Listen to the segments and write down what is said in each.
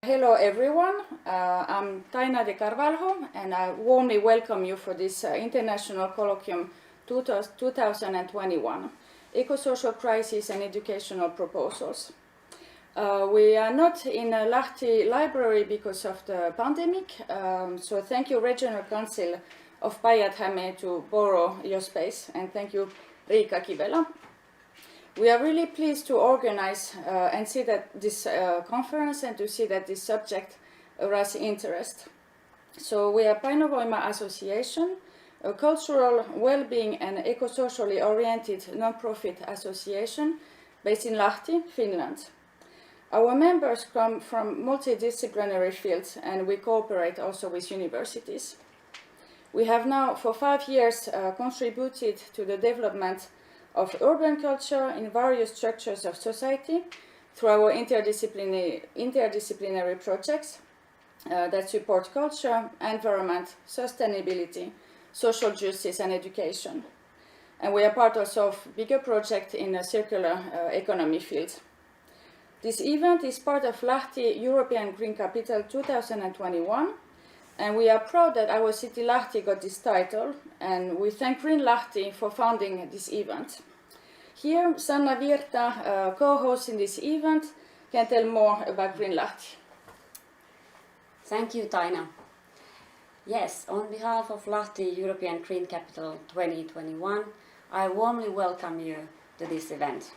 Hello everyone, I'm Taina de Carvalho and I warmly welcome you for this International Colloquium 2021, Ecosocial Crisis and Educational Proposals. We are not in Lahti Library because of the pandemic, so thank you Regional Council of Päijät-Häme to borrow your space, and thank you Riikka Kivela. We are really pleased to organize and see that this conference and to see that this subject aroused interest. So we are Painovoima Association, a cultural well-being and eco-socially oriented non-profit association based in Lahti, Finland. Our members come from multidisciplinary fields and we cooperate also with universities. We have now for 5 years contributed to the development of urban culture in various structures of society through our interdisciplinary projects that support culture, environment, sustainability, social justice and education. And we are part also of bigger project in a circular economy field. This event is part of Lahti European Green Capital 2021, and we are proud that our city Lahti got this title, and we thank Green Lahti for founding this event. Here, Sanna Virta, co-host in this event, can tell more about Green Lahti. Thank you, Taina. Yes, on behalf of Lahti European Green Capital 2021, I warmly welcome you to this event.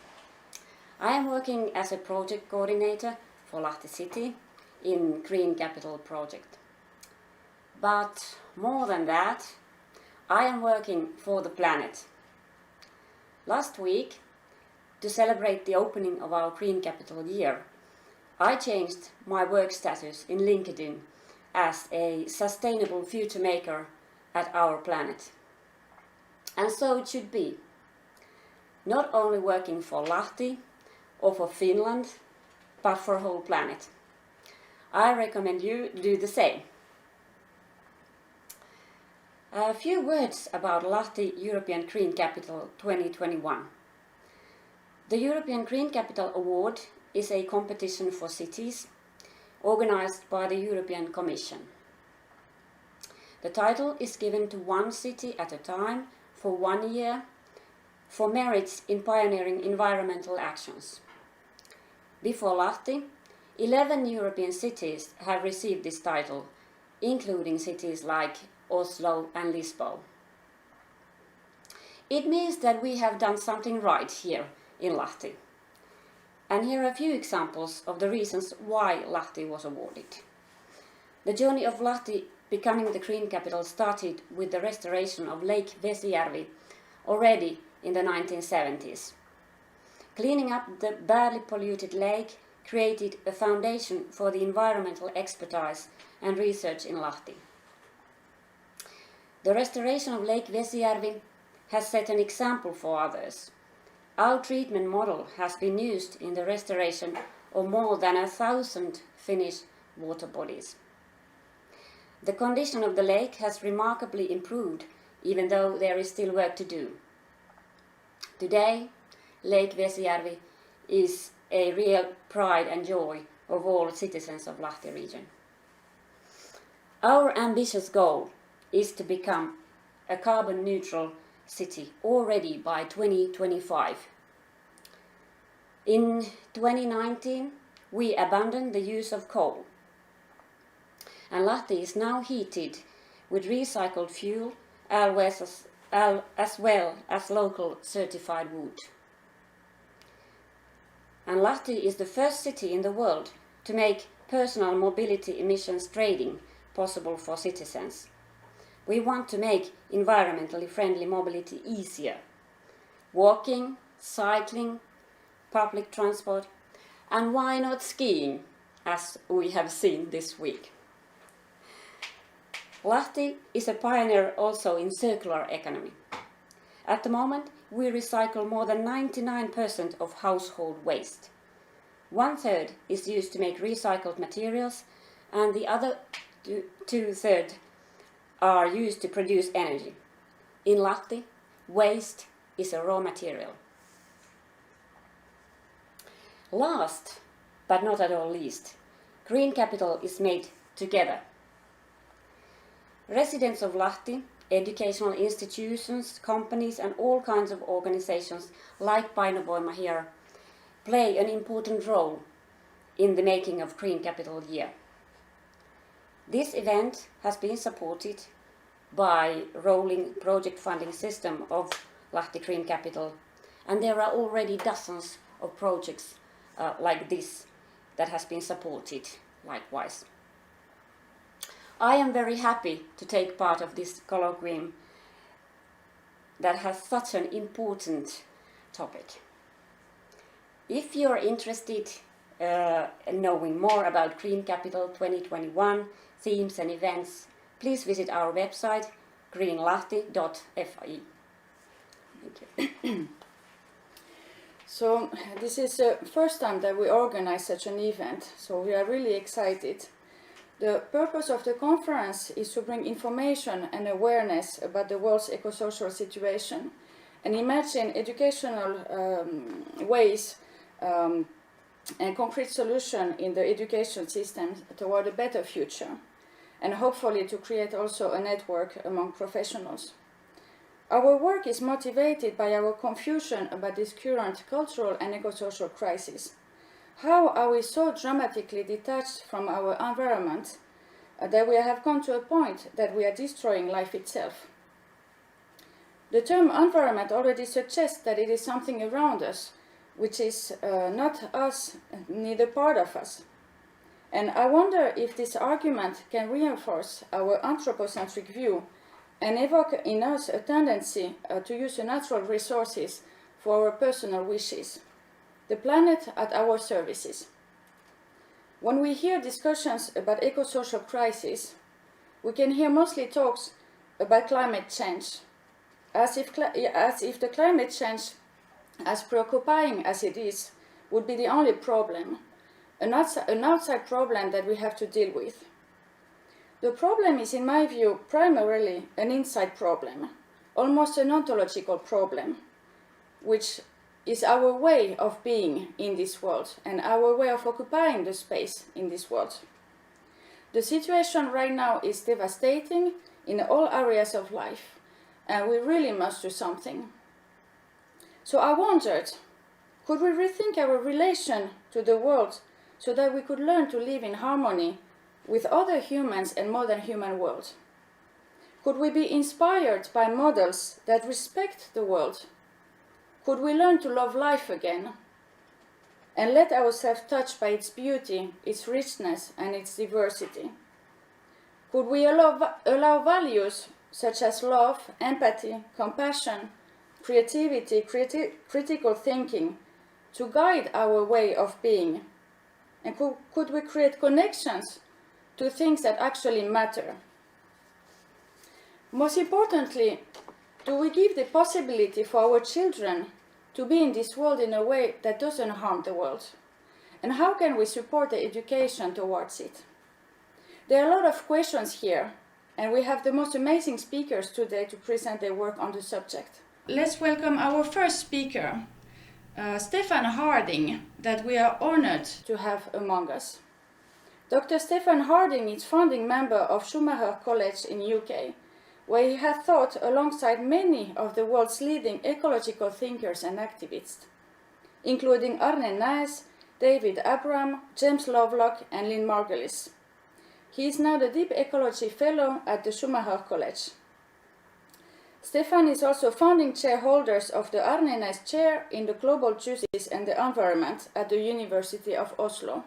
I am working as a project coordinator for Lahti City in Green Capital project. But more than that, I am working for the planet. Last week, to celebrate the opening of our Green Capital year, I changed my work status in LinkedIn as a sustainable future maker at our planet. And so it should be. Not only working for Lahti or for Finland, but for whole planet. I recommend you do the same. A few words about Lahti European Green Capital 2021. The European Green Capital Award is a competition for cities organized by the European Commission. The title is given to one city at a time for 1 year for merits in pioneering environmental actions. Before Lahti, 11 European cities have received this title, including cities like Oslo and Lisbon. It means that we have done something right here in Lahti. And here are a few examples of the reasons why Lahti was awarded. The journey of Lahti becoming the green capital started with the restoration of Lake Vesijärvi already in the 1970s. Cleaning up the badly polluted lake created a foundation for the environmental expertise and research in Lahti. The restoration of Lake Vesijärvi has set an example for others. Our treatment model has been used in the restoration of more than 1,000 Finnish water bodies. The condition of the lake has remarkably improved, even though there is still work to do. Today, Lake Vesijärvi is a real pride and joy of all citizens of Lahti region. Our ambitious goal is to become a carbon neutral city already by 2025. In 2019, we abandoned the use of coal, and Lahti is now heated with recycled fuel as well as local certified wood. And Lahti is the first city in the world to make personal mobility emissions trading possible for citizens. We want to make environmentally friendly mobility easier. Walking, cycling, public transport, and why not skiing, as we have seen this week. Lahti is a pioneer also in circular economy. At the moment, we recycle more than 99% of household waste. 1/3 is used to make recycled materials, and the other 2/3 are used to produce energy. In Lahti, waste is a raw material. Last, but not at all least, Green capital is made together. Residents of Lahti, educational institutions, companies and all kinds of organizations like Painovoima here play an important role in the making of Green Capital Year. This event has been supported by rolling project funding system of Lahti Green Capital, and there are already dozens of projects like this that has been supported likewise. I am very happy to take part of this colloquium that has such an important topic. If you are interested in knowing more about Green Capital 2021 themes and events, please visit our website greenlahti.fi. Thank you. So this is the first time that we organize such an event, so we are really excited. The purpose of the conference is to bring information and awareness about the world's eco-social situation and imagine educational ways and concrete solutions in the education system toward a better future, and hopefully to create also a network among professionals. Our work is motivated by our confusion about this current cultural and eco-social crisis. How are we so dramatically detached from our environment that we have come to a point that we are destroying life itself? The term environment already suggests that it is something around us, which is not us, neither part of us. And I wonder if this argument can reinforce our anthropocentric view and evoke in us a tendency to use the natural resources for our personal wishes, the planet at our services. When we hear discussions about eco-social crisis, we can hear mostly talks about climate change, as if the climate change, as preoccupying as it is, would be the only problem, an outside problem that we have to deal with. The problem is, in my view, primarily an inside problem, almost an ontological problem, which is our way of being in this world and our way of occupying the space in this world. The situation right now is devastating in all areas of life, and we really must do something. So I wondered, could we rethink our relation to the world so that we could learn to live in harmony with other humans and modern human world? Could we be inspired by models that respect the world? Could we learn to love life again and let ourselves touched by its beauty, its richness and its diversity? Could we allow values such as love, empathy, compassion, creativity, critical thinking to guide our way of being? And could we create connections to things that actually matter? Most importantly, do we give the possibility for our children to be in this world in a way that doesn't harm the world? And how can we support the education towards it? There are a lot of questions here, and we have the most amazing speakers today to present their work on the subject. Let's welcome our first speaker, Stephan Harding, that we are honored to have among us. Dr. Stephan Harding is founding member of Schumacher College in UK, where he has taught alongside many of the world's leading ecological thinkers and activists, including Arne Naes, David Abram, James Lovelock and Lynn Margulis. He is now the Deep Ecology Fellow at the Schumacher College. Stephan is also founding chairholders of the Arne Naes Chair in the Global Justice and the Environment at the University of Oslo.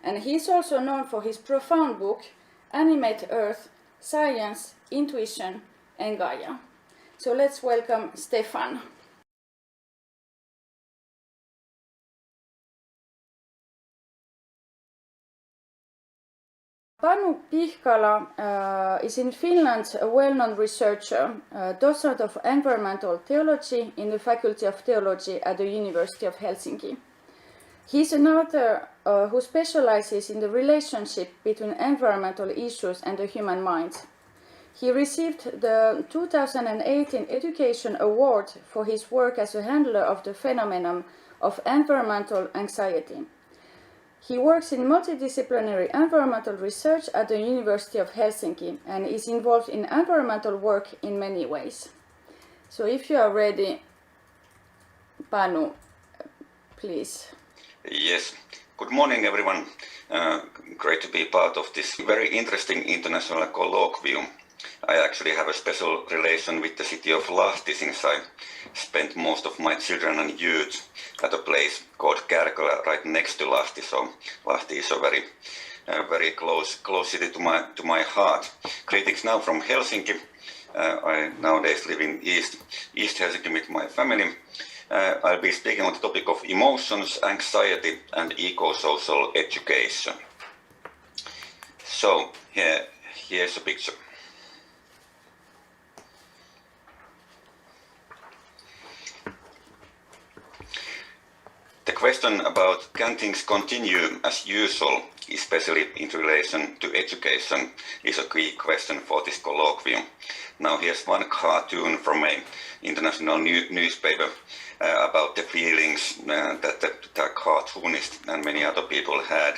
And he is also known for his profound book, Animate Earth, Science, Intuition and Gaia. So let's welcome Stephan. Panu Pihkala is in Finland a well-known researcher, docent of environmental theology in the Faculty of Theology at the University of Helsinki. He is an author who specializes in the relationship between environmental issues and the human mind. He received the 2018 Education Award for his work as a handler of the phenomenon of environmental anxiety. He works in multidisciplinary environmental research at the University of Helsinki and is involved in environmental work in many ways. So if you are ready, Panu, please. Yes. Good morning, everyone. Great to be part of this very interesting international colloquium. I actually have a special relation with the city of Lahti since I spent most of my children and youth at a place called Pihkala right next to Lahti. So Lahti is a very close city to my heart. Greetings now from Helsinki. I nowadays live in East Helsinki with my family. I'll be speaking on the topic of emotions, anxiety, and eco-social education. So here's a picture. The question about can things continue as usual, especially in relation to education, is a key question for this colloquium. Now here's one cartoon from an international newspaper about the feelings that the cartoonist and many other people had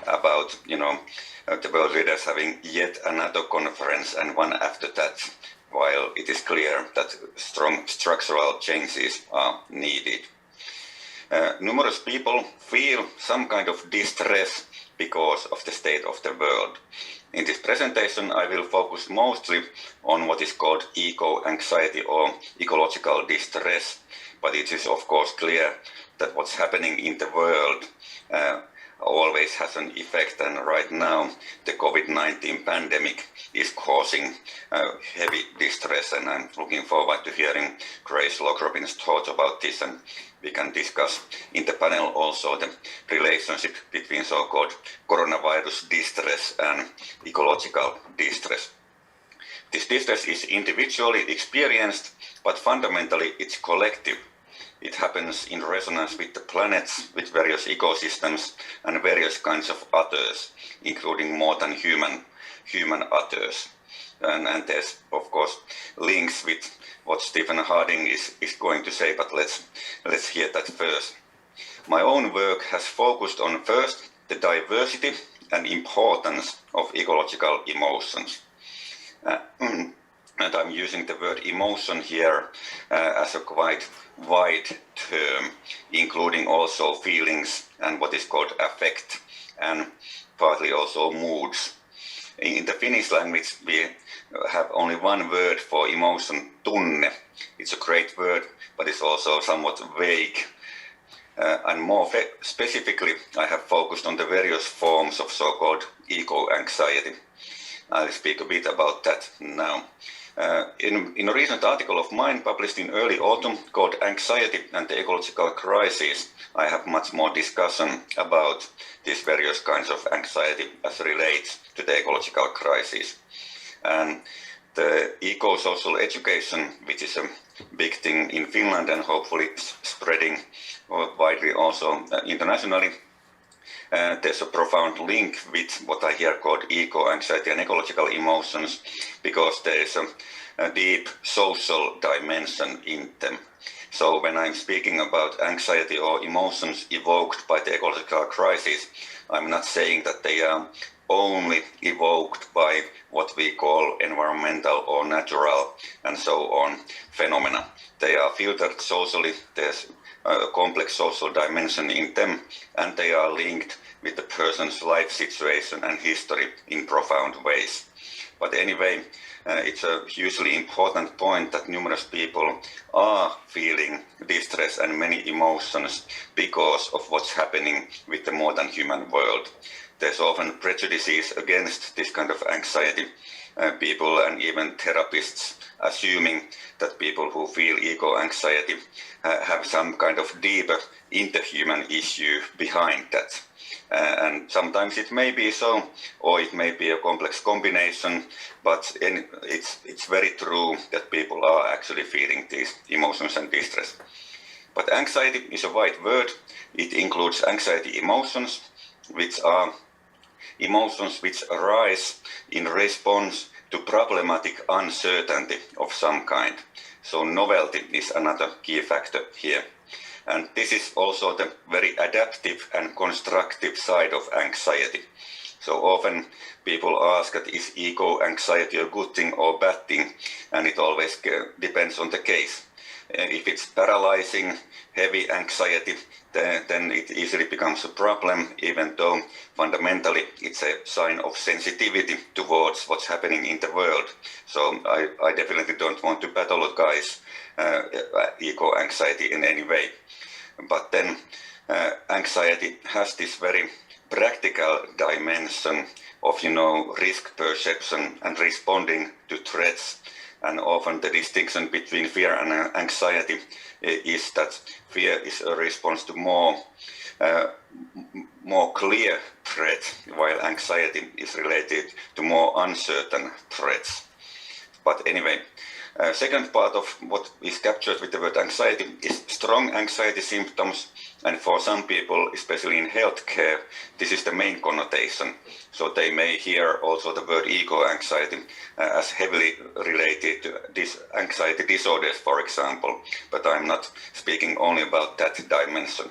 about, the world leaders having yet another conference and one after that, while it is clear that strong structural changes are needed. Numerous people feel some kind of distress because of the state of the world. In this presentation, I will focus mostly on what is called eco-anxiety or ecological distress, but it is of course clear that what's happening in the world always has an effect, and right now the COVID-19 pandemic is causing heavy distress, and I'm looking forward to hearing Grace Lockrobin's thoughts about this, and we can discuss in the panel also the relationship between so-called coronavirus distress and ecological distress. This distress is individually experienced, but fundamentally it's collective. It happens in resonance with the planets, with various ecosystems and various kinds of others, including more than human others. And there's, of course, links with what Stephan Harding is going to say, but let's hear that first. My own work has focused on first the diversity and importance of ecological emotions. And I'm using the word emotion here as a quite wide term, including also feelings and what is called affect, and partly also moods. In the Finnish language, we have only one word for emotion, tunne. It's a great word, but it's also somewhat vague. And more specifically, I have focused on the various forms of so-called eco-anxiety. I'll speak a bit about that now. In a recent article of mine published in early autumn called Anxiety and the Ecological Crisis, I have much more discussion about these various kinds of anxiety as relates to the ecological crisis. And the eco-social education, which is a big thing in Finland and hopefully spreading widely also internationally, there's a profound link with what I here called eco-anxiety and ecological emotions, because there is a deep social dimension in them. So when I'm speaking about anxiety or emotions evoked by the ecological crisis, I'm not saying that they are only evoked by what we call environmental or natural and so on phenomena. They are filtered socially, there's a complex social dimension in them, and they are linked with the person's life situation and history in profound ways. But anyway, it's a hugely important point that numerous people are feeling distress and many emotions because of what's happening with the more than human world. There's often prejudices against this kind of anxiety. People and even therapists assuming that people who feel eco-anxiety have some kind of deeper interhuman issue behind that. And sometimes it may be so, or it may be a complex combination, but it's very true that people are actually feeling these emotions and distress. But anxiety is a wide word. It includes anxiety emotions, which are emotions which arise in response to problematic uncertainty of some kind. So novelty is another key factor here. And this is also the very adaptive and constructive side of anxiety. So often people ask that is eco-anxiety a good thing or bad thing, and it always depends on the case. If it's paralyzing, heavy anxiety, then it easily becomes a problem, even though fundamentally it's a sign of sensitivity towards what's happening in the world. So I definitely don't want to pathologize eco-anxiety in any way. But then anxiety has this very practical dimension of, risk perception and responding to threats. And often the distinction between fear and anxiety is that fear is a response to more clear threat, while anxiety is related to more uncertain threats. But anyway, second part of what is captured with the word anxiety is strong anxiety symptoms. And for some people, especially in healthcare, this is the main connotation. So they may hear also the word eco-anxiety as heavily related to this anxiety disorders, for example. But I'm not speaking only about that dimension.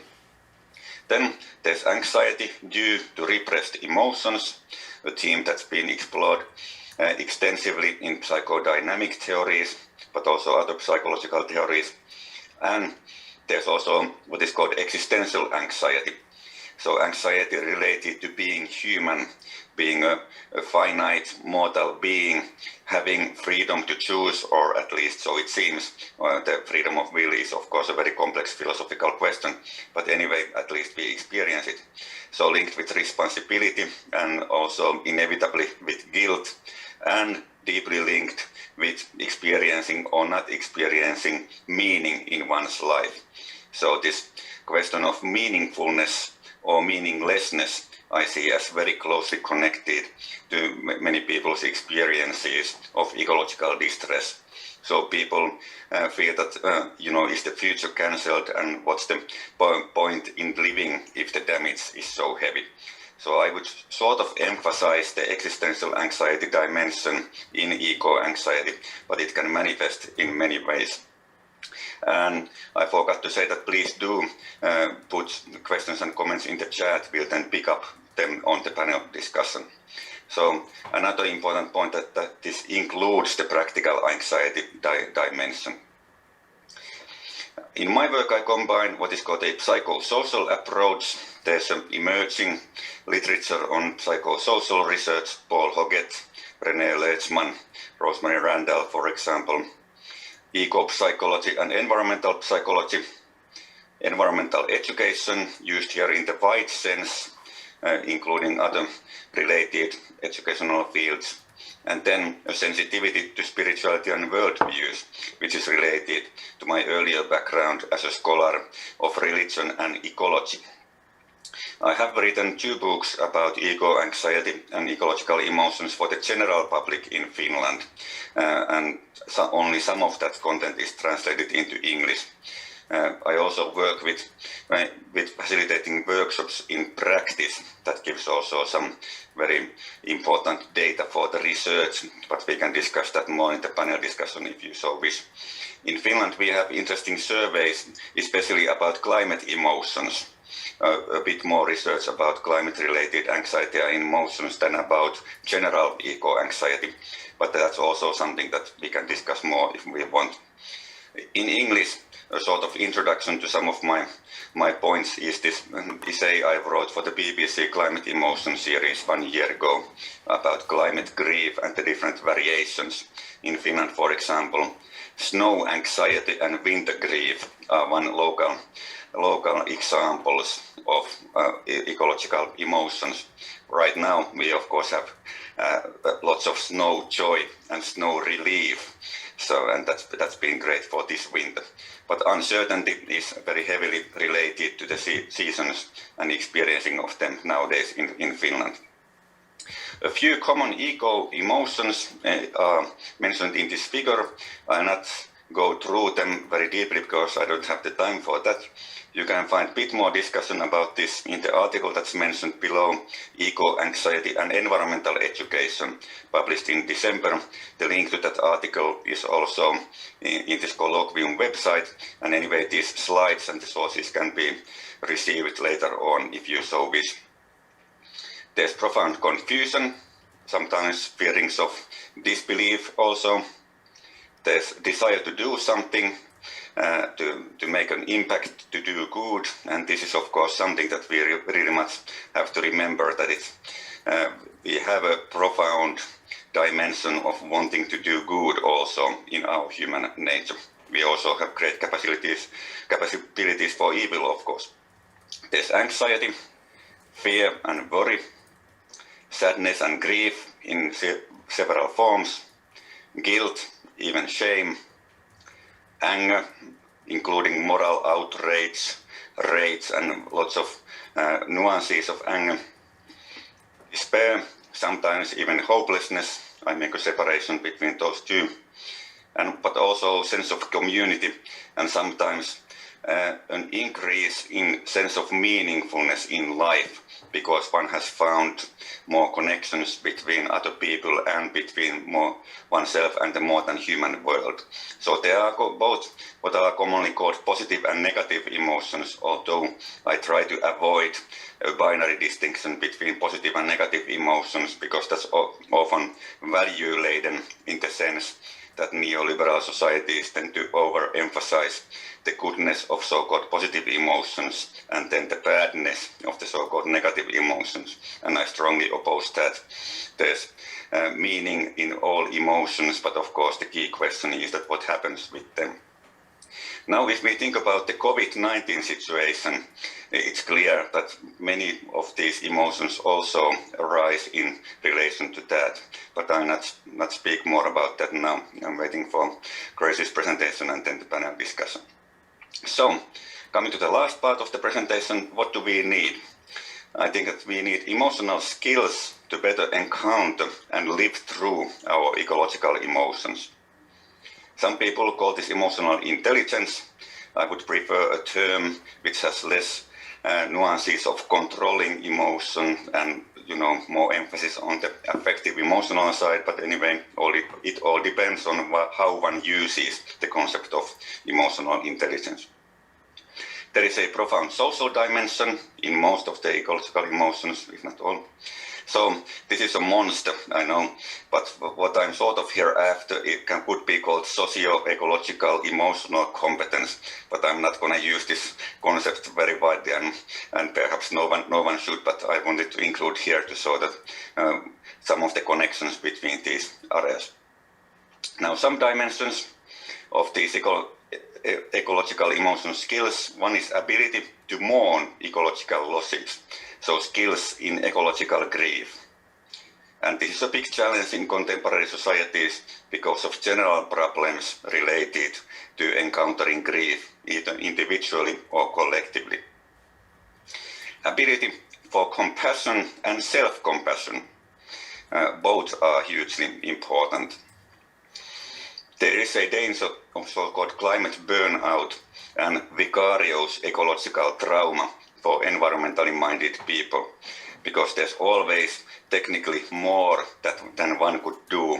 Then there's anxiety due to repressed emotions, a theme that's been explored extensively in psychodynamic theories, but also other psychological theories. And there's also what is called existential anxiety. So anxiety related to being human, being a finite mortal being, having freedom to choose, or at least so it seems. The freedom of will is of course a very complex philosophical question, but anyway, at least we experience it. So linked with responsibility and also inevitably with guilt, and deeply linked with experiencing or not experiencing meaning in one's life. So this question of meaningfulness or meaninglessness I see as very closely connected to many people's experiences of ecological distress. So people feel that, is the future cancelled, and what's the point in living if the damage is so heavy? So I would sort of emphasize the existential anxiety dimension in eco-anxiety, but it can manifest in many ways. And I forgot to say that please do put questions and comments in the chat. We'll then pick up them on the panel discussion. So another important point that this includes the practical anxiety dimension. In my work, I combine what is called a psychosocial approach. There's an emerging literature on psychosocial research, Paul Hoggett, René Lechman, Rosemary Randall, for example, eco-psychology and environmental psychology, environmental education, used here in the wide sense, including other related educational fields, and then a sensitivity to spirituality and worldviews, which is related to my earlier background as a scholar of religion and ecology. I have written 2 books about eco-anxiety and ecological emotions for the general public in Finland, and only some of that content is translated into English. I also work with facilitating workshops in practice. That gives also some very important data for the research, but we can discuss that more in the panel discussion if you so wish. In Finland, we have interesting surveys, especially about climate emotions. A bit more research about climate-related anxiety and emotions than about general eco-anxiety, but that's also something that we can discuss more if we want. In English, a sort of introduction to some of my points is this essay I wrote for the BBC Climate Emotion series 1 year ago about climate grief and the different variations. In Finland, for example, snow anxiety and winter grief are one local examples of ecological emotions. Right now, we of course have lots of snow joy and snow relief. So, and that's been great for this winter. But uncertainty is very heavily related to the seasons and experiencing of them nowadays in Finland. A few common eco-emotions are mentioned in this figure. I'm not go through them very deeply because I don't have the time for that. You can find a bit more discussion about this in the article that's mentioned below, Eco-Anxiety and Environmental Education, published in December. The link to that article is also in this Colloquium website, and anyway, these slides and the sources can be received later on if you so wish. There's profound confusion, sometimes feelings of disbelief also. There's desire to do something, to make an impact, to do good, and this is of course something that we really much have to remember, that we have a profound dimension of wanting to do good also in our human nature. We also have great capabilities for evil, of course. There's anxiety, fear and worry, sadness and grief in several forms, guilt, even shame, anger, including moral outrage, rage, and lots of nuances of anger, despair, sometimes even hopelessness. I make a separation between those two, but also sense of community, and sometimes an increase in sense of meaningfulness in life, because one has found more connections between other people and between oneself and the more than human world. So there are both what are commonly called positive and negative emotions, although I try to avoid a binary distinction between positive and negative emotions, because that's often value-laden in the sense that neoliberal societies tend to overemphasize the goodness of so-called positive emotions and then the badness of the so-called negative emotions. And I strongly oppose that. There's meaning in all emotions, but of course the key question is that what happens with them. Now, if we think about the COVID-19 situation, it's clear that many of these emotions also arise in relation to that. But I'll not speak more about that now. I'm waiting for Kirsi's presentation and then the panel discussion. So, coming to the last part of the presentation, what do we need? I think that we need emotional skills to better encounter and live through our ecological emotions. Some people call this emotional intelligence. I would prefer a term which has less nuances of controlling emotion and more emphasis on the affective emotional side. But anyway, it all depends on how one uses the concept of emotional intelligence. There is a profound social dimension in most of the ecological emotions, if not all. So this is a monster, I know, but what I'm sort of here after, could be called socio-ecological emotional competence, but I'm not going to use this concept very widely, and perhaps no one should, but I wanted to include here to show that some of the connections between these areas. Now, some dimensions of these ecological emotional skills. One is ability to mourn ecological losses, so skills in ecological grief. And this is a big challenge in contemporary societies because of general problems related to encountering grief, either individually or collectively. Ability for compassion and self-compassion, both are hugely important. There is a danger of so-called climate burnout and vicarious ecological trauma for environmentally minded people, because there's always technically more than one could do.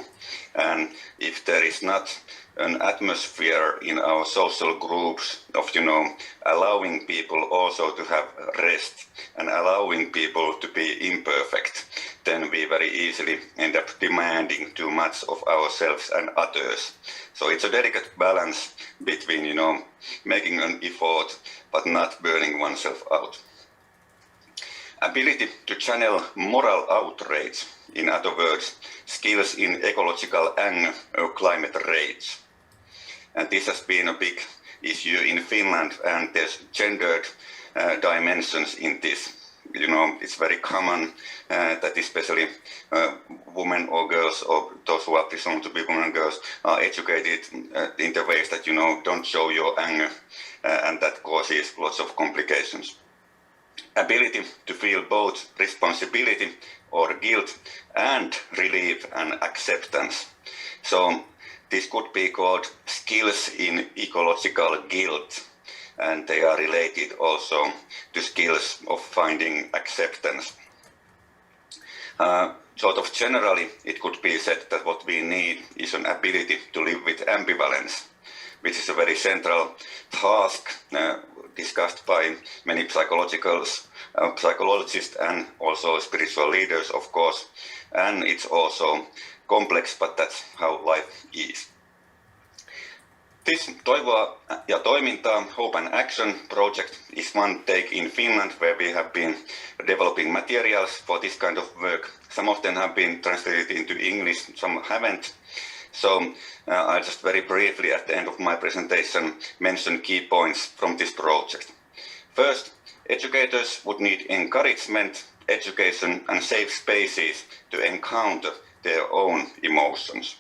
And if there is not an atmosphere in our social groups of, allowing people also to have rest and allowing people to be imperfect, then we very easily end up demanding too much of ourselves and others. So it's a delicate balance between, making an effort but not burning oneself out. Ability to channel moral outrage, in other words, skills in ecological anger or climate rage. And this has been a big issue in Finland, and there's gendered dimensions in this. It's very common that especially women or girls, or those who are presumed to be women and girls, are educated in the ways that, don't show your anger, and that causes lots of complications. Ability to feel both responsibility or guilt and relief and acceptance. So This could be called skills in ecological guilt, and they are related also to skills of finding acceptance. Sort of generally, it could be said that what we need is an ability to live with ambivalence, which is a very central task discussed by many psychologists and also spiritual leaders, of course. And it's also complex, but that's how life is. This Toivoa ja toimintaa, Hope and Action project is one take in Finland where we have been developing materials for this kind of work. Some of them have been translated into English, some haven't. So I'll just very briefly at the end of my presentation mention key points from this project. First, educators would need encouragement, education and safe spaces to encounter their own emotions.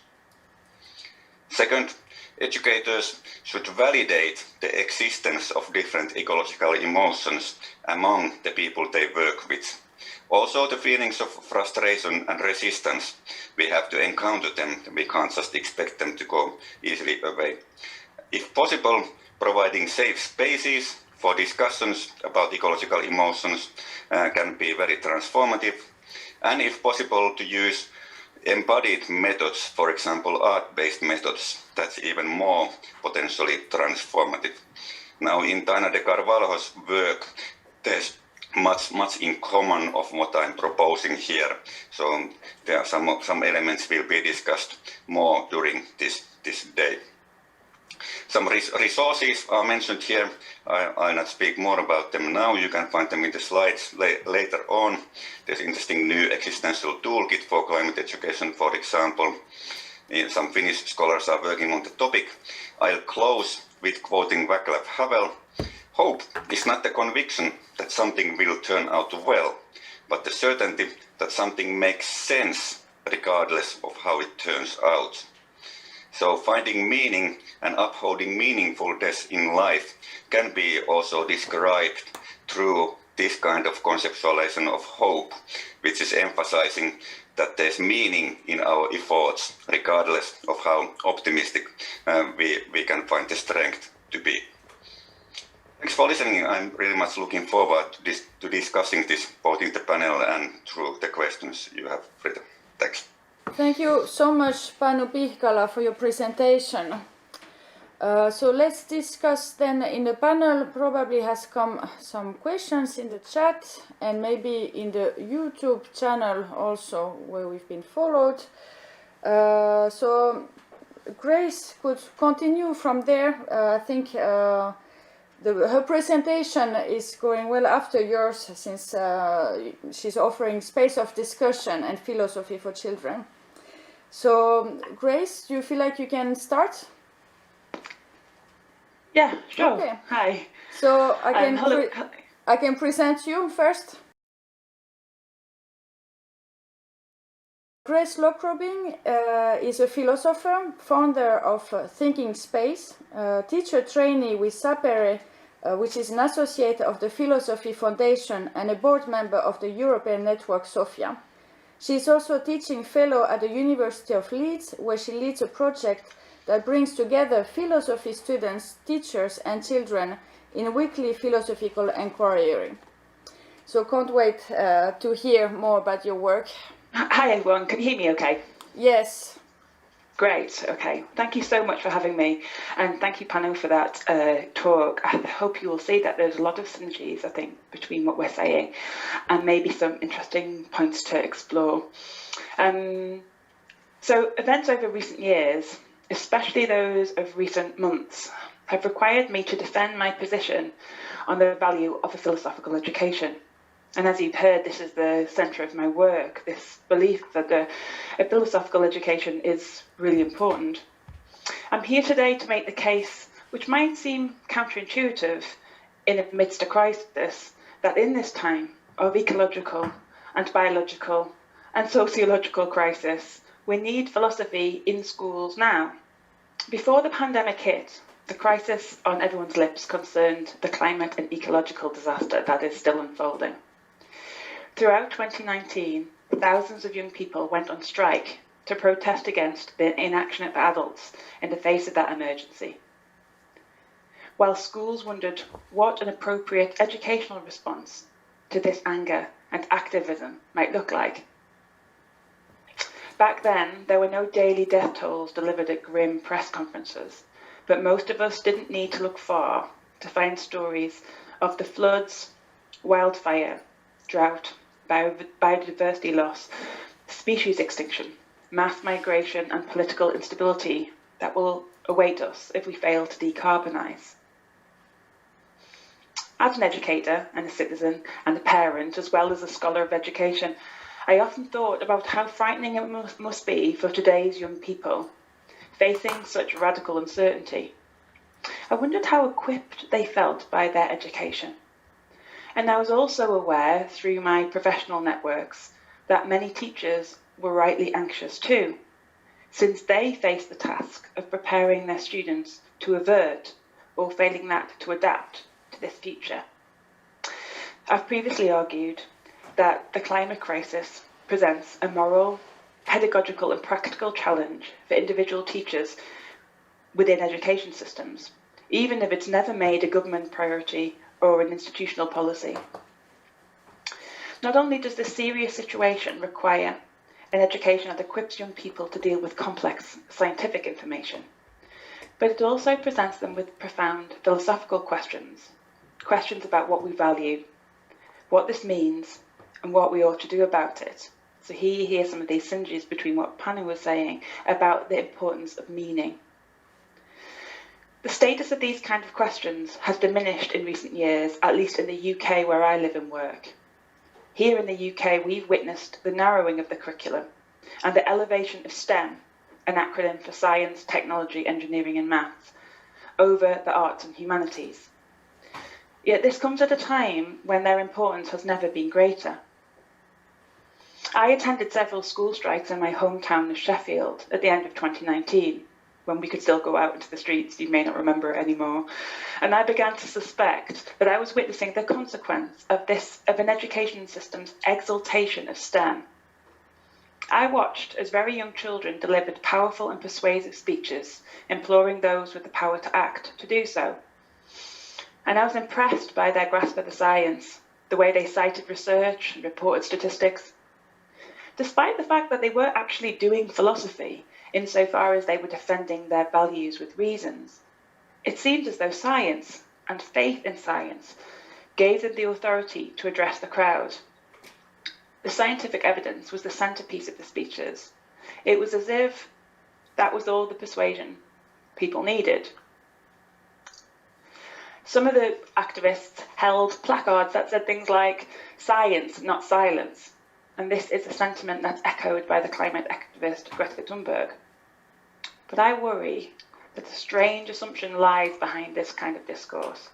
Second, educators should validate the existence of different ecological emotions among the people they work with. Also the feelings of frustration and resistance, we have to encounter them, we can't just expect them to go easily away. If possible, providing safe spaces for discussions about ecological emotions can be very transformative, and if possible to use embodied methods, for example art-based methods, that's even more potentially transformative. Now in Taina de Carvalho's work there's much in common of what I'm proposing here, so there are some elements will be discussed more during this day. Some resources are mentioned here. I'll not speak more about them now. You can find them in the slides later on. There's interesting new existential toolkit for climate education, for example. Some Finnish scholars are working on the topic. I'll close with quoting Václav Havel. Hope is not the conviction that something will turn out well, but the certainty that something makes sense regardless of how it turns out. So finding meaning and upholding meaningfulness in life can be also described through this kind of conceptualization of hope, which is emphasizing that there's meaning in our efforts, regardless of how optimistic we can find the strength to be. Thanks for listening. I'm really much looking forward to discussing this both in the panel and through the questions you have written. Thanks. Thank you so much, Panu Pihkala, for your presentation. So let's discuss then in the panel. Probably has come some questions in the chat and maybe in the YouTube channel also where we've been followed. So Grace could continue from there. I think her presentation is going well after yours since she's offering space of discussion and philosophy for children. So Grace, do you feel like you can start? Yeah, sure. Okay. Hi. So Hello. I can present you first. Grace Lockrobin is a philosopher, founder of Thinking Space, teacher trainee with Sapere, which is an associate of the Philosophy Foundation and a board member of the European Network Sofia. She is also a teaching fellow at the University of Leeds, where she leads a project that brings together philosophy students, teachers and children in weekly philosophical inquiry. So can't wait to hear more about your work. Hi everyone, can you hear me okay? Yes. Great, okay. Thank you so much for having me, and thank you Panu for that talk. I hope you will see that there's a lot of synergies, I think, between what we're saying and maybe some interesting points to explore. So events over recent years, especially those of recent months, have required me to defend my position on the value of a philosophical education. And as you've heard, this is the centre of my work, this belief that a philosophical education is really important. I'm here today to make the case, which might seem counterintuitive in amidst a crisis, that in this time of ecological and biological and sociological crisis, we need philosophy in schools now. Before the pandemic hit, the crisis on everyone's lips concerned the climate and ecological disaster that is still unfolding. Throughout 2019, thousands of young people went on strike to protest against the inaction of adults in the face of that emergency, while schools wondered what an appropriate educational response to this anger and activism might look like. Back then, there were no daily death tolls delivered at grim press conferences, but most of us didn't need to look far to find stories of the floods, wildfire, drought, biodiversity loss, species extinction, mass migration and political instability that will await us if we fail to decarbonise. As an educator and a citizen and a parent, as well as a scholar of education, I often thought about how frightening it must be for today's young people facing such radical uncertainty. I wondered how equipped they felt by their education. And I was also aware through my professional networks that many teachers were rightly anxious too, since they face the task of preparing their students to avert, or failing that, to adapt to this future. I've previously argued that the climate crisis presents a moral, pedagogical and practical challenge for individual teachers within education systems, even if it's never made a government priority or an institutional policy. Not only does this serious situation require an education that equips young people to deal with complex scientific information, but it also presents them with profound philosophical questions about what we value, what this means, and what we ought to do about it. So here you hear some of these synergies between what Panu was saying about the importance of meaning. The status of these kind of questions has diminished in recent years, at least in the UK where I live and work. Here in the UK, we've witnessed the narrowing of the curriculum and the elevation of STEM, an acronym for science, technology, engineering and maths, over the arts and humanities. Yet this comes at a time when their importance has never been greater. I attended several school strikes in my hometown of Sheffield at the end of 2019, when we could still go out into the streets. You may not remember it anymore. And I began to suspect that I was witnessing the consequence of an education system's exaltation of STEM. I watched as very young children delivered powerful and persuasive speeches, imploring those with the power to act to do so. And I was impressed by their grasp of the science, the way they cited research and reported statistics, despite the fact that they were actually doing philosophy insofar as they were defending their values with reasons. It seemed as though science and faith in science gave them the authority to address the crowd. The scientific evidence was the centerpiece of the speeches. It was as if that was all the persuasion people needed. Some of the activists held placards that said things like, "Science, not silence." And this is a sentiment that's echoed by the climate activist Greta Thunberg. But I worry that a strange assumption lies behind this kind of discourse.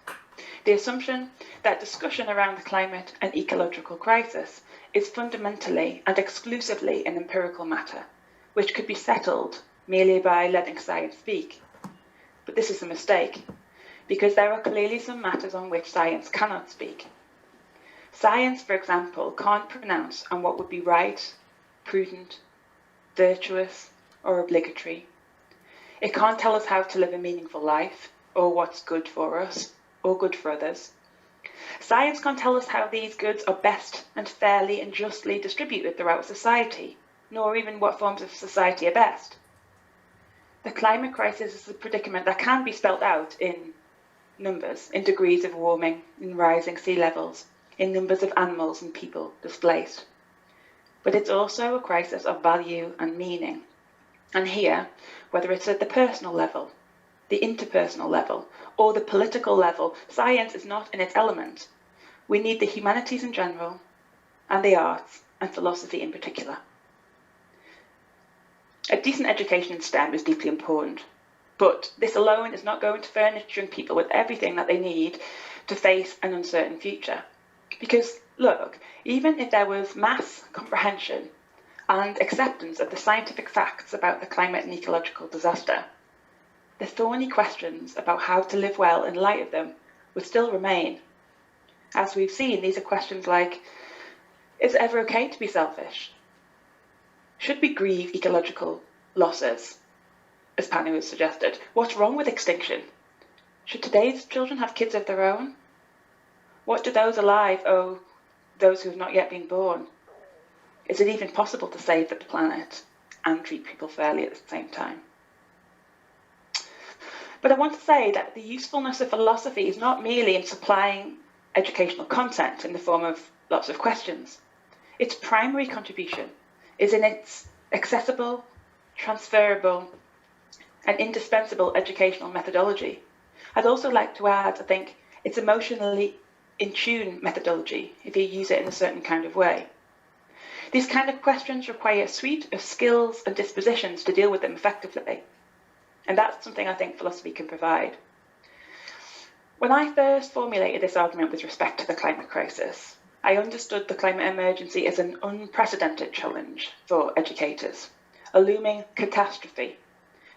The assumption that discussion around the climate and ecological crisis is fundamentally and exclusively an empirical matter, which could be settled merely by letting science speak. But this is a mistake, because there are clearly some matters on which science cannot speak. Science, for example, can't pronounce on what would be right, prudent, virtuous, or obligatory. It can't tell us how to live a meaningful life, or what's good for us, or good for others. Science can't tell us how these goods are best and fairly and justly distributed throughout society, nor even what forms of society are best. The climate crisis is a predicament that can be spelt out in numbers, in degrees of warming, in rising sea levels, in numbers of animals and people displaced. But it's also a crisis of value and meaning. And here, whether it's at the personal level, the interpersonal level, or the political level, science is not in its element. We need the humanities in general, and the arts, and philosophy in particular. A decent education in STEM is deeply important, but this alone is not going to furnish young people with everything that they need to face an uncertain future. Because, look, even if there was mass comprehension and acceptance of the scientific facts about the climate and ecological disaster, the thorny questions about how to live well in light of them would still remain. As we've seen, these are questions like, is it ever okay to be selfish? Should we grieve ecological losses, as Panu has suggested? What's wrong with extinction? Should today's children have kids of their own? What do those alive owe those who have not yet been born? Is it even possible to save the planet and treat people fairly at the same time? But I want to say that the usefulness of philosophy is not merely in supplying educational content in the form of lots of questions. Its primary contribution is in its accessible, transferable, and indispensable educational methodology. I'd also like to add, I think, its emotionally in tune methodology, if you use it in a certain kind of way. These kind of questions require a suite of skills and dispositions to deal with them effectively. And that's something I think philosophy can provide. When I first formulated this argument with respect to the climate crisis, I understood the climate emergency as an unprecedented challenge for educators, a looming catastrophe,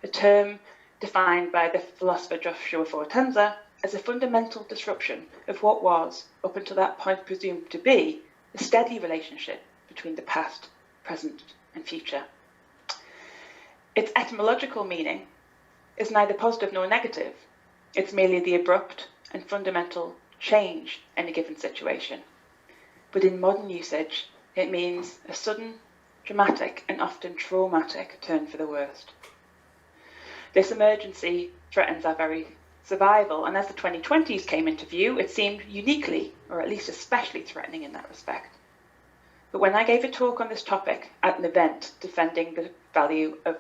a term defined by the philosopher Joshua Fortenza as a fundamental disruption of what was, up until that point presumed to be, a steady relationship between the past, present, and future. Its etymological meaning is neither positive nor negative. It's merely the abrupt and fundamental change in a given situation. But in modern usage, it means a sudden, dramatic, and often traumatic turn for the worst. This emergency threatens our very survival, and as the 2020s came into view, it seemed uniquely, or at least especially threatening in that respect. But when I gave a talk on this topic at an event defending the value of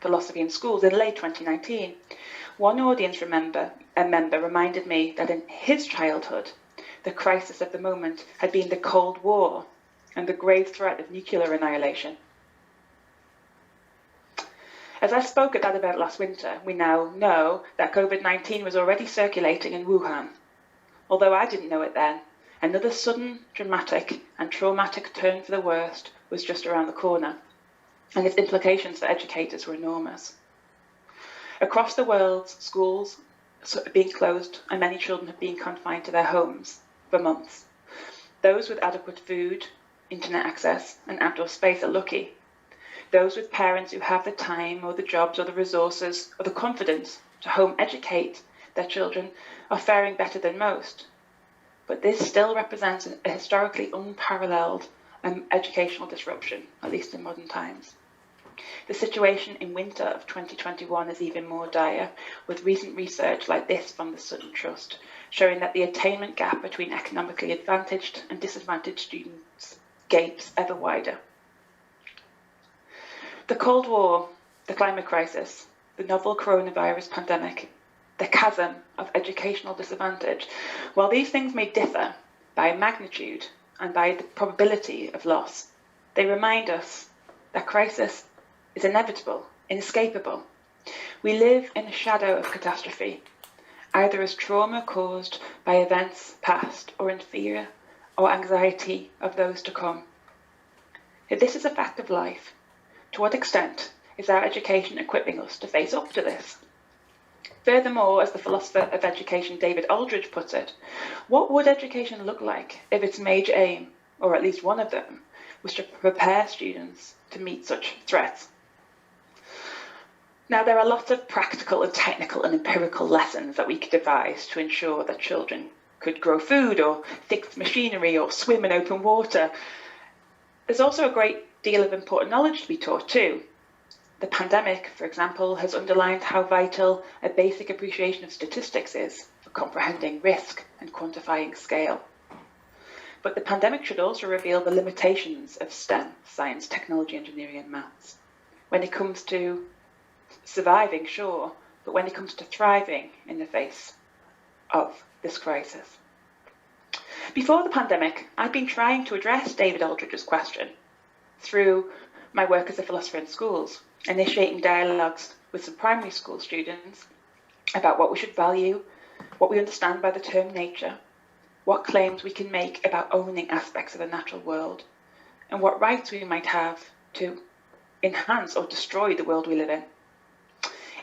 philosophy in schools in late 2019, one audience member reminded me that in his childhood, the crisis of the moment had been the Cold War and the grave threat of nuclear annihilation. As I spoke at that event last winter, we now know that COVID-19 was already circulating in Wuhan. Although I didn't know it then, another sudden, dramatic and traumatic turn for the worst was just around the corner, and its implications for educators were enormous. Across the world, schools are being closed and many children have been confined to their homes for months. Those with adequate food, internet access and outdoor space are lucky. Those with parents who have the time or the jobs or the resources or the confidence to home educate their children are faring better than most. But this still represents a historically unparalleled educational disruption, at least in modern times. The situation in winter of 2021 is even more dire, with recent research like this from the Sutton Trust showing that the attainment gap between economically advantaged and disadvantaged students gapes ever wider. The Cold War, the climate crisis, the novel coronavirus pandemic, the chasm of educational disadvantage, while these things may differ by magnitude and by the probability of loss, they remind us that crisis is inevitable, inescapable. We live in a shadow of catastrophe, either as trauma caused by events past or in fear or anxiety of those to come. If this is a fact of life, to what extent is our education equipping us to face up to this? Furthermore, as the philosopher of education David Aldridge puts it, what would education look like if its major aim, or at least one of them, was to prepare students to meet such threats? Now, there are lots of practical and technical and empirical lessons that we could devise to ensure that children could grow food or fix machinery or swim in open water. There's also a great deal of important knowledge to be taught too. The pandemic, for example, has underlined how vital a basic appreciation of statistics is for comprehending risk and quantifying scale. But the pandemic should also reveal the limitations of STEM, science, technology, engineering, and maths. When it comes to surviving, sure, but when it comes to thriving in the face of this crisis. Before the pandemic, I'd been trying to address David Aldridge's question through my work as a philosopher in schools, initiating dialogues with some primary school students about what we should value, what we understand by the term nature, what claims we can make about owning aspects of the natural world, and what rights we might have to enhance or destroy the world we live in.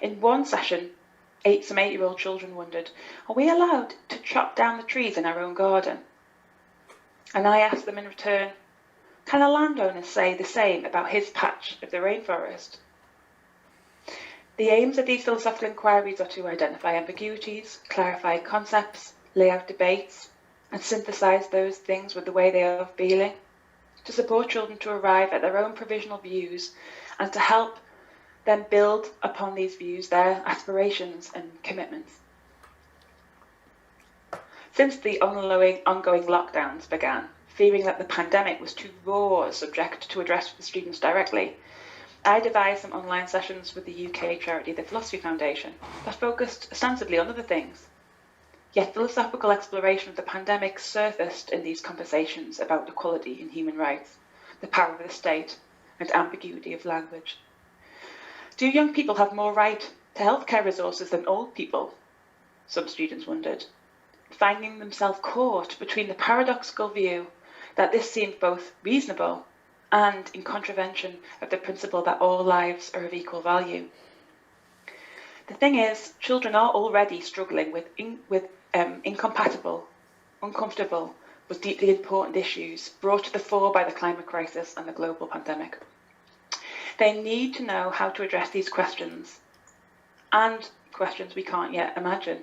In one session, some 8-year-old children wondered, are we allowed to chop down the trees in our own garden? And I asked them in return, Can a landowner say the same about his patch of the rainforest? The aims of these philosophical inquiries are to identify ambiguities, clarify concepts, lay out debates, and synthesize those things with the way they are feeling, to support children to arrive at their own provisional views, and to help them build upon these views their aspirations and commitments. Since the ongoing lockdowns began, fearing that the pandemic was too raw a subject to address with the students directly, I devised some online sessions with the UK charity The Philosophy Foundation that focused ostensibly on other things. Yet philosophical exploration of the pandemic surfaced in these conversations about equality and human rights, the power of the state, and ambiguity of language. Do young people have more right to healthcare resources than old people? Some students wondered, finding themselves caught between the paradoxical view that this seemed both reasonable and in contravention of the principle that all lives are of equal value. The thing is, children are already struggling with incompatible, uncomfortable, but deeply important issues brought to the fore by the climate crisis and the global pandemic. They need to know how to address these questions, and questions we can't yet imagine.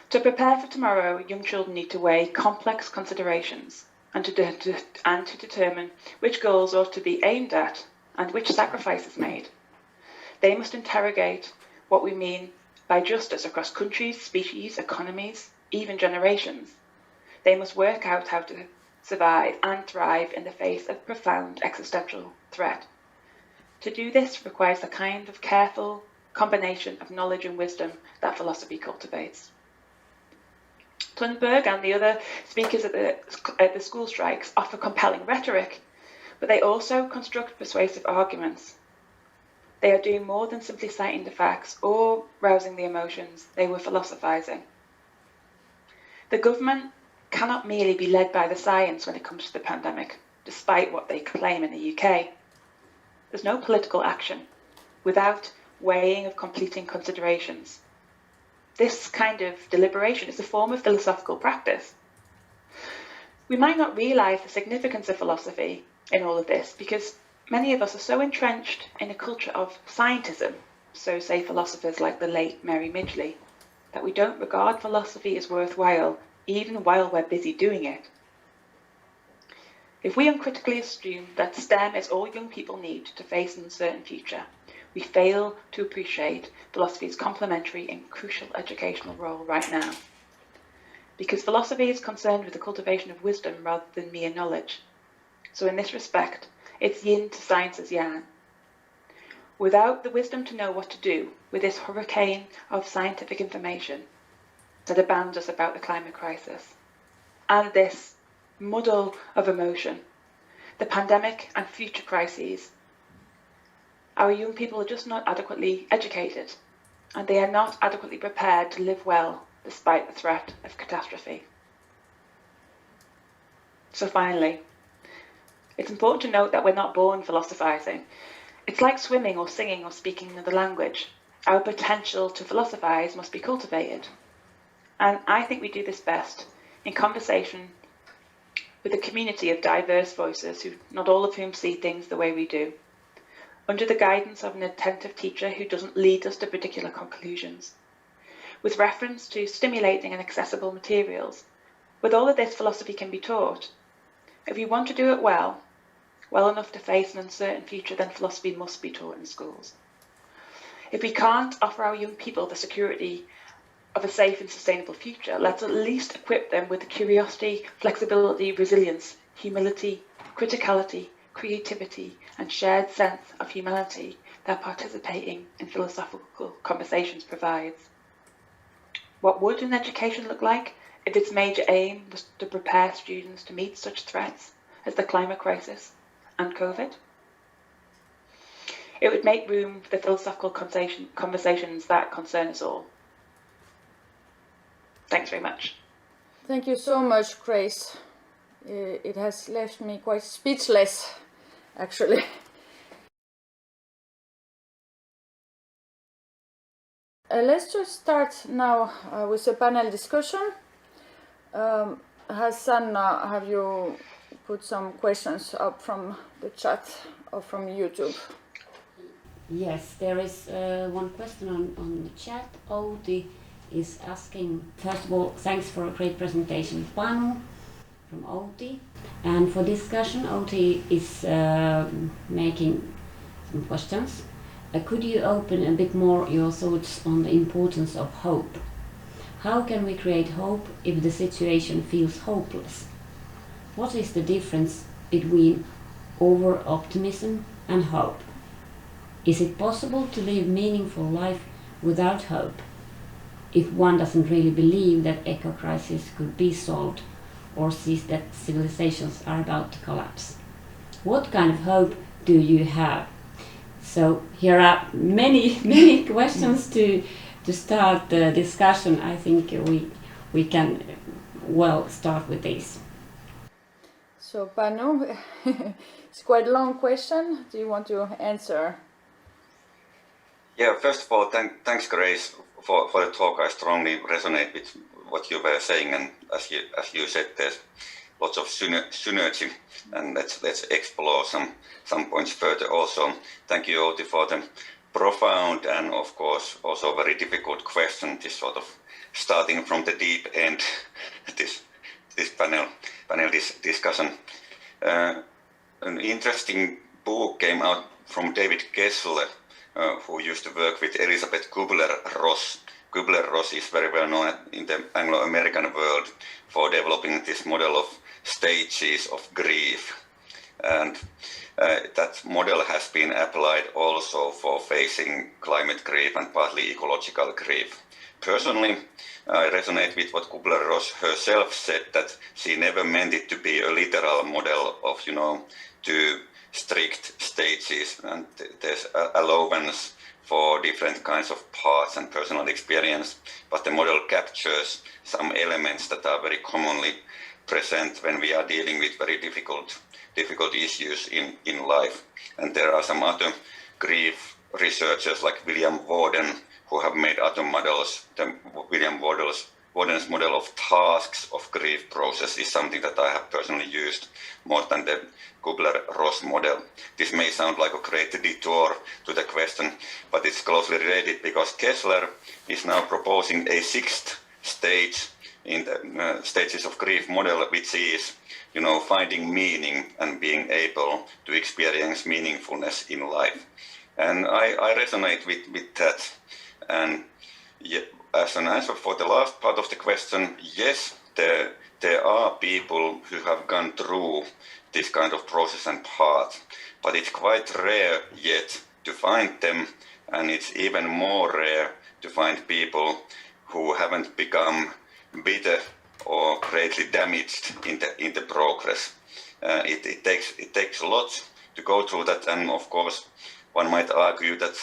To prepare for tomorrow, young children need to weigh complex considerations and to determine which goals ought to be aimed at and which sacrifices made. They must interrogate what we mean by justice across countries, species, economies, even generations. They must work out how to survive and thrive in the face of profound existential threat. To do this requires the kind of careful combination of knowledge and wisdom that philosophy cultivates. Thunberg and the other speakers at the school strikes offer compelling rhetoric, but they also construct persuasive arguments. They are doing more than simply citing the facts or rousing the emotions. They were philosophizing. The government cannot merely be led by the science when it comes to the pandemic, despite what they claim in the UK. There's no political action without weighing of completing considerations. This kind of deliberation is a form of philosophical practice. We might not realise the significance of philosophy in all of this because many of us are so entrenched in a culture of scientism, so say philosophers like the late Mary Midgley, that we don't regard philosophy as worthwhile even while we're busy doing it. If we uncritically assume that STEM is all young people need to face an uncertain future, we fail to appreciate philosophy's complementary and crucial educational role right now. Because philosophy is concerned with the cultivation of wisdom rather than mere knowledge. So in this respect, it's yin to science's yang. Without the wisdom to know what to do with this hurricane of scientific information that abounds us about the climate crisis, and this muddle of emotion, the pandemic and future crises, our young people are just not adequately educated, and they are not adequately prepared to live well despite the threat of catastrophe. So finally, it's important to note that we're not born philosophizing. It's like swimming or singing or speaking another language. Our potential to philosophize must be cultivated. And I think we do this best in conversation with a community of diverse voices, not all of whom see things the way we do, under the guidance of an attentive teacher who doesn't lead us to particular conclusions, with reference to stimulating and accessible materials. With all of this, philosophy can be taught. If we want to do it well enough to face an uncertain future, then philosophy must be taught in schools. If we can't offer our young people the security of a safe and sustainable future, let's at least equip them with the curiosity, flexibility, resilience, humility, criticality, creativity, and shared sense of humanity that participating in philosophical conversations provides. What would an education look like if its major aim was to prepare students to meet such threats as the climate crisis and COVID? It would make room for the philosophical conversations that concern us all. Thanks very much. Thank you so much, Grace. It has left me quite speechless, actually. Let's just start now with a panel discussion. Hassan, have you put some questions up from the chat or from YouTube. Yes, there is one question on the chat. Outi is asking, first of all, thanks for a great presentation, Panu, from Outi. And for discussion, Outi is making some questions. Could you open a bit more your thoughts on the importance of hope? How can we create hope if the situation feels hopeless? What is the difference between over-optimism and hope? Is it possible to live meaningful life without hope if one doesn't really believe that eco-crisis could be solved or sees that civilizations are about to collapse? What kind of hope do you have? So here are many questions to start the discussion. I think we can well start with this. So Panu, it's quite a long question. Do you want to answer? Yeah, first of all, thanks Grace for the talk. I strongly resonate with what you were saying, and as you said, there's lots of synergy, and let's explore some points further also. Thank you, Outi, for the profound and of course also very difficult question, this sort of starting from the deep end, this panel discussion. An interesting book came out from David Kessler, who used to work with Elisabeth Kubler-Ross. Kubler-Ross is very well known in the Anglo-American world for developing this model of stages of grief. And that model has been applied also for facing climate grief and partly ecological grief. Personally, I resonate with what Kubler-Ross herself said, that she never meant it to be a literal model of, two strict stages, and there's allowance for different kinds of paths and personal experience, but the model captures some elements that are very commonly present when we are dealing with very difficult issues in life. And there are some other grief researchers like William Worden who have made other models. The William Worden's model of tasks of grief process is something that I have personally used more than the Kubler-Ross model. This may sound like a great detour to the question, but it's closely related because Kessler is now proposing a sixth stage in the stages of grief model, which is, finding meaning and being able to experience meaningfulness in life. And I resonate with that. And as an answer for the last part of the question, yes, there are people who have gone through this kind of process and path, but it's quite rare yet to find them, and it's even more rare to find people who haven't become bitter or greatly damaged in the progress. It takes a lot to go through that, and of course one might argue that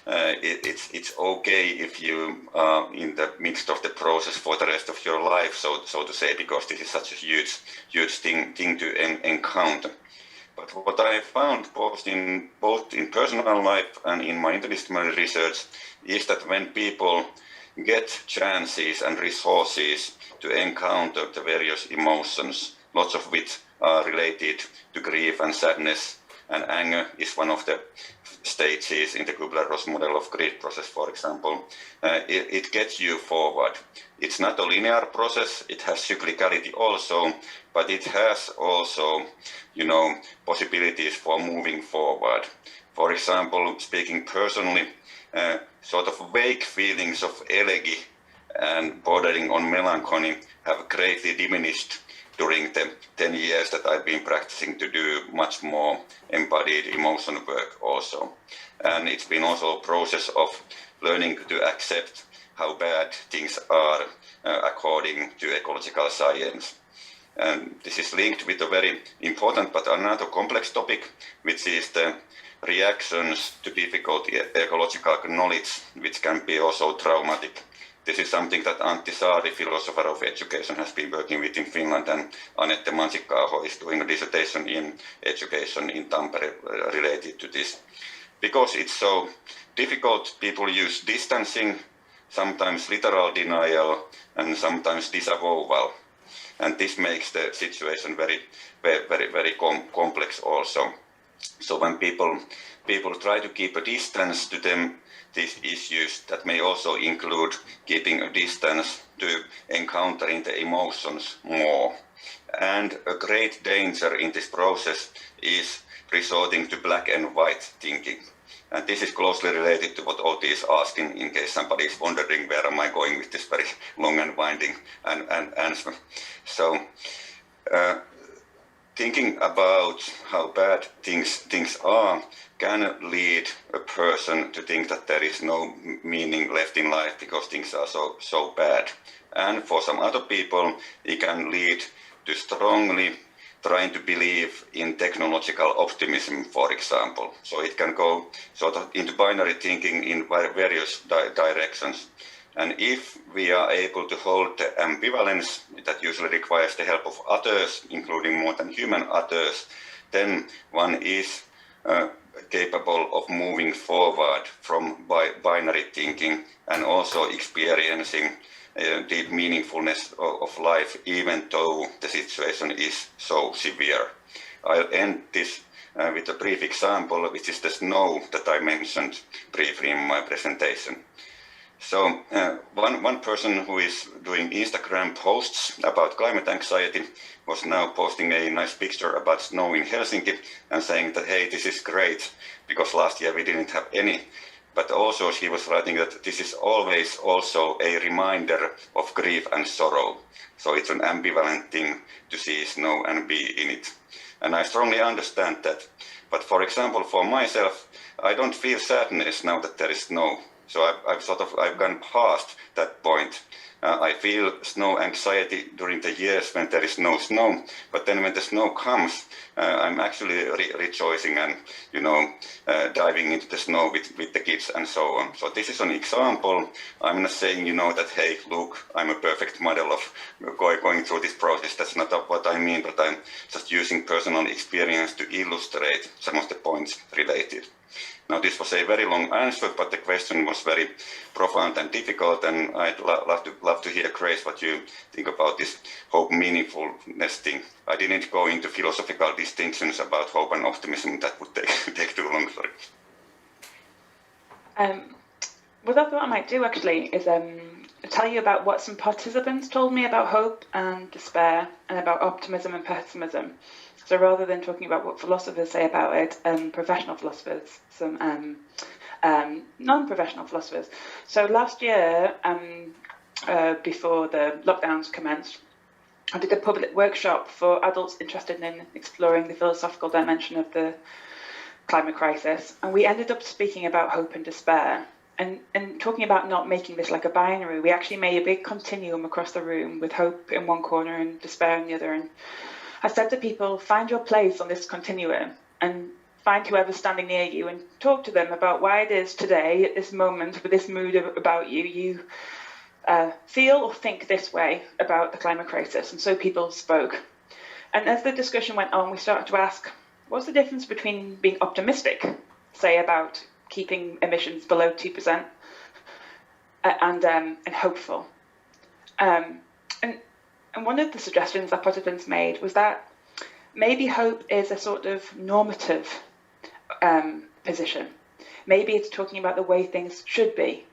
it's okay if you are in the midst of the process for the rest of your life, so to say, because this is such a huge thing to encounter. But what I found both in personal life and in my interdisciplinary research is that when people get chances and resources to encounter the various emotions, lots of which are related to grief and sadness, and anger is one of the stages in the Kubler-Ross model of grief process, for example, it gets you forward. It's not a linear process, it has cyclicality also, but it has also, possibilities for moving forward. For example, speaking personally, sort of vague feelings of elegy and bordering on melancholy have greatly diminished during the 10 years that I've been practicing to do much more embodied emotion work also. And it's been also a process of learning to accept how bad things are according to ecological science. And this is linked with a very important but another complex topic, which is the reactions to difficult ecological knowledge, which can be also traumatic. This is something that Antti Saari, philosopher of education, has been working with in Finland, and Anette Mansikka-aho is doing a dissertation in education in Tampere related to this. Because it's so difficult, people use distancing, sometimes literal denial, and sometimes disavowal. and this makes the situation very complex also. So when people try to keep a distance to them, these issues that may also include keeping a distance to encountering the emotions more. And a great danger in this process is resorting to black and white thinking. And this is closely related to what Outi is asking, in case somebody is wondering where am I going with this very long and winding answer. So thinking about how bad things are can lead a person to think that there is no meaning left in life because things are so bad. And for some other people, it can lead to strongly trying to believe in technological optimism, for example. So it can go sort of into binary thinking in various directions. And if we are able to hold the ambivalence that usually requires the help of others, including more than human others, then one is capable of moving forward from binary thinking and also experiencing the meaningfulness of life, even though the situation is so severe. I'll end this with a brief example, which is the snow that I mentioned briefly in my presentation. So one person who is doing Instagram posts about climate anxiety was now posting a nice picture about snow in Helsinki and saying that, hey, this is great, because last year we didn't have any. But also she was writing that this is always also a reminder of grief and sorrow. So it's an ambivalent thing to see snow and be in it. And I strongly understand that. But for example, for myself, I don't feel sadness now that there is snow. So I've gone past that point. I feel snow anxiety during the years when there is no snow, but then when the snow comes, I'm actually rejoicing and diving into the snow with the kids and so on. So this is an example. I'm not saying that, hey, look, I'm a perfect model of going through this process. That's not what I mean, but I'm just using personal experience to illustrate some of the points related. Now, this was a very long answer, but the question was very profound and difficult, and I'd love to hear, Grace, what you think about this hope meaningfulness thing. I didn't go into philosophical distinctions about hope and optimism. That would take too long, sorry. What I thought I might do, actually, is tell you about what some participants told me about hope and despair, and about optimism and pessimism. So rather than talking about what philosophers say about it, professional philosophers, some non-professional philosophers. So last year, before the lockdowns commenced, I did a public workshop for adults interested in exploring the philosophical dimension of the climate crisis. And we ended up speaking about hope and despair. And talking about not making this like a binary, we actually made a big continuum across the room with hope in one corner and despair in the other. And I said to people, find your place on this continuum and find whoever's standing near you and talk to them about why it is today, at this moment, with this mood about you feel or think this way about the climate crisis. And so people spoke. And as the discussion went on, we started to ask, what's the difference between being optimistic, say about keeping emissions below 2%, and hopeful? And one of the suggestions that participants made was that maybe hope is a sort of normative position. Maybe it's talking about the way things should be,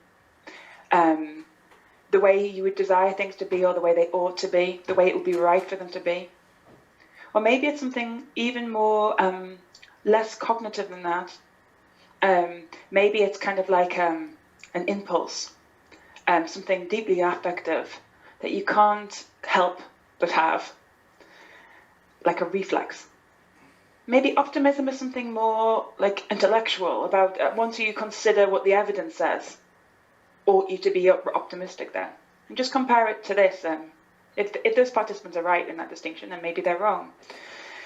the way you would desire things to be or the way they ought to be, the way it would be right for them to be. Or maybe it's something even more less cognitive than that. Maybe it's kind of like an impulse, something deeply affective that you can't help but have, like a reflex. Maybe optimism is something more like intellectual, about once you consider what the evidence says, ought you to be optimistic then? And just compare it to this. If those participants are right in that distinction, then maybe they're wrong.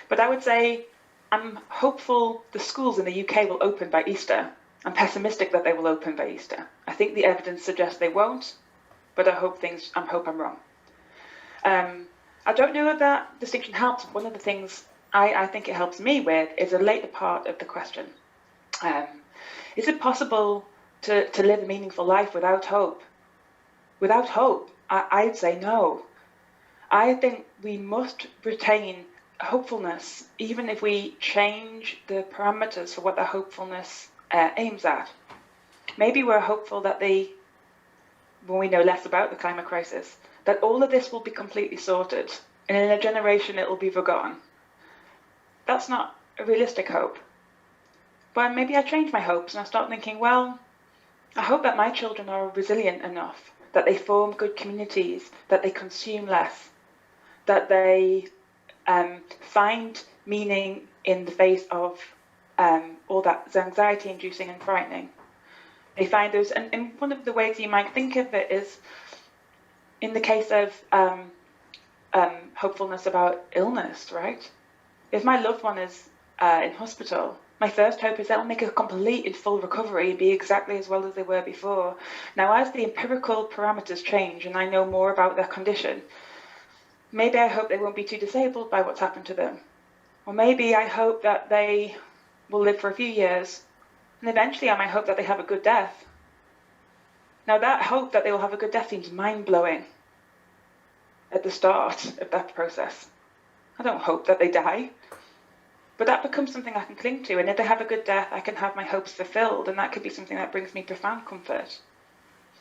But I would say I'm hopeful the schools in the UK will open by Easter. I'm pessimistic that they will open by Easter. I think the evidence suggests they won't, but I hope I'm wrong. I don't know if that distinction helps. One of the things I think it helps me with is a later part of the question. Is it possible to live a meaningful life without hope? Without hope, I'd say no. I think we must retain hopefulness, even if we change the parameters for what that hopefulness aims at. Maybe we're hopeful that when we know less about the climate crisis, that all of this will be completely sorted, and in a generation it will be forgotten. That's not a realistic hope. But maybe I change my hopes and I start thinking, well, I hope that my children are resilient enough, that they form good communities, that they consume less, that they find meaning in the face of all that's anxiety-inducing and frightening. They find those, and one of the ways you might think of it is, in the case of hopefulness about illness, right? If my loved one is in hospital, my first hope is they'll make a complete and full recovery and be exactly as well as they were before. Now, as the empirical parameters change and I know more about their condition, maybe I hope they won't be too disabled by what's happened to them. Or maybe I hope that they will live for a few years, and eventually I might hope that they have a good death. Now, that hope that they will have a good death seems mind-blowing at the start of that process. I don't hope that they die. But that becomes something I can cling to, and if they have a good death, I can have my hopes fulfilled, and that could be something that brings me profound comfort.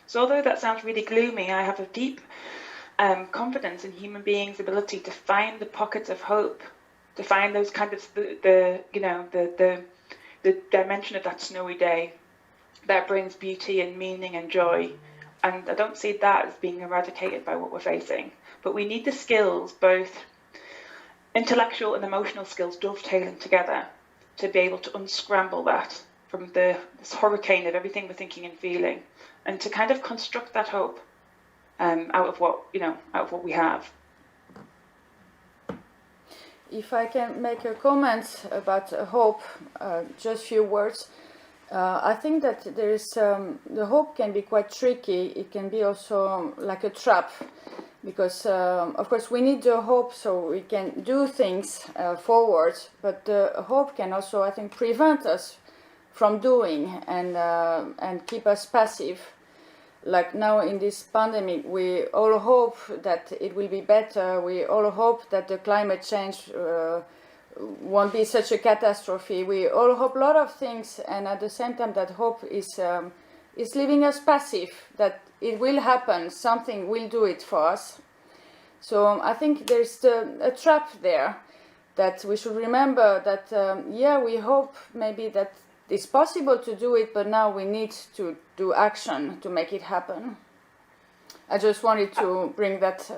So although that sounds really gloomy, I have a deep confidence in human beings' ability to find the pockets of hope, to find those kind of the dimension of that snowy day that brings beauty and meaning and joy. And I don't see that as being eradicated by what we're facing. But we need the skills, both intellectual and emotional skills, dovetailing together to be able to unscramble that from this hurricane of everything we're thinking and feeling, and to kind of construct that hope out of what we have. If I can make a comment about hope, just a few words. I think that there is the hope can be quite tricky. It can be also like a trap, because of course we need the hope so we can do things forward. But the hope can also, I think, prevent us from doing and keep us passive. Like now in this pandemic, we all hope that it will be better. We all hope that the climate change won't be such a catastrophe. We all hope a lot of things, and at the same time, that hope is leaving us passive. That it will happen, something will do it for us. So I think there's a trap there that we should remember. That we hope maybe that it's possible to do it, but now we need to do action to make it happen. I just wanted to bring that.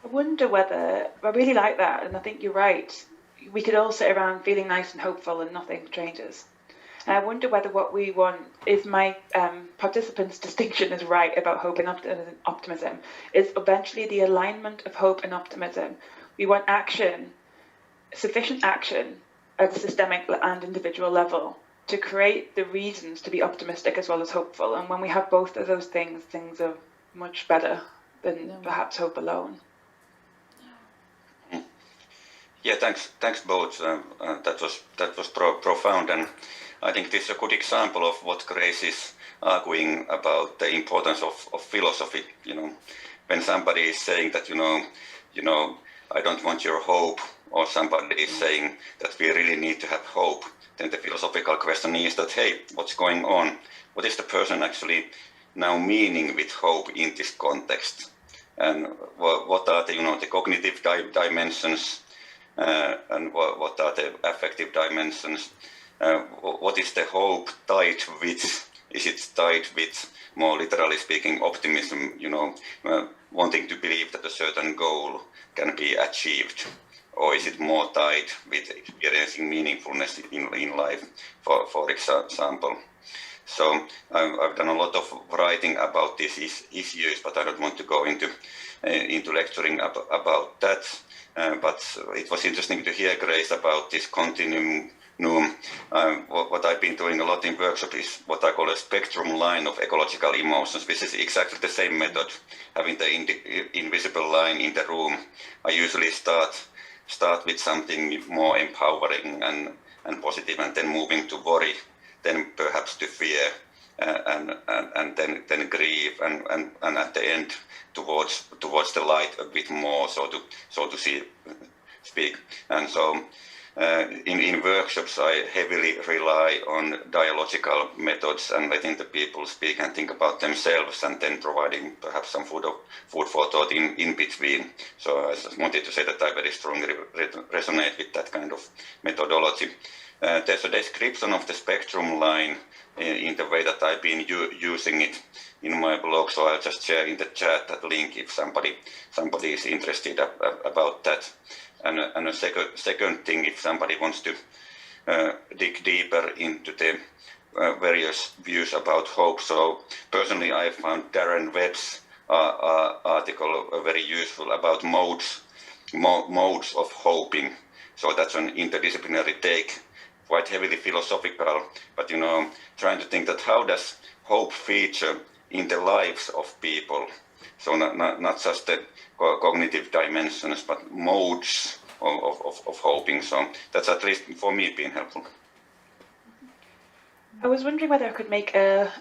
I wonder whether, I really like that, and I think you're right. We could all sit around feeling nice and hopeful and nothing changes. And I wonder whether what we want, if my participants' distinction is right about hope and optimism, is eventually the alignment of hope and optimism. We want action, sufficient action at the systemic and individual level to create the reasons to be optimistic as well as hopeful. And when we have both of those things, things are much better than perhaps hope alone. Yeah, thanks both. That was profound, and I think this is a good example of what Grace is arguing about, the importance of philosophy. When somebody is saying that I don't want your hope, or somebody is saying that we really need to have hope, then the philosophical question is that, hey, what's going on? What is the person actually now meaning with hope in this context? And what are the cognitive dimensions? And what are the affective dimensions? What is the hope tied with? Is it tied with, more literally speaking, optimism, wanting to believe that a certain goal can be achieved? Or is it more tied with experiencing meaningfulness in life, for example? So I've done a lot of writing about these issues, but I don't want to go into lecturing about that. But it was interesting to hear, Grace, about this continuum. What I've been doing a lot in workshop is what I call a spectrum line of ecological emotions, which is exactly the same method, having the invisible line in the room. I usually start with something more empowering and positive, and then moving to worry, then perhaps to fear, and then grief, and at the end towards the light a bit more, so to speak. And so in workshops I heavily rely on dialogical methods and letting the people speak and think about themselves, and then providing perhaps some food for thought in between. So I just wanted to say that I very strongly resonate with that kind of methodology. There's a description of the spectrum line in the way that I've been using it in my blog, so I'll just share in the chat that link if somebody is interested about that. And a second thing, if somebody wants to dig deeper into the various views about hope. So personally, I found Darren Webb's article very useful about modes of hoping. So that's an interdisciplinary take, quite heavily philosophical, but trying to think that how does hope feature in the lives of people. So not just the cognitive dimensions, but modes of hoping. So that's at least for me been helpful. I was wondering whether I could make a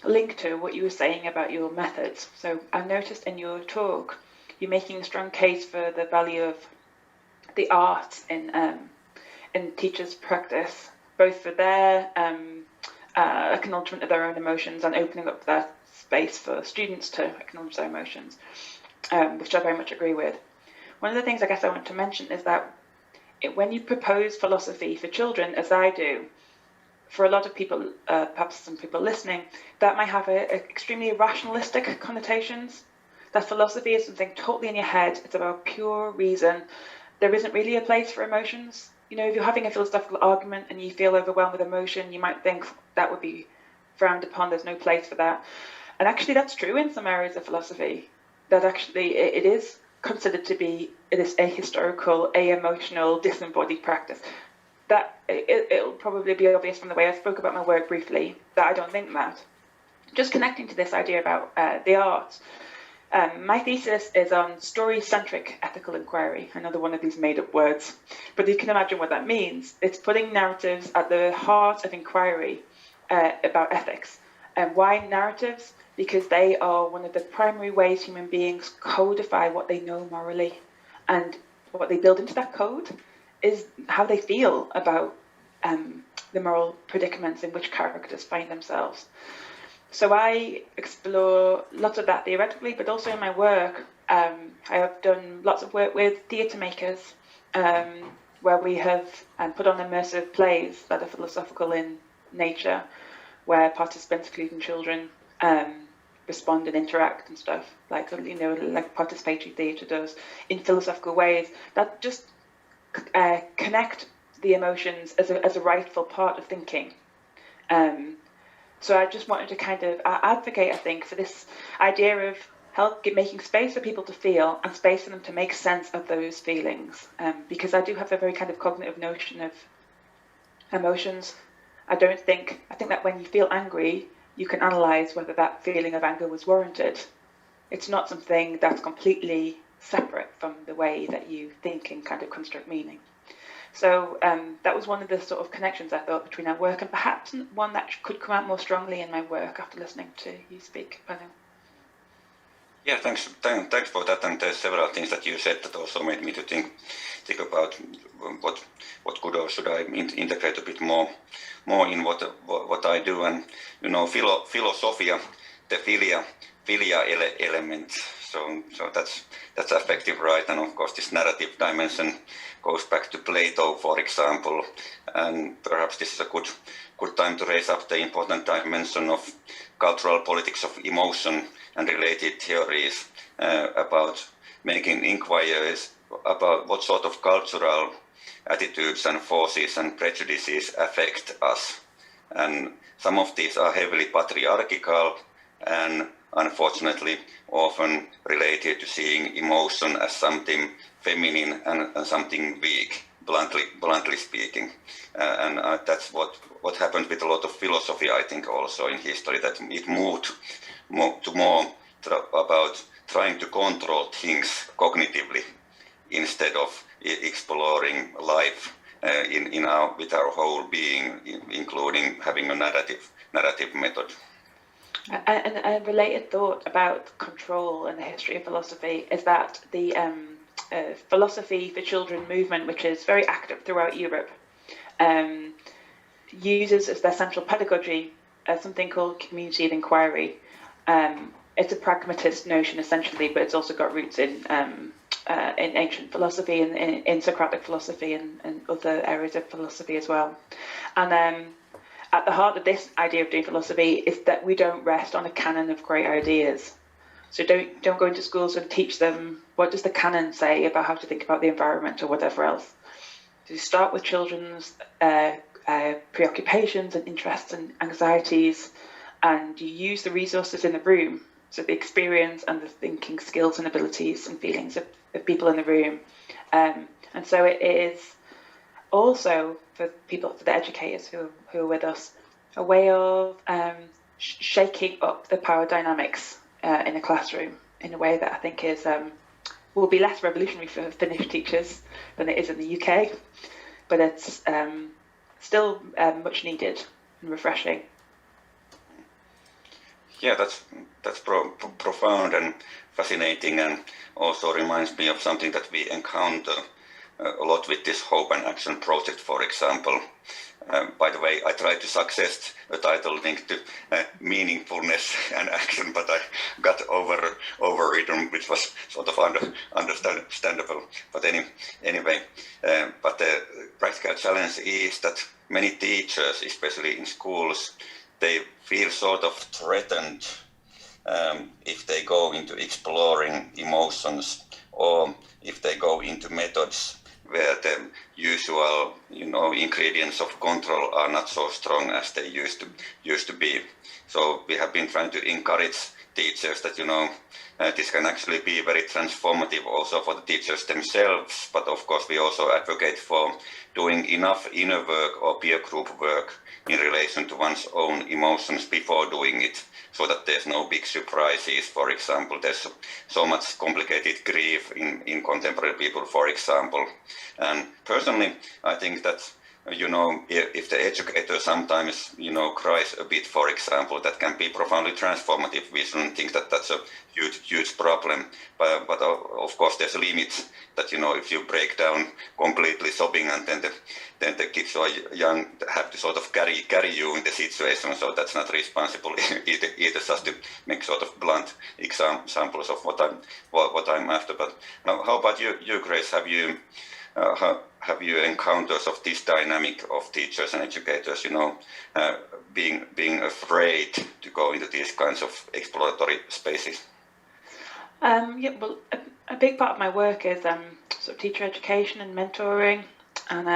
link to what you were saying about your methods. So I noticed in your talk, you're making a strong case for the value of the arts in teachers' practice, both for their acknowledgement of their own emotions and opening up that space for students to acknowledge their emotions, which I very much agree with. One of the things I guess I want to mention is that when you propose philosophy for children, as I do, for a lot of people, perhaps some people listening, that might have extremely rationalistic connotations, that philosophy is something totally in your head, it's about pure reason, there isn't really a place for emotions. If you're having a philosophical argument and you feel overwhelmed with emotion, you might think that would be frowned upon, there's no place for that. And actually that's true in some areas of philosophy, that actually it is considered to be, it is ahistorical, emotional, disembodied practice. That it'll probably be obvious from the way I spoke about my work briefly, that I don't think that. Just connecting to this idea about the arts, my thesis is on story-centric ethical inquiry, another one of these made-up words, but you can imagine what that means. It's putting narratives at the heart of inquiry about ethics. And why narratives? Because they are one of the primary ways human beings codify what they know morally, and what they build into that code is how they feel about the moral predicaments in which characters find themselves. So I explore lots of that theoretically, but also in my work. I have done lots of work with theatre makers, where we have put on immersive plays that are philosophical in nature, where participants, including children, respond and interact and stuff, like participatory theatre does, in philosophical ways that just connect the emotions as a rightful part of thinking. So I just wanted to kind of advocate, I think, for this idea of making space for people to feel and space for them to make sense of those feelings. Because I do have a very kind of cognitive notion of emotions. I think that when you feel angry, you can analyse whether that feeling of anger was warranted. It's not something that's completely separate from the way that you think and kind of construct meaning. So that was one of the sort of connections I thought between our work, and perhaps one that could come out more strongly in my work after listening to you speak, Panu. Yeah, thanks for that. And there's several things that you said that also made me to think about what could or should I integrate a bit more in what I do. And philosophia, the philia element. So that's effective, right? And of course, this narrative dimension goes back to Plato, for example. And perhaps this is a good time to raise up the important dimension of cultural politics of emotion and related theories about making inquiries about what sort of cultural attitudes and forces and prejudices affect us. And some of these are heavily patriarchal and unfortunately often related to seeing emotion as something feminine and something weak, bluntly speaking. And that's what happened with a lot of philosophy, I think, also in history, that it moved to more about trying to control things cognitively instead of exploring life with our whole being, including having a narrative method. And a related thought about control and the history of philosophy is that the philosophy for children movement, which is very active throughout Europe, uses as their central pedagogy something called community of inquiry. It's a pragmatist notion essentially, but it's also got roots in ancient philosophy and in Socratic philosophy and other areas of philosophy as well. And at the heart of this idea of doing philosophy is that we don't rest on a canon of great ideas. So don't go into schools and teach them what does the canon say about how to think about the environment or whatever else. So you start with children's preoccupations and interests and anxieties, and you use the resources in the room, so the experience and the thinking skills and abilities and feelings of people in the room. And so it is also for the educators who are with us, a way of shaking up the power dynamics in a classroom in a way that I think is will be less revolutionary for Finnish teachers than it is in the UK, but it's still much needed and refreshing. Yeah, that's profound and fascinating, and also reminds me of something that we encounter a lot with this Hope and Action project, for example. By the way, I tried to suggest a title linked to meaningfulness and action, but I got overridden, which was sort of understandable. But anyway, but the practical challenge is that many teachers, especially in schools, they feel sort of threatened if they go into exploring emotions, or if they go into methods where the usual, ingredients of control are not so strong as they used to be. So we have been trying to encourage teachers that, this can actually be very transformative also for the teachers themselves. But of course, we also advocate for doing enough inner work or peer group work in relation to one's own emotions before doing it, so that there's no big surprises. For example, there's so much complicated grief in contemporary people, for example. And personally, I think that, if the educator sometimes, cries a bit, for example, that can be profoundly transformative. We shouldn't think that that's a huge problem. But of course, there's limits that, if you break down completely sobbing, and then the kids who are young have to sort of carry you in the situation. So that's not responsible either, just to make sort of blunt examples of what I'm after. But now, how about you, Grace? Have you encounters of this dynamic of teachers and educators, being afraid to go into these kinds of exploratory spaces? Well, a big part of my work is sort of teacher education and mentoring, and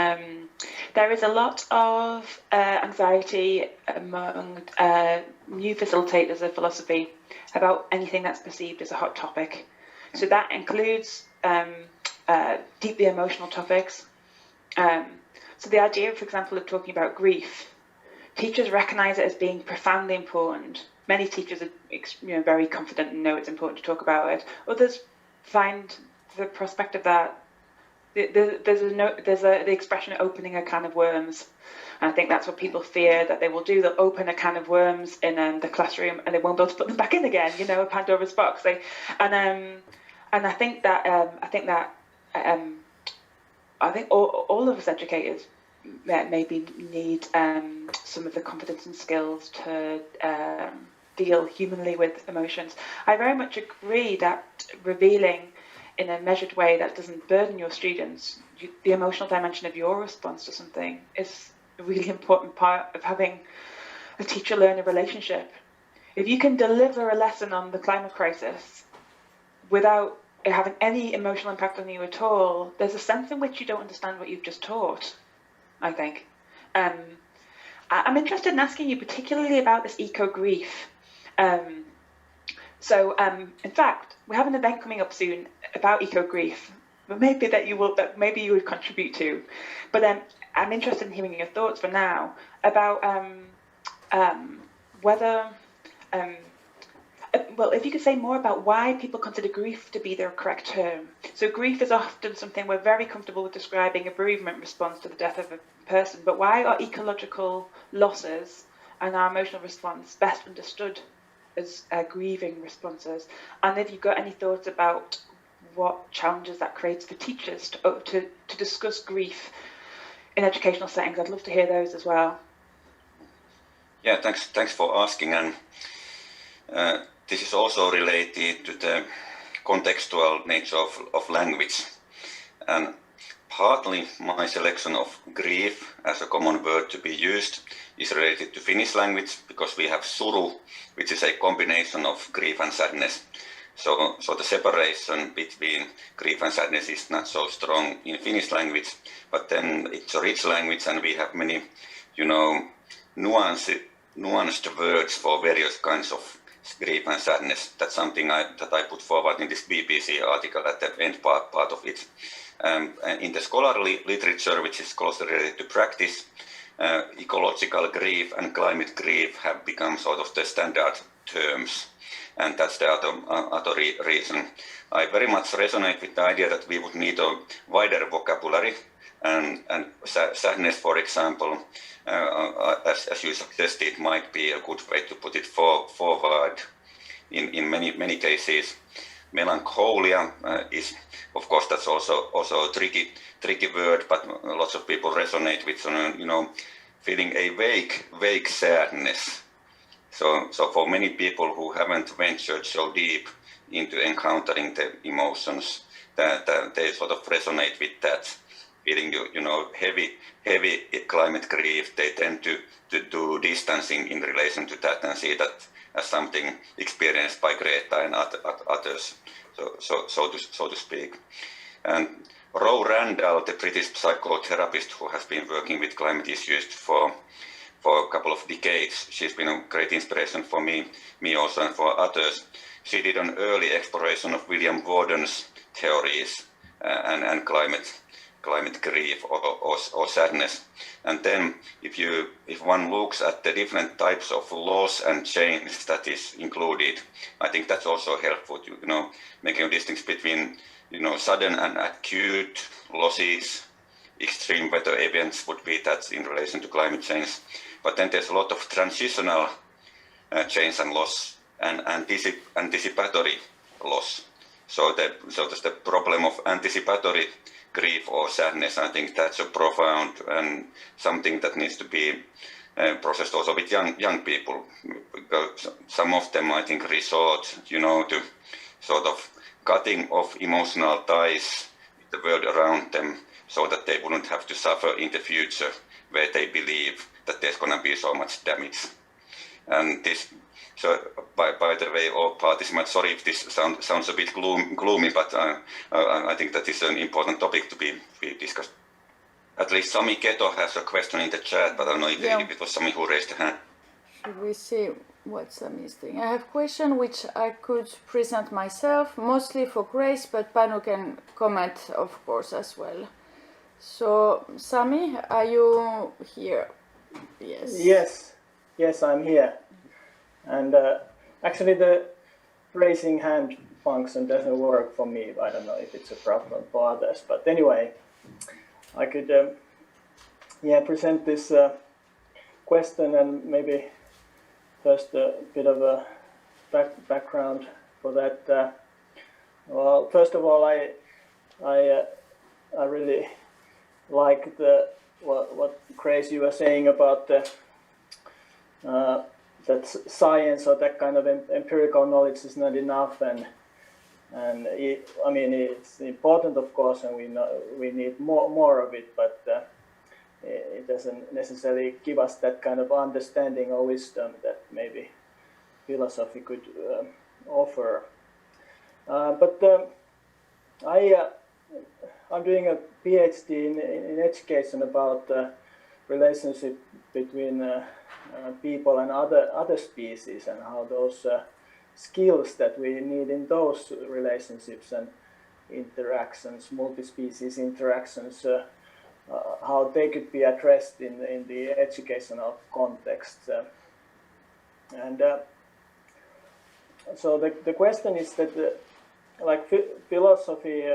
there is a lot of anxiety among new facilitators of philosophy about anything that's perceived as a hot topic. So that includes deeply emotional topics. So the idea, for example, of talking about grief, teachers recognise it as being profoundly important. Many teachers are very confident and know it's important to talk about it. Others find the prospect of that, there's the expression opening a can of worms. And I think that's what people fear that they will do. They'll open a can of worms in the classroom and they won't be able to put them back in again. A Pandora's box. And I think that all of us educators maybe need some of the confidence and skills to deal humanly with emotions. I very much agree that revealing in a measured way that doesn't burden your students, the emotional dimension of your response to something is a really important part of having a teacher-learner relationship. If you can deliver a lesson on the climate crisis without it having any emotional impact on you at all, there's a sense in which you don't understand what you've just taught, I think. I'm interested in asking you particularly about this eco-grief. In fact, we have an event coming up soon about eco-grief, but maybe you would contribute to. But I'm interested in hearing your thoughts for now about whether, if you could say more about why people consider grief to be their correct term. So grief is often something we're very comfortable with describing a bereavement response to the death of a person, but why are ecological losses and our emotional response best understood as grieving responses, and if you've got any thoughts about what challenges that creates for teachers to discuss grief in educational settings. I'd love to hear those as well. Yeah, thanks for asking. And this is also related to the contextual nature of language. And partly my selection of grief as a common word to be used is related to Finnish language, because we have suru, which is a combination of grief and sadness. So the separation between grief and sadness is not so strong in Finnish language, but then it's a rich language, and we have many, nuanced words for various kinds of grief and sadness. That's something that I put forward in this BBC article at the end part of it. In the scholarly literature, which is closely related to practice, ecological grief and climate grief have become sort of the standard terms. And that's the other reason. I very much resonate with the idea that we would need a wider vocabulary, and sadness, for example, as you suggested, might be a good way to put it forward. In many cases, melancholia is, of course, that's also a tricky word, but lots of people resonate with, feeling a vague sadness. So for many people who haven't ventured so deep into encountering the emotions, that they sort of resonate with that feeling, heavy climate grief. They tend to do distancing in relation to that and see that as something experienced by Greta and others, so to speak. And Ro Randall, the British psychotherapist who has been working with climate issues for a couple of decades, she's been a great inspiration for me also, and for others. She did an early exploration of William Worden's theories and climate grief or sadness. And then if one looks at the different types of loss and change that is included, I think that's also helpful to, making a distinction between, sudden and acute losses. Extreme weather events would be that in relation to climate change. But then there's a lot of transitional change and loss, and anticipatory loss. So there's the problem of anticipatory grief or sadness. I think that's a profound and something that needs to be processed also with young people, because some of them, I think, resort, to sort of cutting off emotional ties with the world around them, so that they wouldn't have to suffer in the future, where they believe that there's going to be so much damage. And this, so by the way, all participants, sorry if this sounds a bit gloomy, but I think that is an important topic to be discussed. At least Sami Keto has a question in the chat, but I don't know if it was Sami who raised the hand. Should we see what Sami is doing? I have a question which I could present myself, mostly for Grace, but Panu can comment, of course, as well. So, Sami, are you here? Yes. Yes, I'm here. And actually the raising hand function doesn't work for me. I don't know if it's a problem for others. But anyway, I could present this question, and maybe first a bit of a background for that. Well, first of all, I really like what Grace you were saying about that science or that kind of empirical knowledge is not enough, and it's important, of course, and we need more of it, but it doesn't necessarily give us that kind of understanding or wisdom that maybe philosophy could offer. I'm doing a PhD in education about the relationship between people and other species, and how those skills that we need in those relationships and interactions, multi-species interactions, how they could be addressed in the educational context. So the question is that philosophy,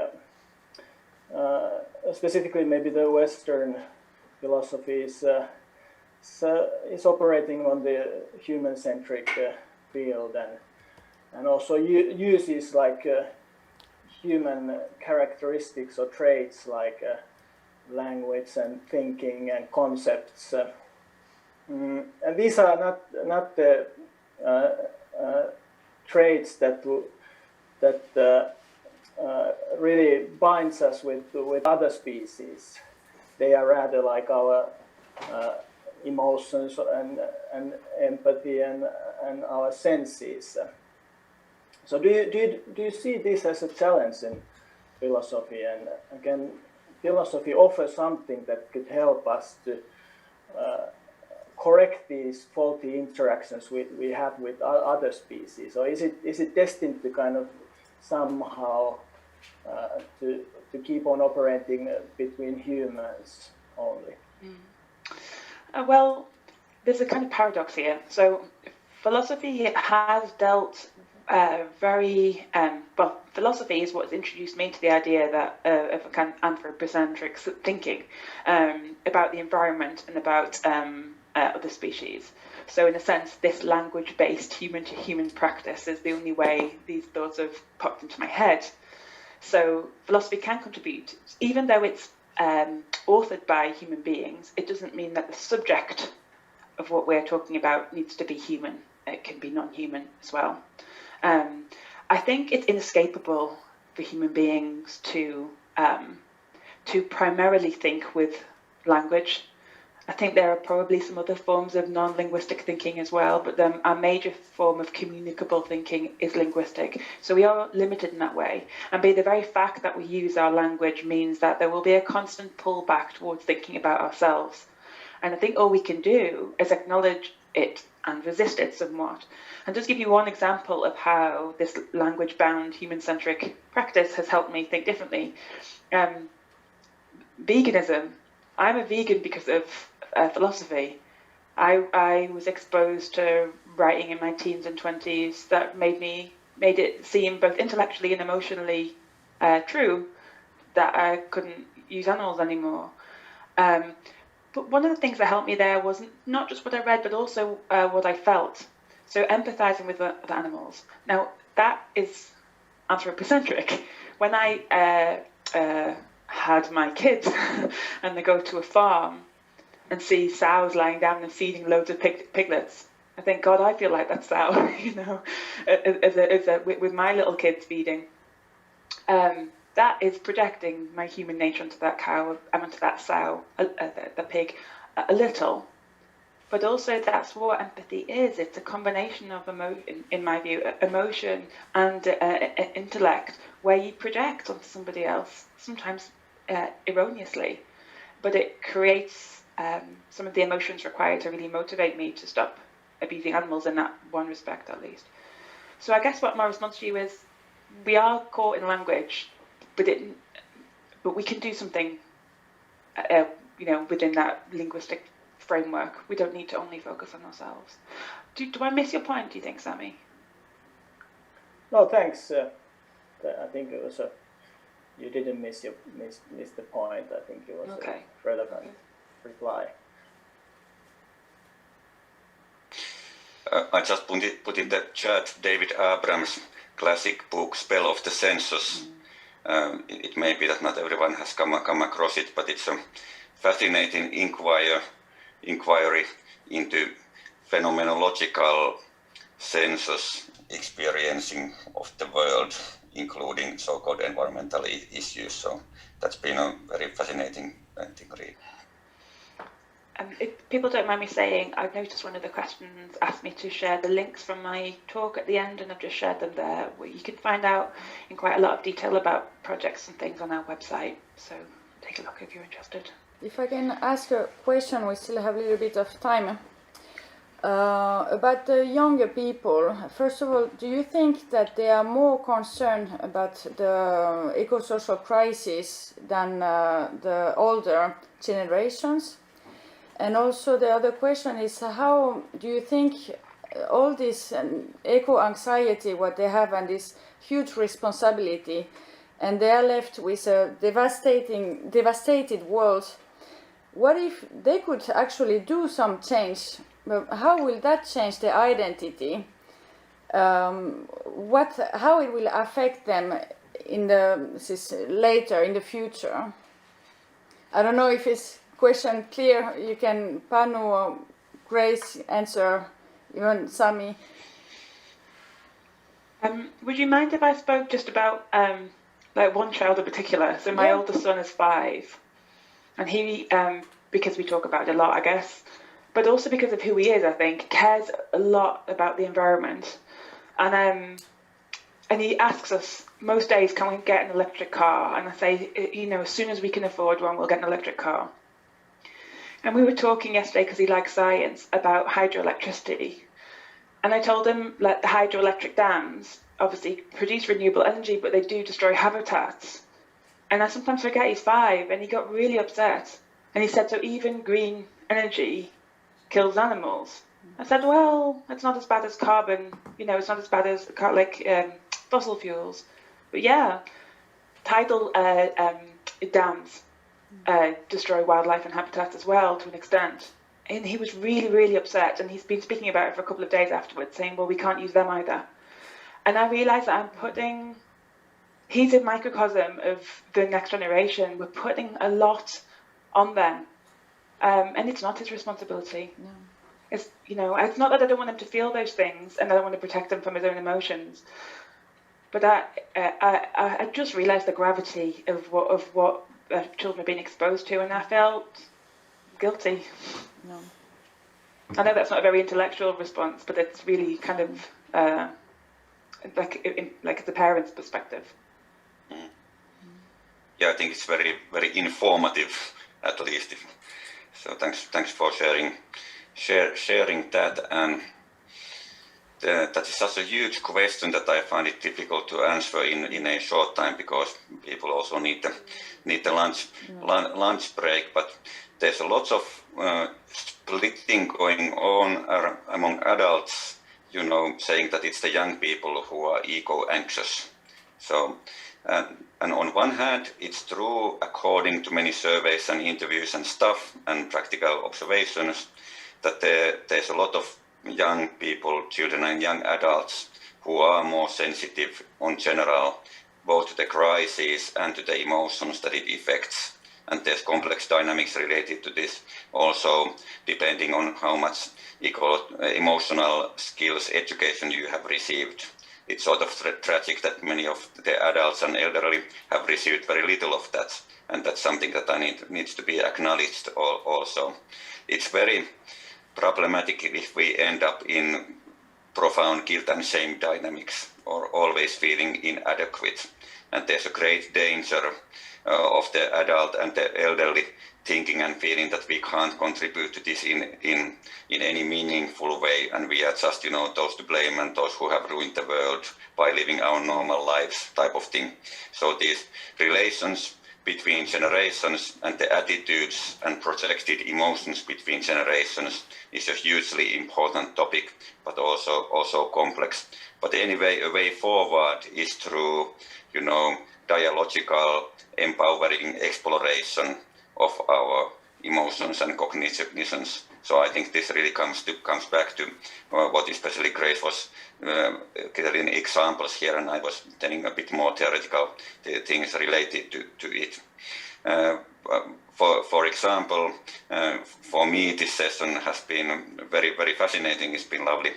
specifically maybe the Western philosophy, is operating on the human-centric field, and also uses like human characteristics or traits like language and thinking and concepts. And these are not the traits that really binds us with other species. They are rather like our emotions and empathy and our senses. So do you see this as a challenge in philosophy, and can philosophy offer something that could help us to correct these faulty interactions we have with other species, or is it destined to kind of somehow to keep on operating between humans only? Well, there's a kind of paradox here. So philosophy has dealt philosophy is what's introduced me to the idea that of a kind of anthropocentric thinking about the environment and about other species. So in a sense, this language-based human-to-human practice is the only way these thoughts have popped into my head. So philosophy can contribute, even though it's authored by human beings. It doesn't mean that the subject of what we're talking about needs to be human. It can be non-human as well. I think it's inescapable for human beings to primarily think with language. I think there are probably some other forms of non-linguistic thinking as well, but our major form of communicable thinking is linguistic. So we are limited in that way. And by the very fact that we use our language means that there will be a constant pull back towards thinking about ourselves. And I think all we can do is acknowledge it and resist it somewhat. And just give you one example of how this language-bound, human-centric practice has helped me think differently. Veganism. I'm a vegan because of philosophy. I was exposed to writing in my teens and 20s that made it seem both intellectually and emotionally true that I couldn't use animals anymore. But one of the things that helped me there was not just what I read, but also what I felt. So empathizing with the animals. Now, that is anthropocentric. When I had my kids and they go to a farm and see sows lying down and feeding loads of piglets, I think, God, I feel like that sow, you know, with my little kids feeding. That is projecting my human nature onto that cow and onto that sow, the pig, a little. But also that's what empathy is. It's a combination of in my view, emotion and intellect, where you project onto somebody else, sometimes erroneously, but it creates some of the emotions required to really motivate me to stop abusing animals in that one respect, at least. So I guess what my response to you is, we are caught in language, but we can do something, within that linguistic framework. We don't need to only focus on ourselves. Do I miss your point, do you think, Sami? No, thanks. I think it was you didn't miss the point. I think it was okay. A relevant reply. I just put in the chat David Abrams' classic book Spell of the Senses. It may be that not everyone has come across it, but it's a fascinating inquiry into phenomenological senses experiencing of the world, including so-called environmental issues. So that's been a very fascinating read. If people don't mind me saying, I've noticed one of the questions asked me to share the links from my talk at the end, and I've just shared them there, where you can find out in quite a lot of detail about projects and things on our website. So take a look if you're interested. If I can ask a question, we still have a little bit of time. About the younger people, first of all, do you think that they are more concerned about the eco-social crisis than the older generations? And also the other question is, how do you think all this eco-anxiety, what they have, and this huge responsibility, and they are left with a devastated world, what if they could actually do some change? How will that change their identity? how it will affect them later in the future. I don't know if it's question clear. You can, Panu or Grace, answer, even Sami. Would you mind if I spoke just about like one child in particular? So my oldest son is 5, and he, because we talk about it a lot, I guess, but also because of who he is, I think, cares a lot about the environment. And he asks us most days, can we get an electric car? And I say, as soon as we can afford one, we'll get an electric car. And we were talking yesterday, because he likes science, about hydroelectricity. And I told him, like, the hydroelectric dams obviously produce renewable energy, but they do destroy habitats. And I sometimes forget he's 5, and he got really upset. And he said, so even green energy kills animals. I said, well, it's not as bad as carbon, it's not as bad as fossil fuels. But yeah, tidal dams destroy wildlife and habitats as well to an extent. And he was really, really upset. And he's been speaking about it for a couple of days afterwards, saying, well, we can't use them either. And I realised that he's a microcosm of the next generation. We're putting a lot on them. And it's not his responsibility. No. It's not that I don't want him to feel those things and that I want to protect him from his own emotions, but I just realised the gravity of what children are being exposed to, and I felt guilty. No. I know that's not a very intellectual response, but it's really kind of like the parent's perspective. Yeah, I think it's very, very informative, at least. So thanks for sharing that, and that is such a huge question that I find it difficult to answer in a short time, because people also need the lunch break. But there's a lot of splitting going on among adults, saying that it's the young people who are eco-anxious. So, and on one hand, it's true, according to many surveys and interviews and stuff and practical observations, that there's a lot of young people, children and young adults, who are more sensitive in general, both to the crisis and to the emotions that it affects. And there's complex dynamics related to this also, depending on how much emotional skills education you have received. It's sort of tragic that many of the adults and elderly have received very little of that. And that's something that needs to be acknowledged also. It's very problematic if we end up in profound guilt and shame dynamics, or always feeling inadequate. And there's a great danger of the adult and the elderly thinking and feeling that we can't contribute to this in any meaningful way, and we are just those to blame and those who have ruined the world by living our normal lives type of thing. So these relations between generations and the attitudes and projected emotions between generations is a hugely important topic, but also complex. But anyway, a way forward is through, dialogical, empowering exploration of our emotions and cognitions. So I think this really comes back to what especially Grace was getting examples here, and I was telling a bit more theoretical things related to it. For example, for me this session has been very, very fascinating. It's been lovely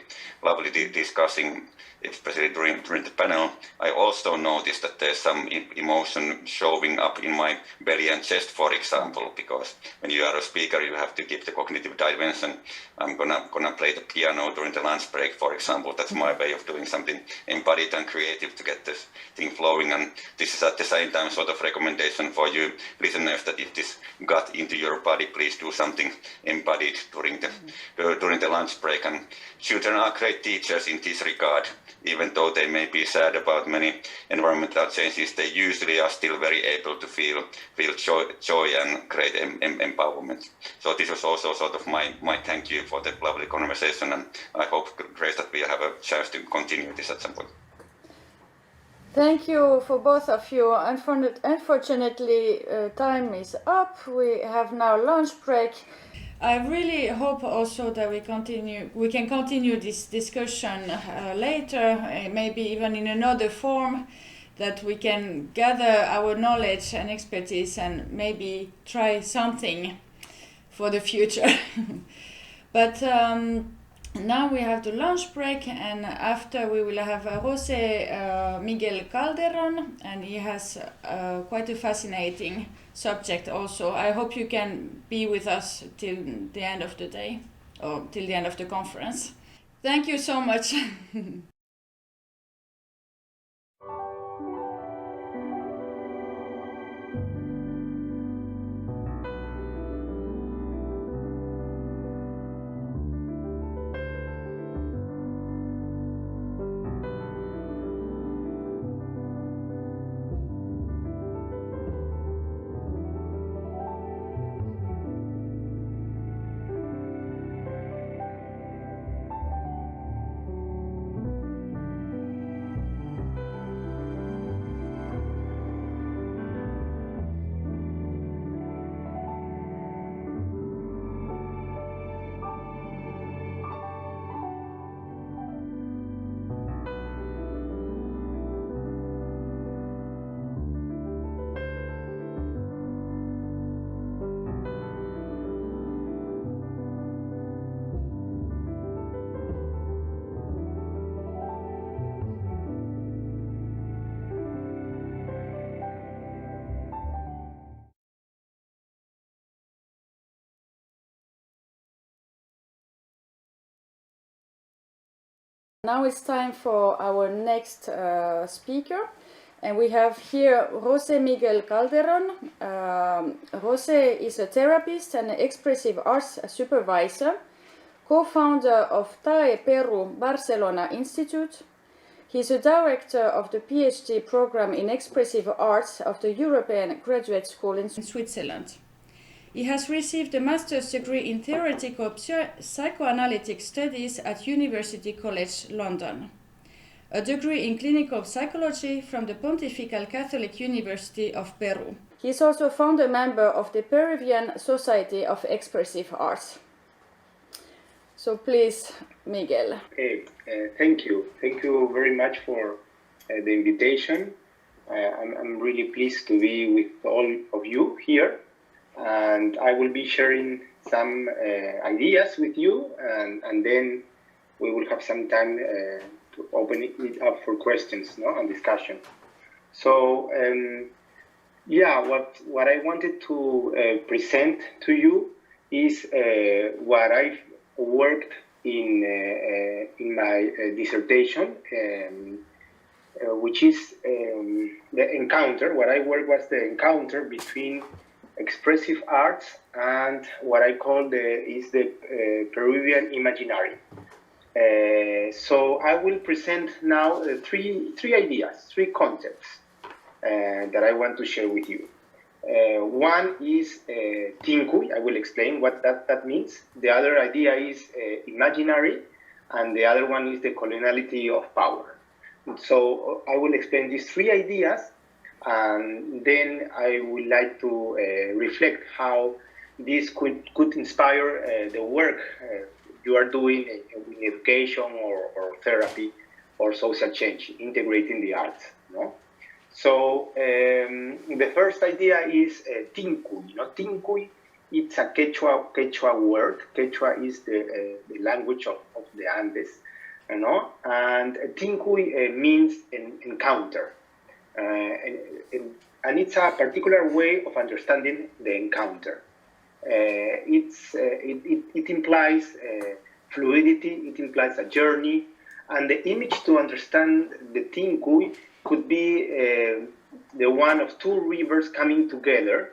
discussing, especially during the panel. I also noticed that there's some emotion showing up in my belly and chest, for example, because when you are a speaker, you have to keep the cognitive dimension. I'm gonna play the piano during the lunch break, for example. That's my way of doing something embodied and creative to get this thing flowing. And this is at the same time sort of recommendation for you listeners that if this got into your body, please do something embodied during the lunch break. And children are great teachers in this regard. Even though they may be sad about many environmental changes, they usually are still very able to feel joy and great empowerment. So this was also sort of my thank you for the lovely conversation, and I hope, Grace, that we have a chance to continue this at some point. Thank you for both of you. Unfortunately, time is up. We have now lunch break. I really hope also that we can continue this discussion later, maybe even in another form, that we can gather our knowledge and expertise and maybe try something for the future. But now we have the lunch break, and after we will have Jose Miguel Calderon, and he has quite a fascinating subject also. I hope you can be with us till the end of the day, or till the end of the conference. Thank you so much. Now it's time for our next speaker, and we have here Jose Miguel Calderon. Jose is a therapist and expressive arts supervisor, co-founder of TAE Peru Barcelona Institute. He's a director of the PhD program in expressive arts of the European Graduate School in Switzerland. He has received a master's degree in theoretical psychoanalytic studies at University College London, a degree in clinical psychology from the Pontifical Catholic University of Peru. He is also founder member of the Peruvian Society of Expressive Arts. So please, Miguel. Okay, thank you. Thank you very much for the invitation. I'm really pleased to be with all of you here. And I will be sharing some ideas with you, and then we will have some time to open it up for questions, no, and discussion. So, what I wanted to present to you is what I've worked in my dissertation, which is the encounter. What I worked was the encounter between expressive arts and what I call the Peruvian imaginary. So I will present now three ideas, three concepts that I want to share with you. One is tinkui. I will explain what that means. The other idea is imaginary, and the other one is the coloniality of power. So I will explain these three ideas, and then I would like to reflect how this could inspire the work you are doing in education or therapy or social change, integrating the arts. No? So the first idea is tinkui. Tinkui, it's a Quechua word. Quechua is the language of the Andes, and tinkui means encounter. And it's a particular way of understanding the encounter. It implies fluidity, it implies a journey, and the image to understand the tinkui could be the one of two rivers coming together.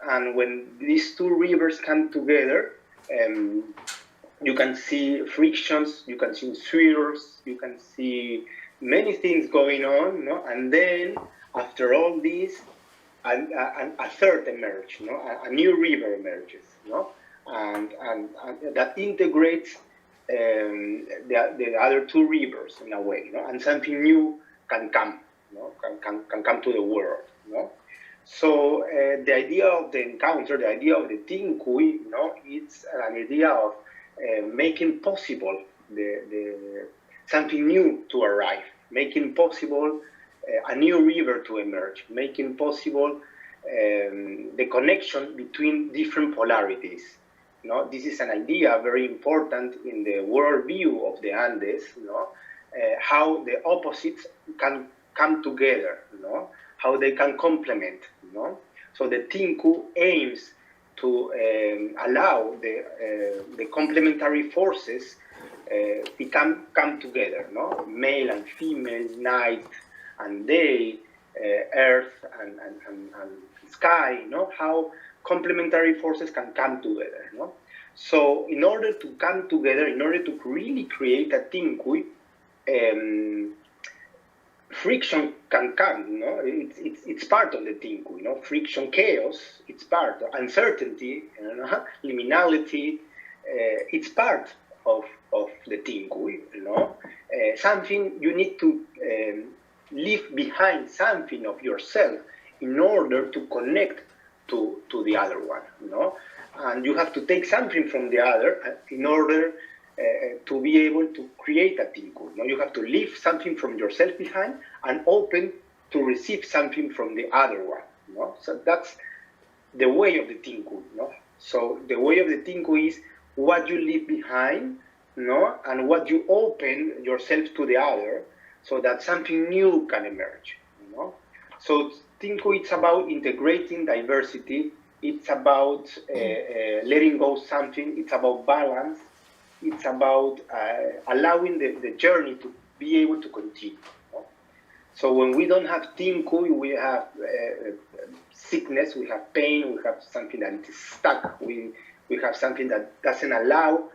And when these two rivers come together, you can see frictions, you can see swirls, you can see many things going on, and then after all this, a third emerges, a new river emerges, and that integrates the other two rivers in a way, and something new can come, can come to the world. So the idea of the encounter, the idea of the tinkui, it's an idea of making possible something new to arrive, making possible a new river to emerge, making possible the connection between different polarities. This is an idea very important in the worldview of the Andes, how the opposites can come together, how they can complement. So the tinku aims to allow the complementary forces come together, male and female, night and day, earth and sky, how complementary forces can come together. So in order to come together, in order to really create a tinkui, friction can come, it's part of the tinkui, friction, chaos, it's part of uncertainty, liminality, it's part of the tinkui, something you need to leave behind, something of yourself in order to connect to the other one, and you have to take something from the other in order to be able to create a tinku. You have to leave something from yourself behind and open to receive something from the other one. So that's the way of the tinku. So the way of the tinku is what you leave behind, and what you open yourself to the other, so that something new can emerge. So tinku, it's about integrating diversity. It's about letting go something. It's about balance. It's about allowing the journey to be able to continue. So when we don't have tinku, we have sickness, we have pain, we have something that is stuck, we have something that doesn't allow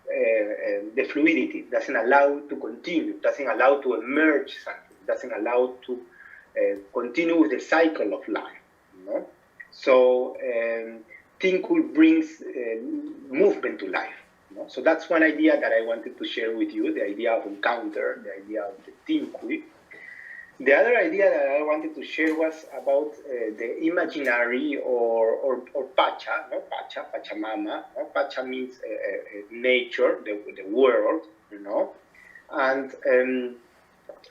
the fluidity, doesn't allow to continue, doesn't allow to emerge something, doesn't allow to continue with the cycle of life. So tinku brings movement to life. So that's one idea that I wanted to share with you, the idea of encounter, the idea of the tinkui. The other idea that I wanted to share was about the imaginary or pacha, Pachamama. Pacha means nature, the world, and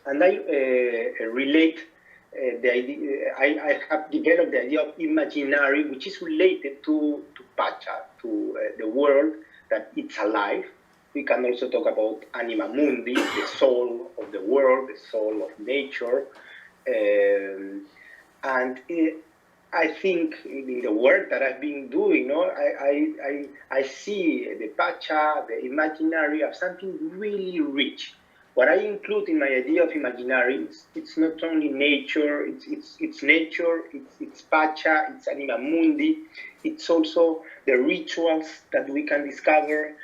I relate the idea. I have developed the idea of imaginary, which is related to Pacha, to the world, that it's alive. We can also talk about anima mundi, the soul of the world, the soul of nature. And I think in the work that I've been doing, I see the Pacha, the imaginary, as something really rich. What I include in my idea of imaginary, it's not only nature, it's nature, it's Pacha, it's anima mundi, it's also the rituals that we can discover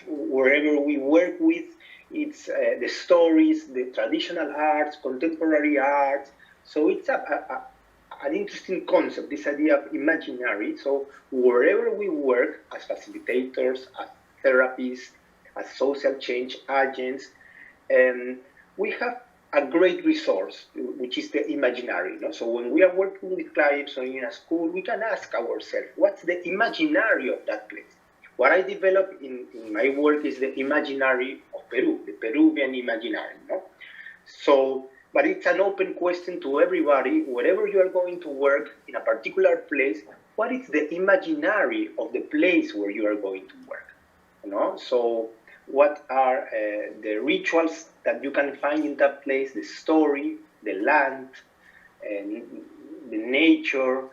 wherever we work with. It's the stories, the traditional arts, contemporary arts. So it's an interesting concept, this idea of imaginary. So wherever we work as facilitators, as therapists, as social change agents, we have a great resource, which is the imaginary. So when we are working with clients or in a school, we can ask ourselves, what's the imaginary of that place? What I develop in my work is the imaginary of Peru, the Peruvian imaginary. So, but it's an open question to everybody, wherever you are going to work in a particular place, what is the imaginary of the place where you are going to work? So what are the rituals that you can find in that place, the story, the land, and the nature.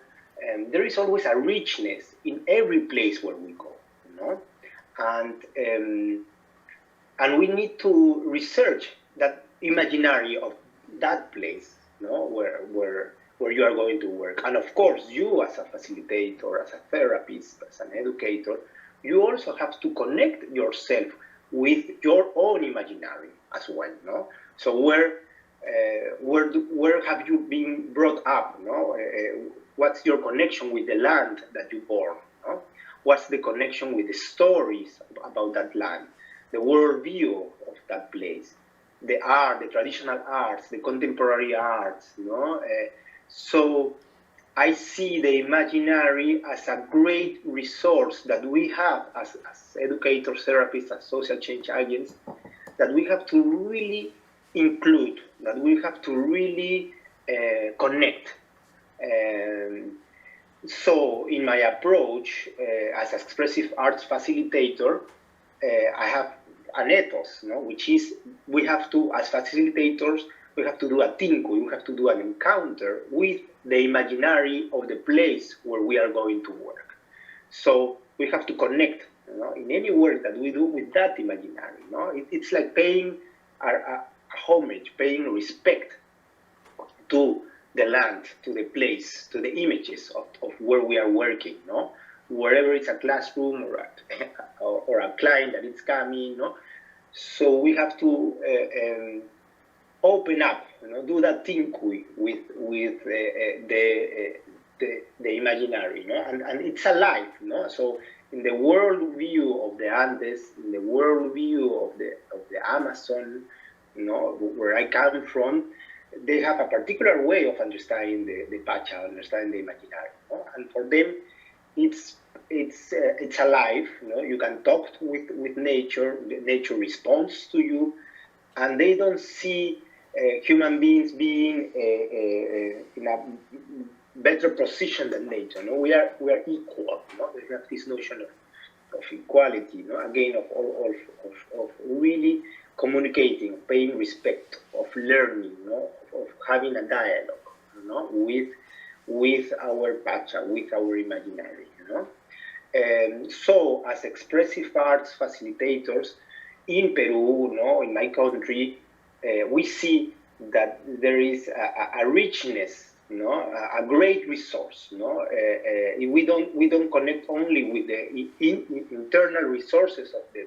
There is always a richness in every place where we go, and we need to research that imaginary of that place, where you are going to work. And of course, you as a facilitator, as a therapist, as an educator, you also have to connect yourself with your own imaginary as well. So where have you been brought up? What's your connection with the land that you born? What's the connection with the stories about that land, the worldview of that place, the art, the traditional arts, the contemporary arts? So I see the imaginary as a great resource that we have as educators, therapists, as social change agents, that we have to really include, that we have to really connect. So in my approach as expressive arts facilitator, I have an ethos, which is we have to, as facilitators, we have to do a tinku, we have to do an encounter with the imaginary of the place where we are going to work. So we have to connect, in any work that we do with that imaginary. It's like paying a homage, paying respect to the land, to the place, to the images of where we are working. Wherever it's a classroom or a client that is coming. So we have to open up, do that tinku with the imaginary, and it's alive, So in the world view of the Andes, in the world view of the Amazon, where I come from, they have a particular way of understanding the pacha, understanding the imaginary, and for them, it's alive. You can talk with nature. Nature responds to you, and they don't see human beings being in a better position than nature. We are equal. We have this notion of equality. Again, of really communicating, paying respect, of learning, of having a dialogue, with our pacha, with our imaginary. So, as expressive arts facilitators in Peru, in my country, we see that there is a richness, a great resource. We don't connect only with the internal resources of the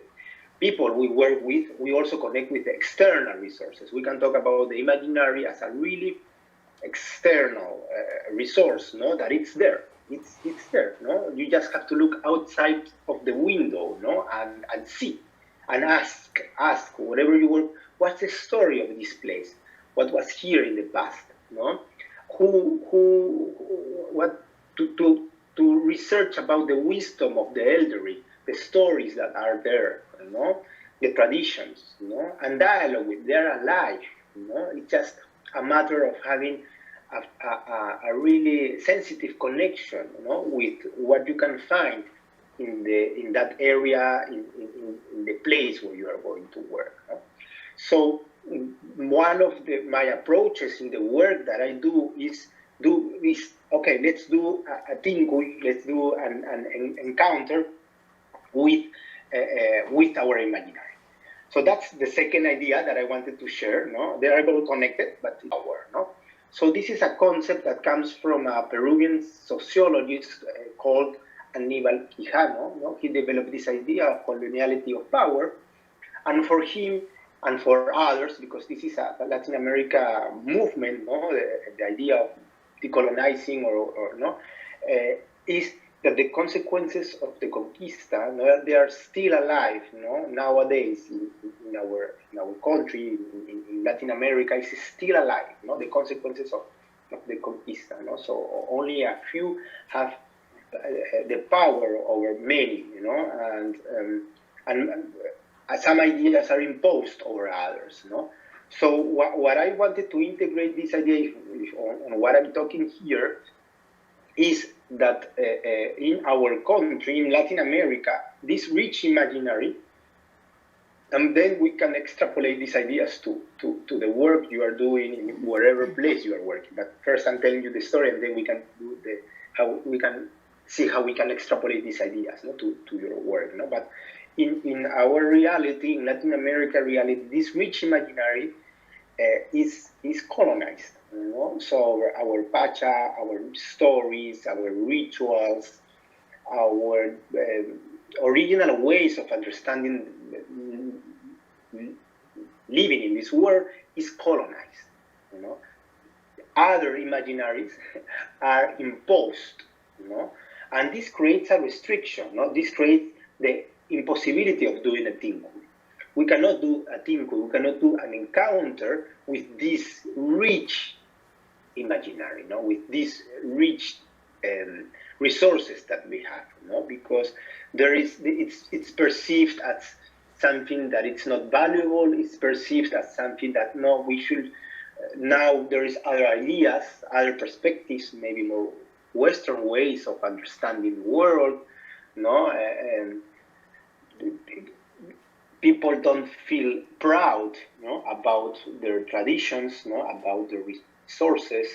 people we work with. We also connect with the external resources. We can talk about the imaginary as a really external resource, that it's there. It's there. You just have to look outside of the window, and see, and ask whatever you want. What's the story of this place? What was here in the past? What to research about the wisdom of the elderly, the stories that are there, the traditions, and dialogue with. They're alive. It's just a matter of having a really sensitive connection, with what you can find in that area, in the place where you are going to work. So one of my approaches in the work that I do is okay, let's do a tinku, let's do an encounter with our imaginary. So that's the second idea that I wanted to share. They are both connected, but our. So this is a concept that comes from a Peruvian sociologist called Aníbal Quijano. He developed this idea of coloniality of power, and for him and for others, because this is a Latin America movement, the idea of decolonizing is that the consequences of the conquista, they are still alive, nowadays in our country, in Latin America, is still alive, the consequences of the conquista, So only a few have the power over many, and some ideas are imposed over others, So what I wanted to integrate this idea on what I'm talking here is that in our country, in Latin America, this rich imaginary, and then we can extrapolate these ideas to the work you are doing in wherever place you are working. But first I'm telling you the story, and then we can do how we can see how we can extrapolate these ideas to your work. But in our reality, in Latin America reality, this rich imaginary is colonized. So our pacha, our stories, our rituals, our original ways of understanding living in this world is colonized. Other imaginaries are imposed. And this creates a restriction. This creates the impossibility of doing a tinku. We cannot do a tinku. We cannot do an encounter with this rich imaginary, no, with these rich resources that we have, no, because it's perceived as something that it's not valuable. It's perceived as something that no, we should. Now there is other ideas, other perspectives, maybe more Western ways of understanding the world, no, and people don't feel proud, no, about their traditions, no, about the resources,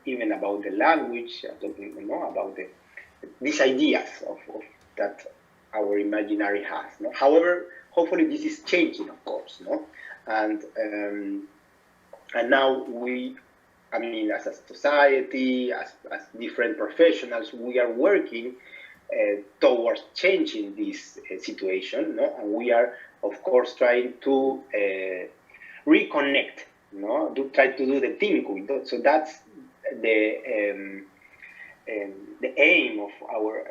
even about the language, no, about these ideas of that our imaginary has. No? However, hopefully this is changing, of course, no, and now I mean, as a society, as different professionals, we are working towards changing this situation, no, and we are, of course, trying to reconnect, no, to try to do the thing with it. So that's the aim of our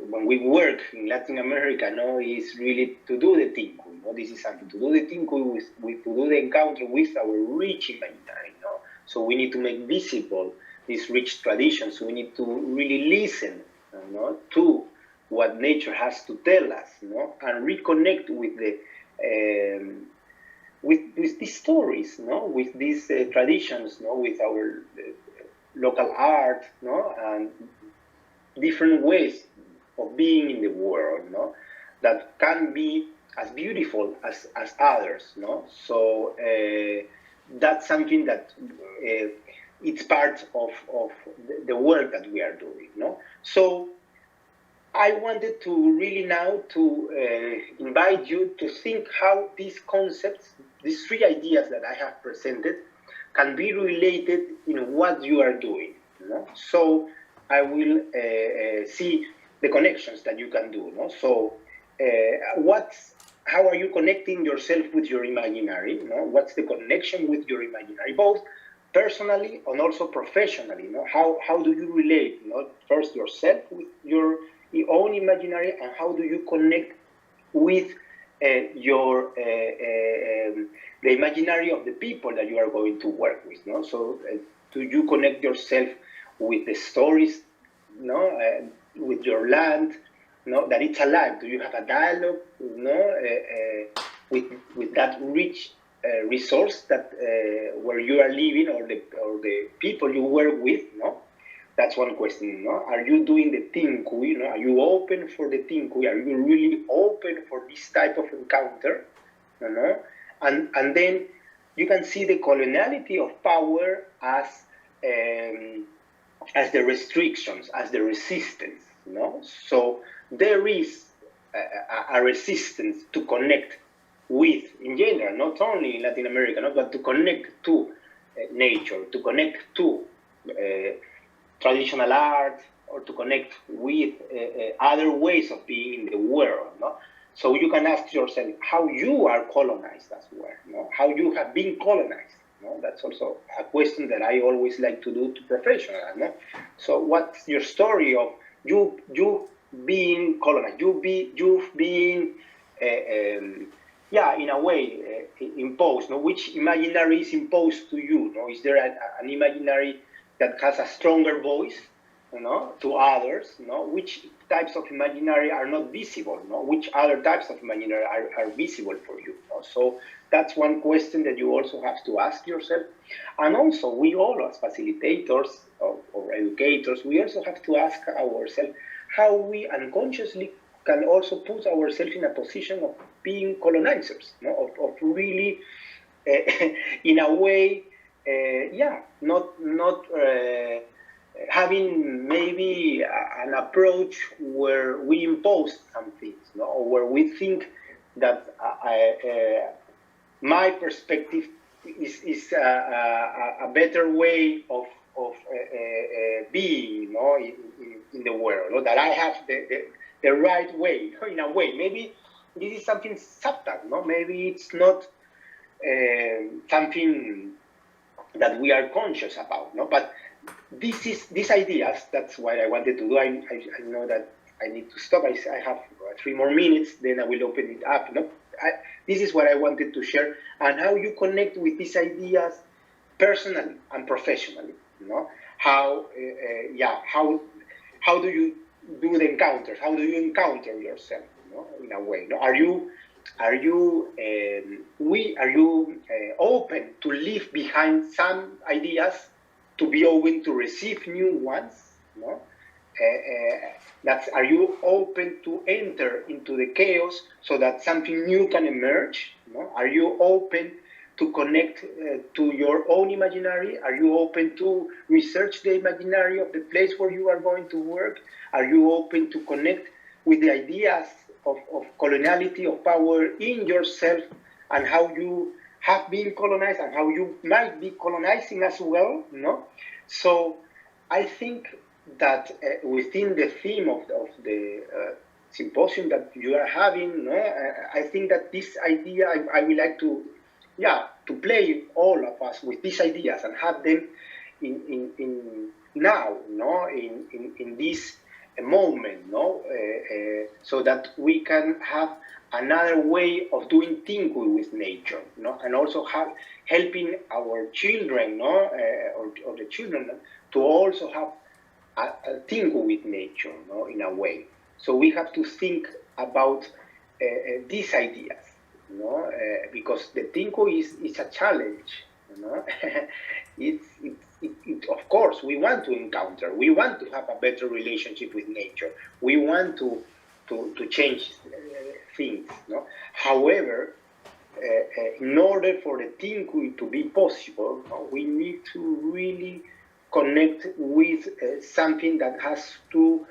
when we work in Latin America, no, is really to do the thing. No? This is something to do the thing with to do the encounter with our rich imaginary. No? So we need to make visible these rich traditions. We need to really listen, no, to what nature has to tell us, no, and reconnect with the with these stories, no, with these traditions, no, with our local art, no, and different ways of being in the world, no, that can be as beautiful as others, no. So that's something that it's part of the work that we are doing, no. So I wanted to really now to invite you to think how these concepts, these three ideas that I have presented, can be related in what you are doing. No? So I will see the connections that you can do. No? So how are you connecting yourself with your imaginary? No? What's the connection with your imaginary, both personally and also professionally? No? How do you relate, no? First yourself with your own imaginary, and how do you connect with your the imaginary of the people that you are going to work with, no? So do you connect yourself with the stories, no, with your land, no, that it's alive? Do you have a dialogue, no, with that rich resource that where you are living, or the people you work with, no? That's one question, no? Are you doing the tinkui, no? Are you open for the tinkui? Are you really open for this type of encounter, no? And then you can see the coloniality of power as the restrictions, as the resistance, no? So there is a resistance to connect with, in general, not only in Latin America, no, but to connect to nature, to connect to traditional art, or to connect with other ways of being in the world, no? So you can ask yourself how you are colonized as well, no? How you have been colonized, no? That's also a question that I always like to do to professionals, no? So what's your story of you being colonized, you being in a way imposed, no? Which imaginary is imposed to you, no? Is there an imaginary that has a stronger voice, you know, to others, you know? Which types of imaginary are not visible, no? Which other types of imaginary are visible for you, no? So that's one question that you also have to ask yourself. And also, we all as facilitators or educators, we also have to ask ourselves how we unconsciously can also put ourselves in a position of being colonizers, no? Of really, in a way, not having maybe an approach where we impose some things, no? Or where we think that my perspective is a better way of being, you know, in the world, no? That I have the right way, in a way. Maybe this is something subtle, no? Maybe it's not something that we are conscious about, no? But these ideas, that's what I wanted to do. I know that I need to stop. I have 3 more minutes, then I will open it up, no? This is what I wanted to share, and how you connect with these ideas personally and professionally, no? How how do you do the encounters? How do you encounter yourself, no? In a way, no? Are you open to leave behind some ideas to be open to receive new ones, no? Are you open to enter into the chaos so that something new can emerge? No? Are you open to connect to your own imaginary? Are you open to research the imaginary of the place where you are going to work? Are you open to connect with the ideas of coloniality, of power in yourself, and how you have been colonized and how you might be colonizing as well? No? So I think that within the theme of the symposium that you are having, no, I think that this idea, I would like to play all of us with these ideas and have them in now, no, in this moment, no, so that we can have another way of doing tinku with nature, no, and also helping our children, no, or the children to also have a tinku with nature, no, in a way. So we have to think about these ideas, no, because the tinku is a challenge, you know. Of course, we want to encounter, we want to have a better relationship with nature, we want to change things, no. However, in order for the tinku to be possible, we need to really connect with something that has to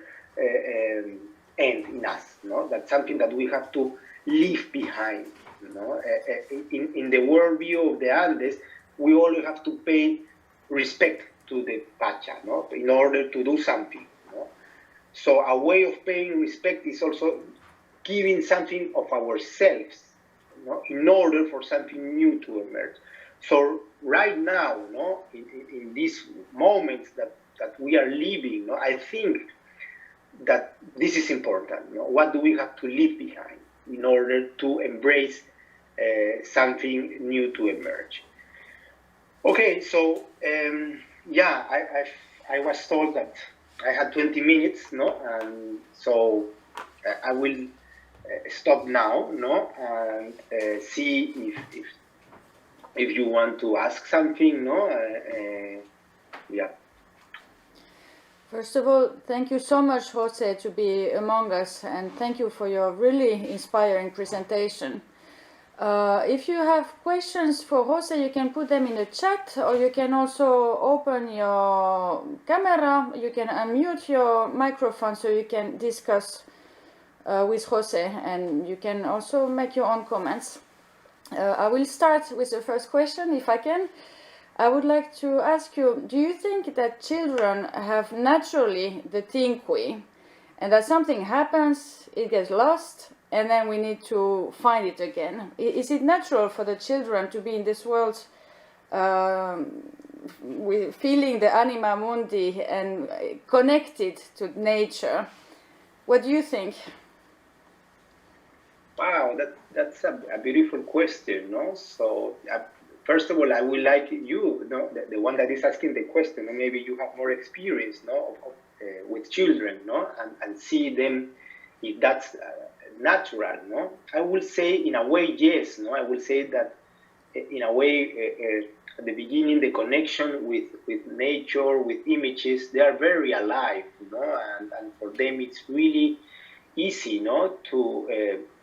end in us, no? That's something that we have to leave behind, no? In the worldview of the Andes, we only have to pay respect to the Pacha, no? In order to do something, no? So a way of paying respect is also giving something of ourselves, no? In order for something new to emerge. So right now, no, in these moments that we are living, no, I think that this is important. No? What do we have to leave behind in order to embrace something new to emerge? Okay, so I was told that I had 20 minutes, no, and so I will stop now, no, and see if you want to ask something, no, yeah. First of all, thank you so much, Jose, to be among us, and thank you for your really inspiring presentation. If you have questions for Jose, you can put them in the chat, or you can also open your camera, you can unmute your microphone so you can discuss with Jose, and you can also make your own comments. I will start with the first question, if I can. I would like to ask you, do you think that children have naturally the tinkui, and that something happens, it gets lost, and then we need to find it again? Is it natural for the children to be in this world with feeling the anima mundi and connected to nature? What do you think? Wow, that's a beautiful question, no? So first of all, I would like you, no, the one that is asking the question, and maybe you have more experience, no, with children, no, and see them if that's natural, no. I will say in a way yes, no. I will say that in a way at the beginning the connection with nature, with images, they are very alive, no, and for them it's really easy, no, to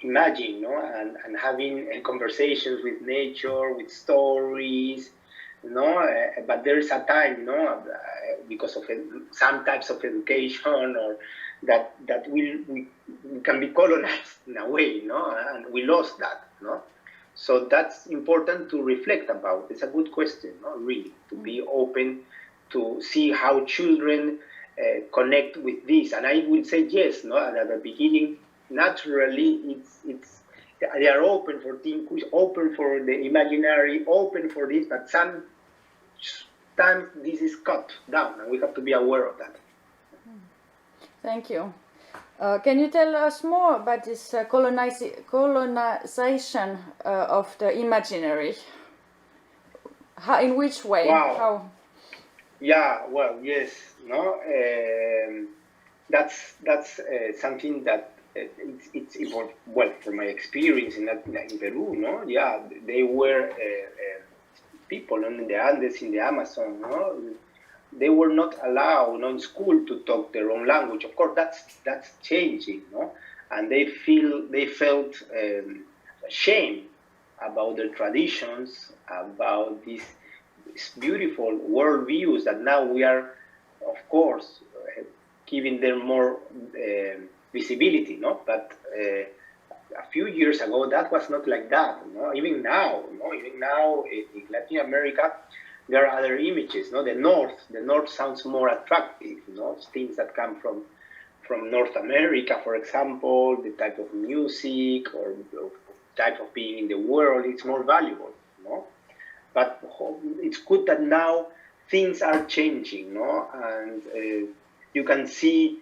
imagine, no, and having conversations with nature, with stories, no. But there is a time, no, because of some types of education, or that we can be colonized in a way, no, and we lost that, no. So that's important to reflect about. It's a good question, no, really, to be open to see how children connect with this. And I would say yes, no, at the beginning, naturally, it's they are open for tinku, open for the imaginary, open for this, but sometimes this is cut down, and we have to be aware of that. Thank you. Can you tell us more about this colonization of the imaginary? How, in which way? Wow. How? Yeah, well, yes, no, that's something that it's evolved. Well, from my experience in Peru, no, yeah, they were people in the Andes, in the Amazon, no, they were not allowed, no, in school to talk their own language. Of course, that's changing, no, and they felt shame about their traditions, about these beautiful worldviews that now we are, of course, giving them more visibility, no? But a few years ago, that was not like that, no? Even now, no? Even now in Latin America, there are other images, no? The North sounds more attractive, no? Things that come from North America, for example, the type of music or type of being in the world, it's more valuable, no? But it's good that now things are changing, no? And you can see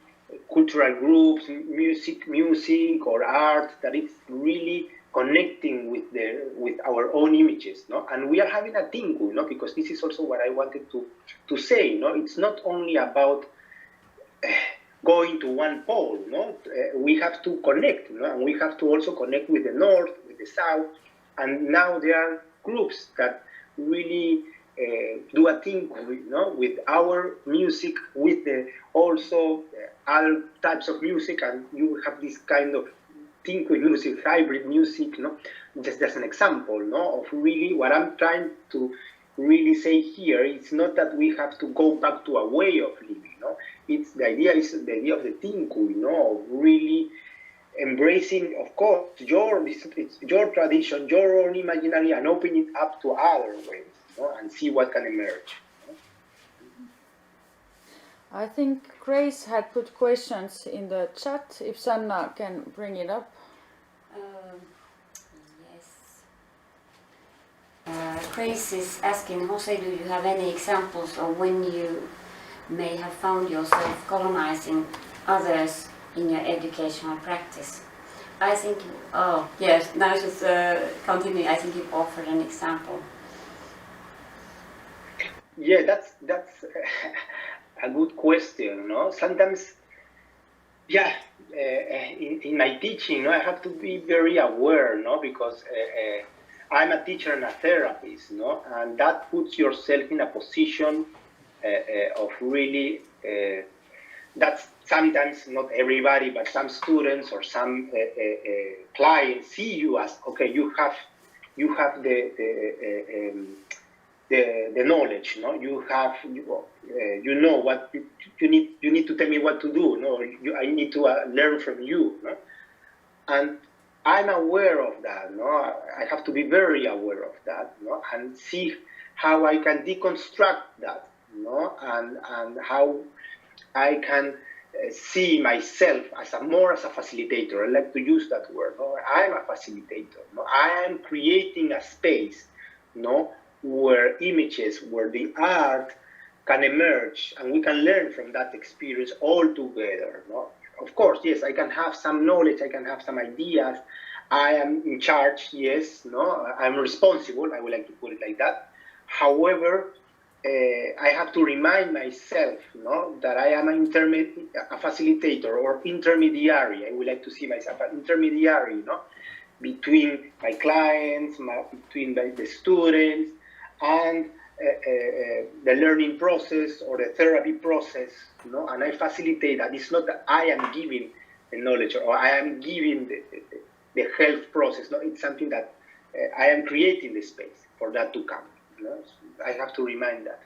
cultural groups, music or art that is really connecting with our own images, no? And we are having a tinku, no? Because this is also what I wanted to say, no? It's not only about going to one pole, no? We have to connect, no? And we have to also connect with the North, with the South, and now there are groups that really do a thing with our music, with the also other types of music, and you have this kind of thing with music, hybrid music, no? Just as an example, no, of really what I'm trying to really say here. It's not that we have to go back to a way of living, no. It's the idea of the tinku, of really embracing, of course, it's your tradition, your own imaginary, and open it up to other ways, and see what can emerge. I think Grace had put questions in the chat. If Sanna can bring it up. Yes. Grace is asking, Jose, do you have any examples of when you may have found yourself colonizing others in your educational practice? I think, yes, now just continue. I think you offered an example. Yeah, that's a good question, no? Sometimes, yeah, in my teaching, I have to be very aware, no? Because I'm a teacher and a therapist, no? And that puts yourself in a position of really, that's sometimes not everybody, but some students or some clients see you as, okay, you have the knowledge, no? You know what you need. You need to tell me what to do. No, I need to learn from you. No? And I'm aware of that. No, I have to be very aware of that. No, and see how I can deconstruct that. No, and how I can see myself more as a facilitator. I like to use that word. No, I'm a facilitator. No, I am creating a space. No. Where images, where the art can emerge, and we can learn from that experience all together. No? Of course, yes, I can have some knowledge, I can have some ideas. I am in charge, yes, no, I'm responsible. I would like to put it like that. However, I have to remind myself, no, that I am a facilitator or intermediary. I would like to see myself an intermediary, no, between my clients, between the students, and the learning process or the therapy process, and I facilitate that. It's not that I am giving the knowledge or I am giving the health process. No, it's something that I am creating the space for that to come. I have to remind that.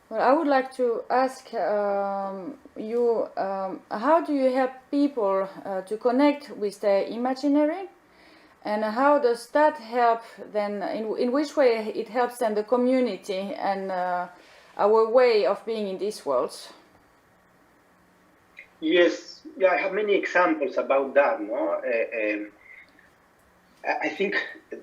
Well, I would like to ask you, how do you help people to connect with their imaginary? And how does that help then, in which way it helps then the community and our way of being in this world? Yes, yeah, I have many examples about that. No, I think,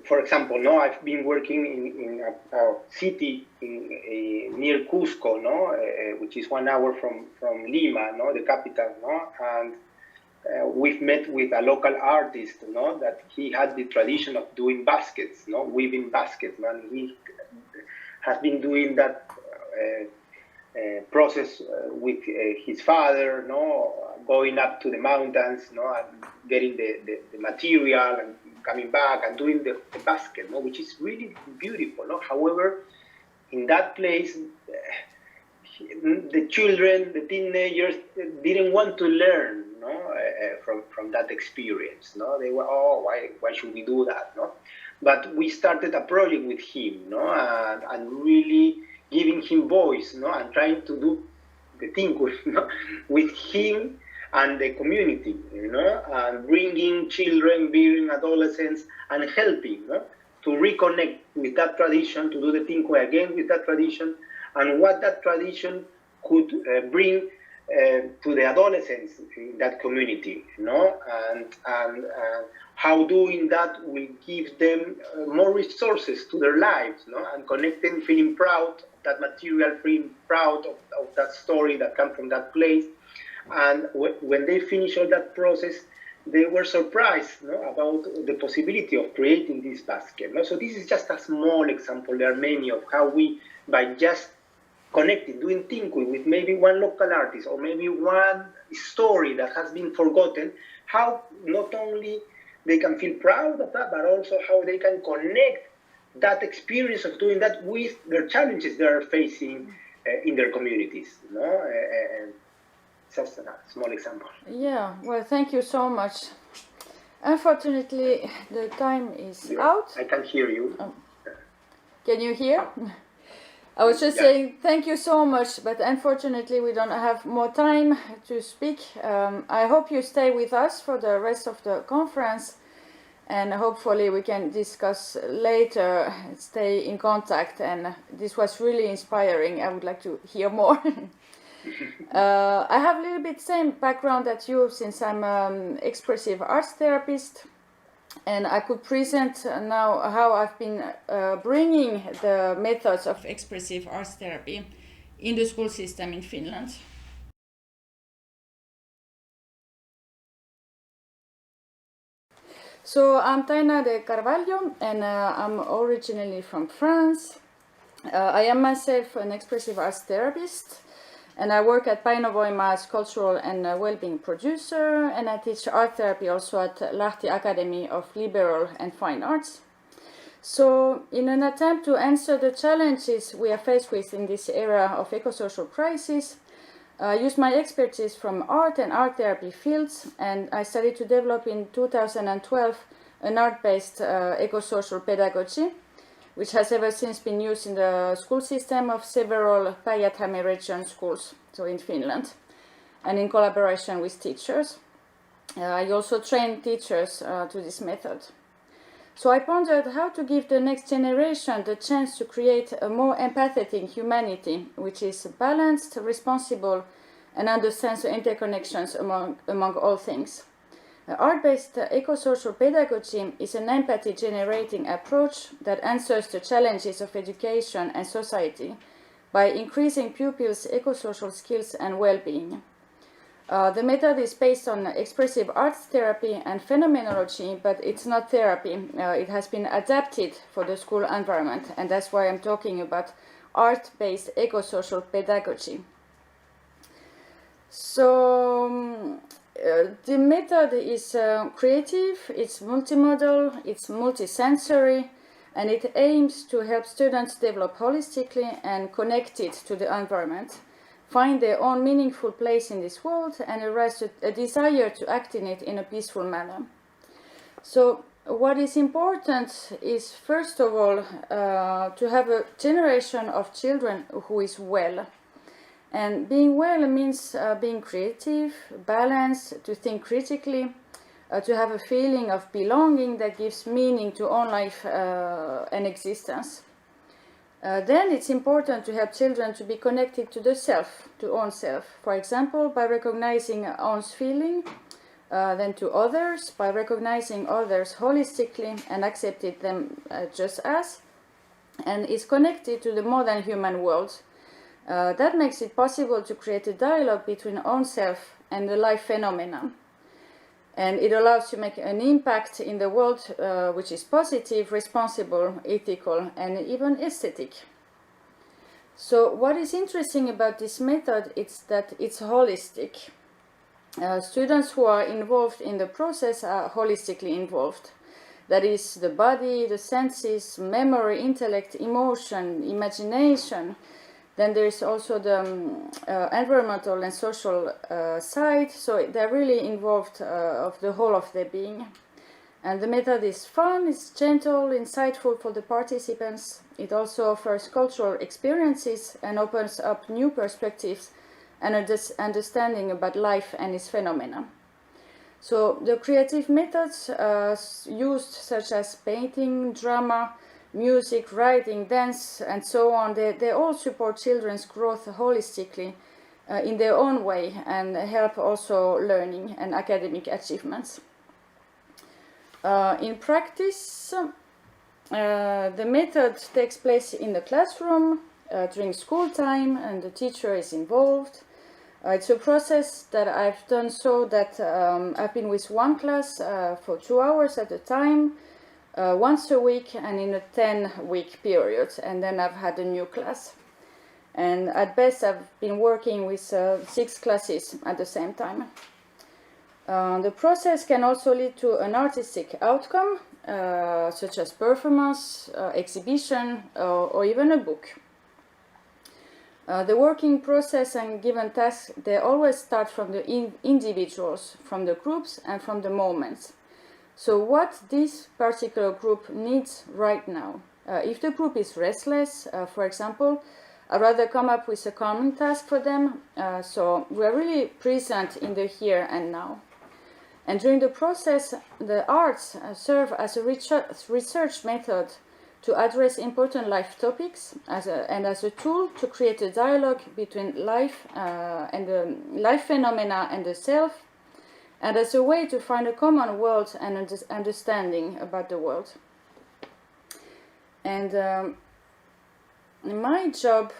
for example, no, I've been working in a city near Cusco, no, which is 1 hour from Lima, no, the capital, no, and we've met with a local artist, no, that he had the tradition of doing baskets, no, weaving baskets, and he has been doing that process with his father, no, going up to the mountains, no, and getting the material and coming back and doing the basket, no, which is really beautiful. No? However, in that place, the children, the teenagers, didn't want to learn, no, from that experience. No, they were, oh, why should we do that? No, but we started a project with him, no, and really giving him voice, no, and trying to do the thing with him and the community, and bringing children, bringing adolescents, and helping to reconnect with that tradition, to do the thing again with that tradition, and what that tradition could bring to the adolescents in that community, and how doing that will give them more resources to their lives, and connect them feeling proud of that material, feeling proud of that story that comes from that place. And when they finish all that process, they were surprised about the possibility of creating this basket. So this is just a small example. There are many of how we, by just connecting, doing Tinkui with maybe one local artist or maybe one story that has been forgotten, how not only they can feel proud of that, but also how they can connect that experience of doing that with their challenges they are facing in their communities. Just a small example. Yeah, well, thank you so much. Unfortunately, the time is out. I can hear you. Oh. Can you hear? I was just saying thank you so much, but unfortunately we don't have more time to speak. I hope you stay with us for the rest of the conference, and hopefully we can discuss later, stay in contact, and this was really inspiring. I would like to hear more. I have a little bit same background that you, since I'm an expressive arts therapist, and I could present now how I've been bringing the methods of expressive arts therapy in the school system in Finland. So I'm Taina de Carvalho, and I'm originally from France. I am myself an expressive arts therapist, and I work at Painovoima as cultural and well-being producer, and I teach art therapy also at Lahti Academy of Liberal and Fine Arts. So in an attempt to answer the challenges we are faced with in this era of eco-social crisis, I use my expertise from art and art therapy fields, and I started to develop in 2012 an art-based eco-social pedagogy, which has ever since been used in the school system of several Päijät-Häme region schools, so in Finland, and in collaboration with teachers. I also train teachers to this method. So I pondered how to give the next generation the chance to create a more empathetic humanity, which is balanced, responsible, and understands the interconnections among all things. Art-based eco-social pedagogy is an empathy-generating approach that answers the challenges of education and society by increasing pupils' eco-social skills and well-being. The method is based on expressive arts therapy and phenomenology, but it's not therapy. It has been adapted for the school environment, and that's why I'm talking about art-based eco-social pedagogy. So the method is creative, it's multimodal, it's multisensory, and it aims to help students develop holistically and connected to the environment, find their own meaningful place in this world, and arouse a desire to act in it in a peaceful manner. So what is important is, first of all, to have a generation of children who is well. And being well means being creative, balanced, to think critically, to have a feeling of belonging that gives meaning to own life and existence. Then it's important to help children to be connected to the self, to own self. For example, by recognizing one's feeling, then to others, by recognizing others holistically and accepting them just as, and is connected to the more than human world. That makes it possible to create a dialogue between own self and the life phenomenon. And it allows you to make an impact in the world which is positive, responsible, ethical, and even aesthetic. So what is interesting about this method is that it's holistic. Students who are involved in the process are holistically involved. That is the body, the senses, memory, intellect, emotion, imagination. Then there is also the environmental and social side. So they're really involved of the whole of their being. And the method is fun, it's gentle, insightful for the participants. It also offers cultural experiences and opens up new perspectives and understanding about life and its phenomena. So the creative methods used, such as painting, drama, music, writing, dance, and so on, they all support children's growth holistically in their own way and help also learning and academic achievements. In practice, the method takes place in the classroom during school time, and the teacher is involved. It's a process that I've done so that I've been with one class for 2 hours at a time, once a week and in a 10-week period, and then I've had a new class. And at best I've been working with 6 classes at the same time. The process can also lead to an artistic outcome, such as performance, exhibition, or even a book. The working process and given tasks, they always start from the individuals, from the groups, and from the moments. So what this particular group needs right now. If the group is restless, for example, I'd rather come up with a calming task for them. So we're really present in the here and now. And during the process, the arts serve as a research method to address important life topics and as a tool to create a dialogue between life and the life phenomena and the self, and as a way to find a common world and understanding about the world. And my job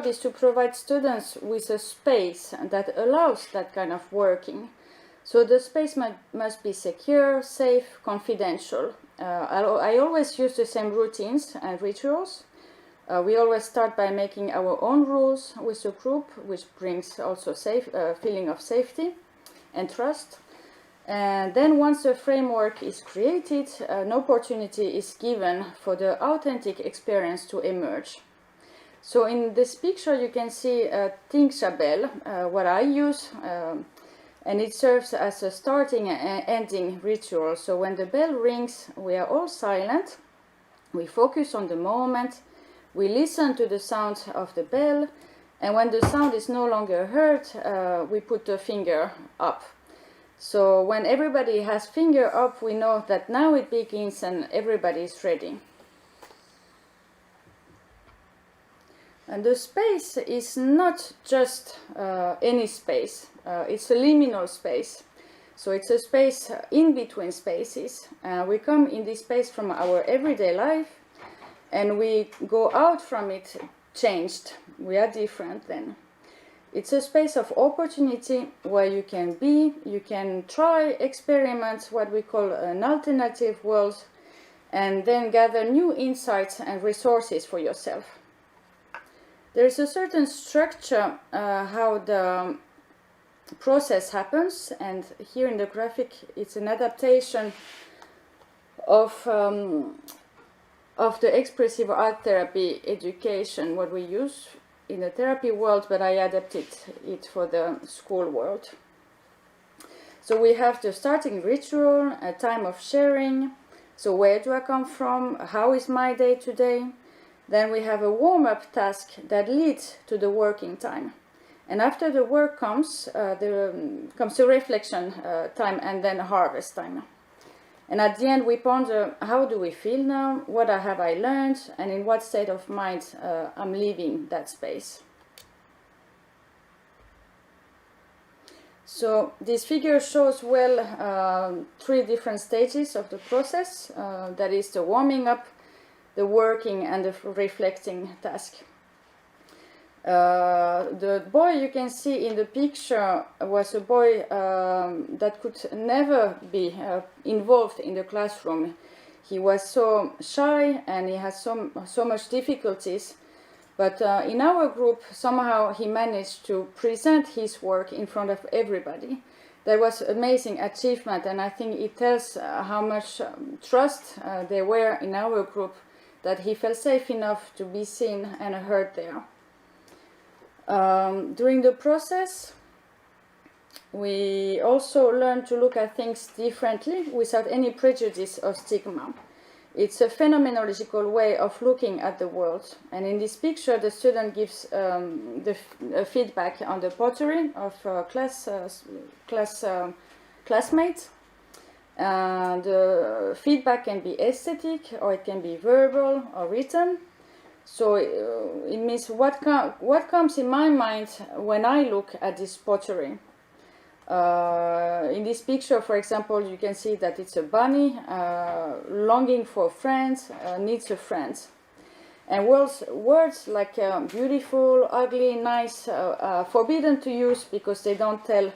is to provide students with a space that allows that kind of working. So the space must be secure, safe, confidential. I always use the same routines and rituals. We always start by making our own rules with the group, which brings also feeling of safety and trust. And then once the framework is created, an opportunity is given for the authentic experience to emerge. So in this picture you can see a Tingsha what I use, and it serves as a starting and ending ritual. So when the bell rings, we are all silent, we focus on the moment, we listen to the sound of the bell, and when the sound is no longer heard, we put the finger up. So when everybody has finger up, we know that now it begins and everybody is ready. And the space is not just any space, it's a liminal space. So it's a space in between spaces. We come in this space from our everyday life, and we go out from it changed. We are different then. It's a space of opportunity where you can try, experiment what we call an alternative world, and then gather new insights and resources for yourself. There is a certain structure how the process happens, and here in the graphic it's an adaptation of the expressive art therapy education, what we use in the therapy world, but I adapted it for the school world. So we have the starting ritual, a time of sharing. So where do I come from? How is my day today? Then we have a warm-up task that leads to the working time. And after the work comes the reflection time, and then harvest time. And at the end we ponder, how do we feel now? What have I learned? And in what state of mind I'm leaving that space. So this figure shows well 3 different stages of the process. That is the warming up, the working, and the reflecting task. The boy you can see in the picture was a boy that could never be involved in the classroom. He was so shy and he had so much difficulties. But in our group, somehow he managed to present his work in front of everybody. That was amazing achievement, and I think it tells how much trust there were in our group, that he felt safe enough to be seen and heard there. During the process, we also learned to look at things differently without any prejudice or stigma. It's a phenomenological way of looking at the world. And in this picture, the student gives feedback on the pottery of classmates. The feedback can be aesthetic, or it can be verbal or written. So it means what comes in my mind when I look at this pottery. In this picture, for example, you can see that it's a bunny longing for friends, needs a friend. And words like beautiful, ugly, nice are forbidden to use because they don't tell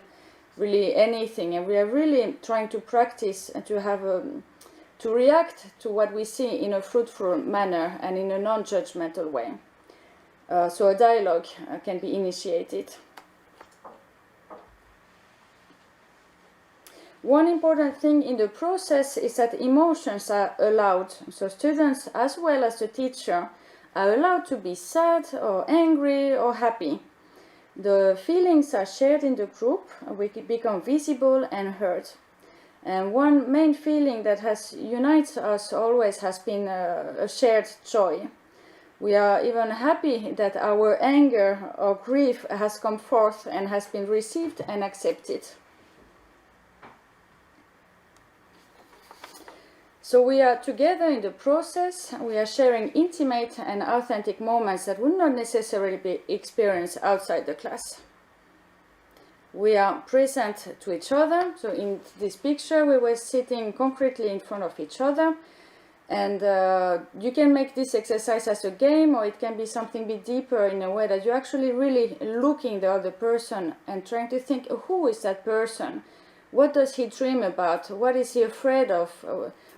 really anything. And we are really trying to practice and to have to react to what we see in a fruitful manner and in a non-judgmental way. So a dialogue can be initiated. One important thing in the process is that emotions are allowed. So students, as well as the teacher, are allowed to be sad or angry or happy. The feelings are shared in the group. We become visible and heard. And one main feeling that has unites us always has been a shared joy. We are even happy that our anger or grief has come forth and has been received and accepted. So we are together in the process. We are sharing intimate and authentic moments that would not necessarily be experienced outside the class. We are present to each other. So in this picture, we were sitting concretely in front of each other. And you can make this exercise as a game, or it can be something a bit deeper in a way that you're actually really looking the other person and trying to think, who is that person? What does he dream about? What is he afraid of?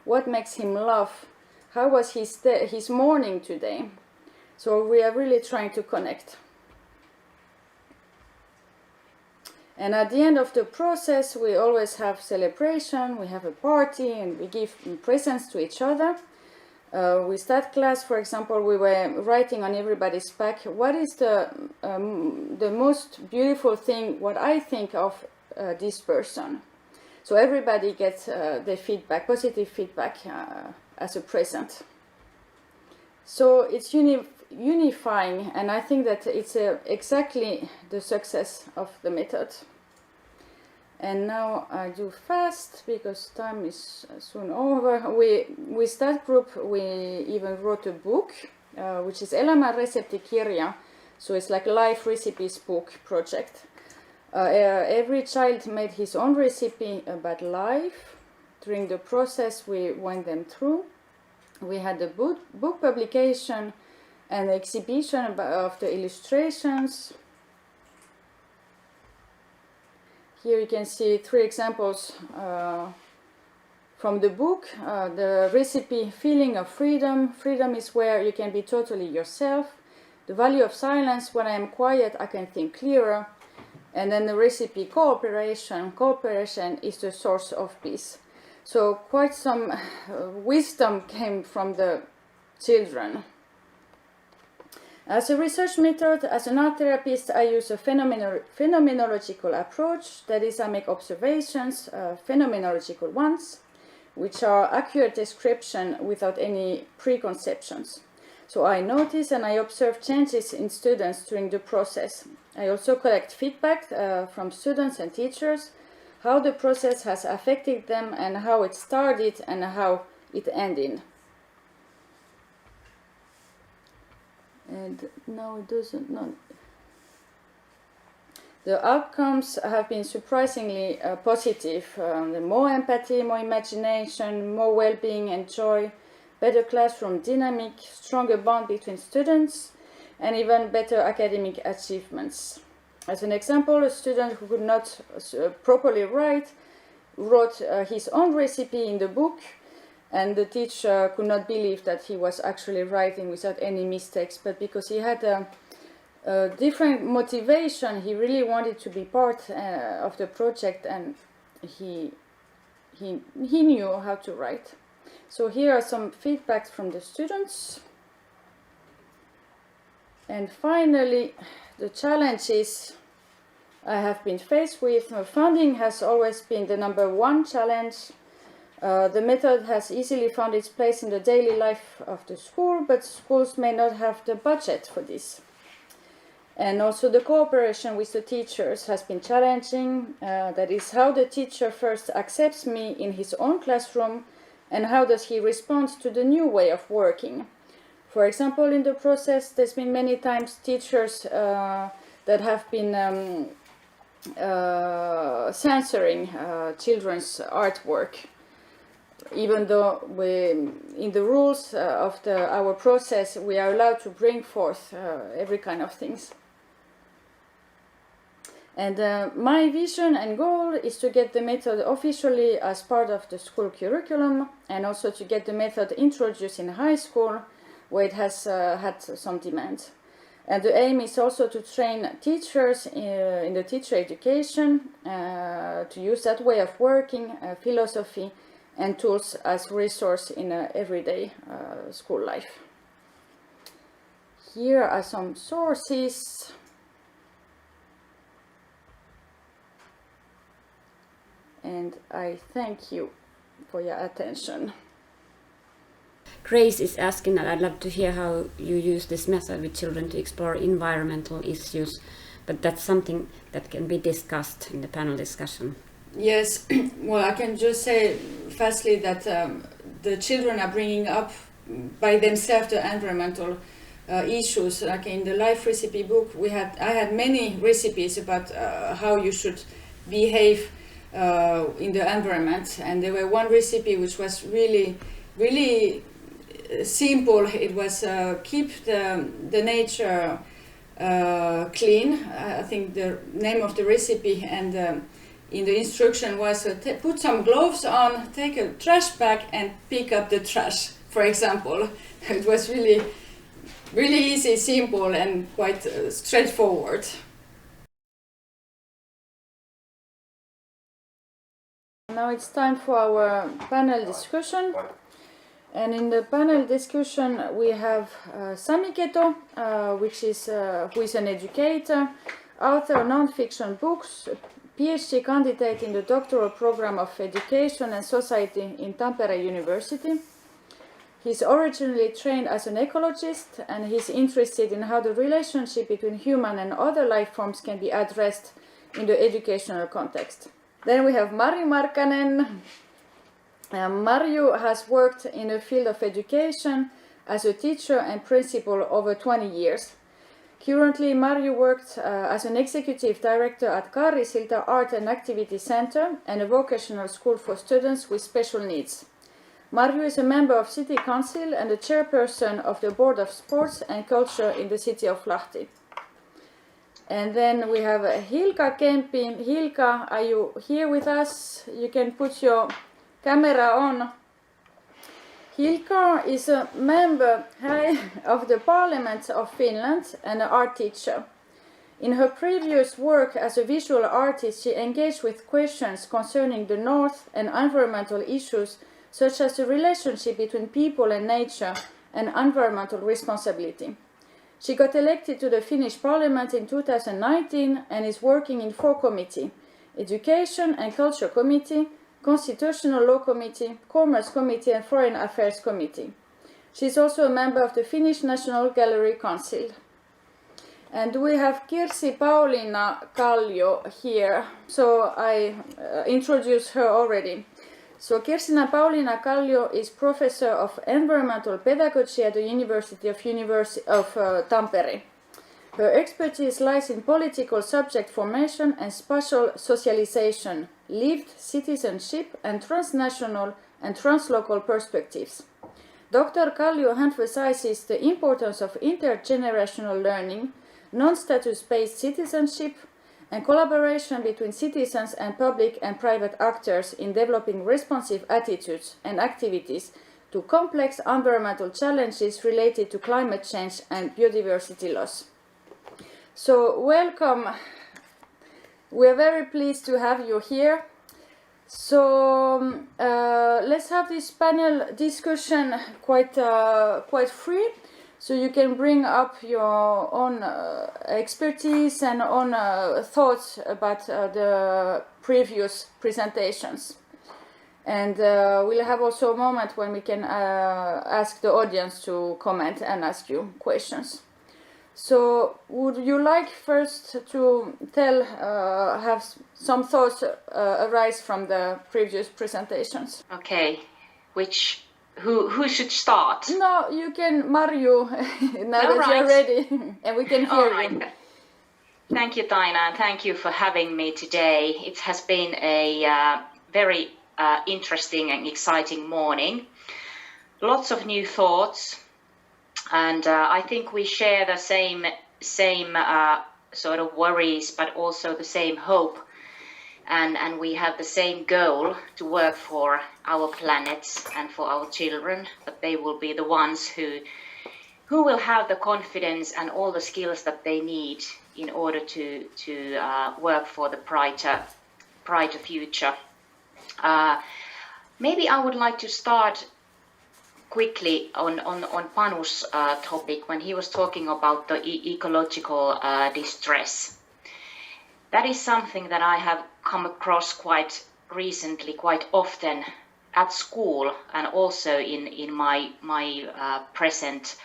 What makes him laugh? How was his morning today? So we are really trying to connect. And at the end of the process, we always have celebration, we have a party, and we give presents to each other. With that class, for example, we were writing on everybody's back, what is the most beautiful thing, what I think of this person. So everybody gets the feedback, positive feedback as a present. So it's unifying, and I think that it's exactly the success of the method. And now I do fast because time is soon over. With that group, we even wrote a book, which is Elämän reseptikirja. So it's like a life recipes book project. Every child made his own recipe about life. During the process, we went them through. We had the book publication and exhibition of the illustrations. Here you can see 3 examples from the book. The recipe, feeling of freedom. Freedom is where you can be totally yourself. The value of silence, when I am quiet, I can think clearer. And then the recipe, cooperation. Cooperation is the source of peace. So quite some wisdom came from the children. As a research method, as an art therapist, I use a phenomenological approach. That is, I make observations, phenomenological ones, which are accurate description without any preconceptions. So I notice and I observe changes in students during the process. I also collect feedback from students and teachers, how the process has affected them and how it started and how it ended. And no, it doesn't. No. The outcomes have been surprisingly positive. More empathy, more imagination, more well-being and joy, better classroom dynamic, stronger bond between students, and even better academic achievements. As an example, a student who could not properly write wrote his own recipe in the book, and the teacher could not believe that he was actually writing without any mistakes, but because he had a different motivation, he really wanted to be part of the project, and he knew how to write. So here are some feedbacks from the students. And finally, the challenges I have been faced with. Funding has always been the #1 challenge. The method has easily found its place in the daily life of the school, but schools may not have the budget for this. And also the cooperation with the teachers has been challenging. That is, how the teacher first accepts me in his own classroom, and how does he respond to the new way of working. For example, in the process, there's been many times teachers that have been censoring children's artwork, even though in the rules of our process we are allowed to bring forth every kind of things. And my vision and goal is to get the method officially as part of the school curriculum, and also to get the method introduced in high school, where it has had some demand. And the aim is also to train teachers in the teacher education to use that way of working, philosophy, and tools as resource in everyday school life. Here are some sources. And I thank you for your attention. Grace is asking, and I'd love to hear how you use this method with children to explore environmental issues, but that's something that can be discussed in the panel discussion. Yes, well, I can just say firstly that the children are bringing up by themselves the environmental issues. Like in the life recipe book, I had many recipes about how you should behave in the environment, and there were one recipe which was really simple. It was keep the nature clean. I think the name of the recipe, and in the instruction was put some gloves on, take a trash bag and pick up the trash, for example. It was really easy, simple, and quite straightforward. Now it's time for our panel discussion. And in the panel discussion we have Sami, who is an educator, author of non-fiction books, PhD candidate in the doctoral program of Education and Society in Tampere University. He's originally trained as an ecologist, and he's interested in how the relationship between human and other life forms can be addressed in the educational context. Then we have Marju Markkanen. Marju has worked in the field of education as a teacher and principal over 20 years. Currently, Marju works as an executive director at Kaarisilta Art and Activity Center and a vocational school for students with special needs. Marju is a member of City Council and the chairperson of the Board of Sports and Culture in the city of Lahti. And then we have Hilkka Kempi. Hilkka, are you here with us? You can put your camera on. Hilkka is a member of the Parliament of Finland and an art teacher. In her previous work as a visual artist, she engaged with questions concerning the North and environmental issues, such as the relationship between people and nature and environmental responsibility. She got elected to the Finnish Parliament in 2019 and is working in 4 committees: Education and Culture Committee, Constitutional Law Committee, Commerce Committee and Foreign Affairs Committee. She is also a member of the Finnish National Gallery Council. And we have Kirsi Pauliina Kallio here, so I introduced her already. So Kirsina Pauliina Kallio is Professor of Environmental Pedagogy at the University of Tampere. Her expertise lies in political subject formation and spatial socialization, lived citizenship and transnational and translocal perspectives. Dr. Kallio emphasizes the importance of intergenerational learning, non-status-based citizenship, and collaboration between citizens and public and private actors in developing responsive attitudes and activities to complex environmental challenges related to climate change and biodiversity loss. So welcome. We are very pleased to have you here. So let's have this panel discussion quite free, so you can bring up your own expertise and own thoughts about the previous presentations. And we'll have also a moment when we can ask the audience to comment and ask you questions. So would you like first to have some thoughts arise from the previous presentations? Okay, who should start? No, you can, Marju, now that you're ready, and we can hear you. Thank you, Taina, and thank you for having me today. It has been a very interesting and exciting morning. Lots of new thoughts. And I think we share the same sort of worries, but also the same hope. And we have the same goal to work for our planets and for our children, but they will be the ones who will have the confidence and all the skills that they need in order to work for the brighter future. Maybe I would like to start quickly on Panu's topic when he was talking about the ecological distress. That is something that I have come across quite recently, quite often at school, and also in my present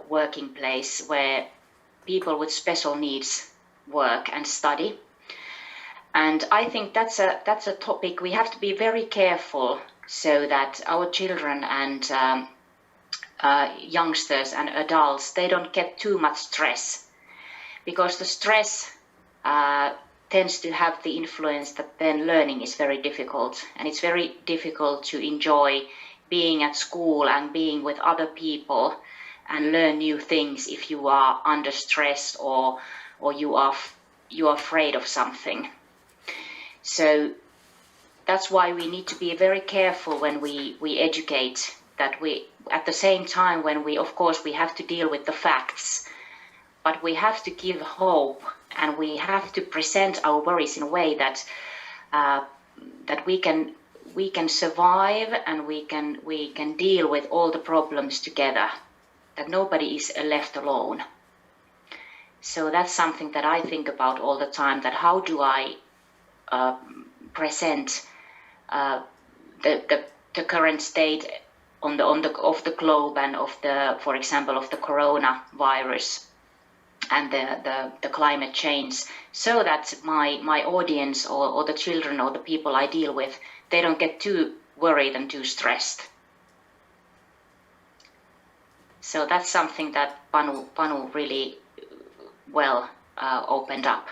working place, where people with special needs work and study. And I think that's a topic we have to be very careful, so that our children and youngsters and adults, they don't get too much stress, because the stress tends to have the influence that then learning is very difficult, and it's very difficult to enjoy being at school and being with other people and learn new things if you are under stress or you are afraid of something. So that's why we need to be very careful when we educate, that we, at the same time, when we have to deal with the facts, but we have to give hope, and we have to present our worries in a way that we can survive, and we can deal with all the problems together, that nobody is left alone. So that's something that I think about all the time, that how do I present the current state of the globe, and for example, of the coronavirus and the climate change, so that my audience or the children or the people I deal with, they don't get too worried and too stressed. So that's something that Panu really well opened up.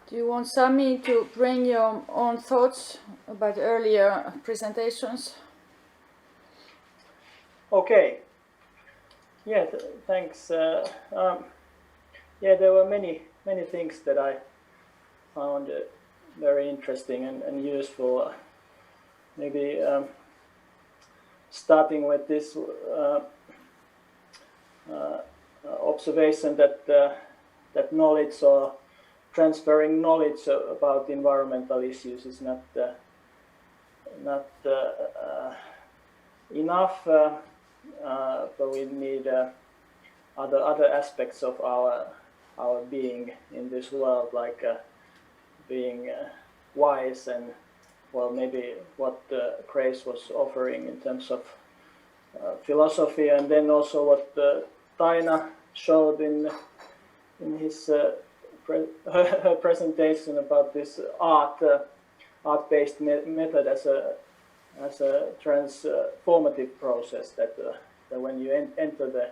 Do you want Sami to bring your own thoughts about earlier presentations? Okay. Yeah, thanks. Yeah, there were many things that I found very interesting and useful. Maybe starting with this observation that knowledge or transferring knowledge about environmental issues is not enough, but we need other aspects of our being in this world, like being wise, and well, maybe what Grace was offering in terms of philosophy, and then also what Taina showed in his presentation about this art-based method as a transformative process, that when you enter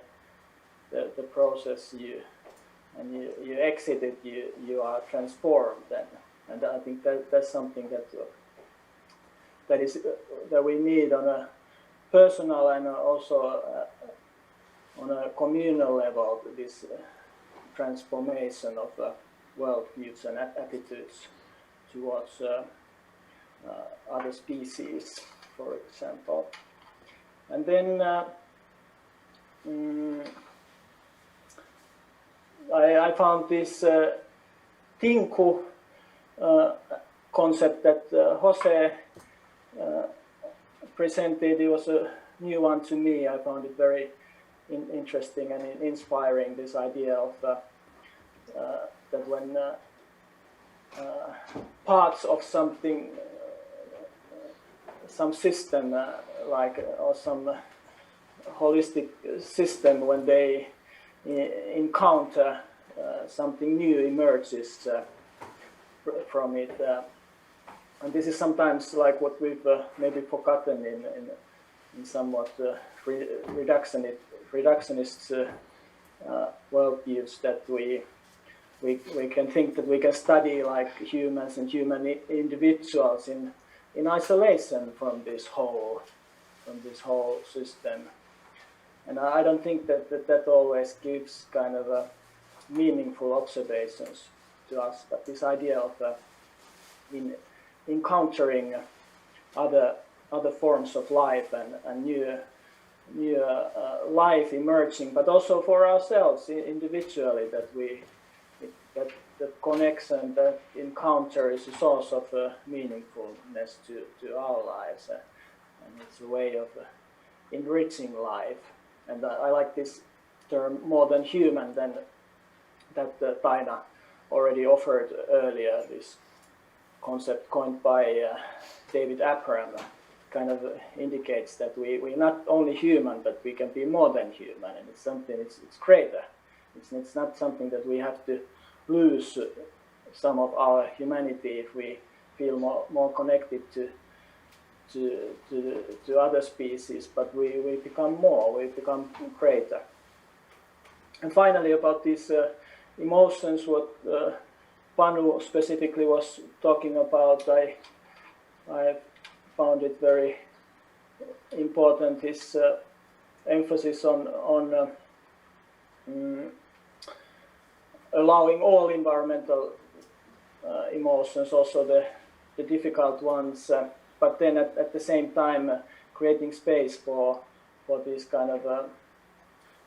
the process you exit it, you are transformed, and I think that's something that we need on a personal and also on a communal level, transformation of worldviews and attitudes towards other species, for example. And then I found this tinku concept that Jose presented. It was a new one to me. I found it very interesting and inspiring, this idea of that when parts of something, some system, or some holistic system, when they encounter something new emerges from it. And this is sometimes like what we've maybe forgotten in somewhat reductionist worldviews, that we can think that we can study like humans and human individuals in isolation from this whole system. And I don't think that always gives kind of meaningful observations to us. But this idea of in encountering other forms of life and new life emerging, but also for ourselves individually, that connection, that encounter is a source of meaningfulness to our lives, and it's a way of enriching life. And I like this term more than human than that Taina already offered earlier. This concept coined by David Abraham kind of indicates that we're not only human, but we can be more than human, and it's something. It's greater. It's not something that we have to lose some of our humanity if we feel more connected to other species, but we become more, we become greater. And finally, about these emotions, what Panu specifically was talking about, I found it very important, his emphasis on allowing all environmental emotions, also the difficult ones, but then at the same time creating space for these kind of,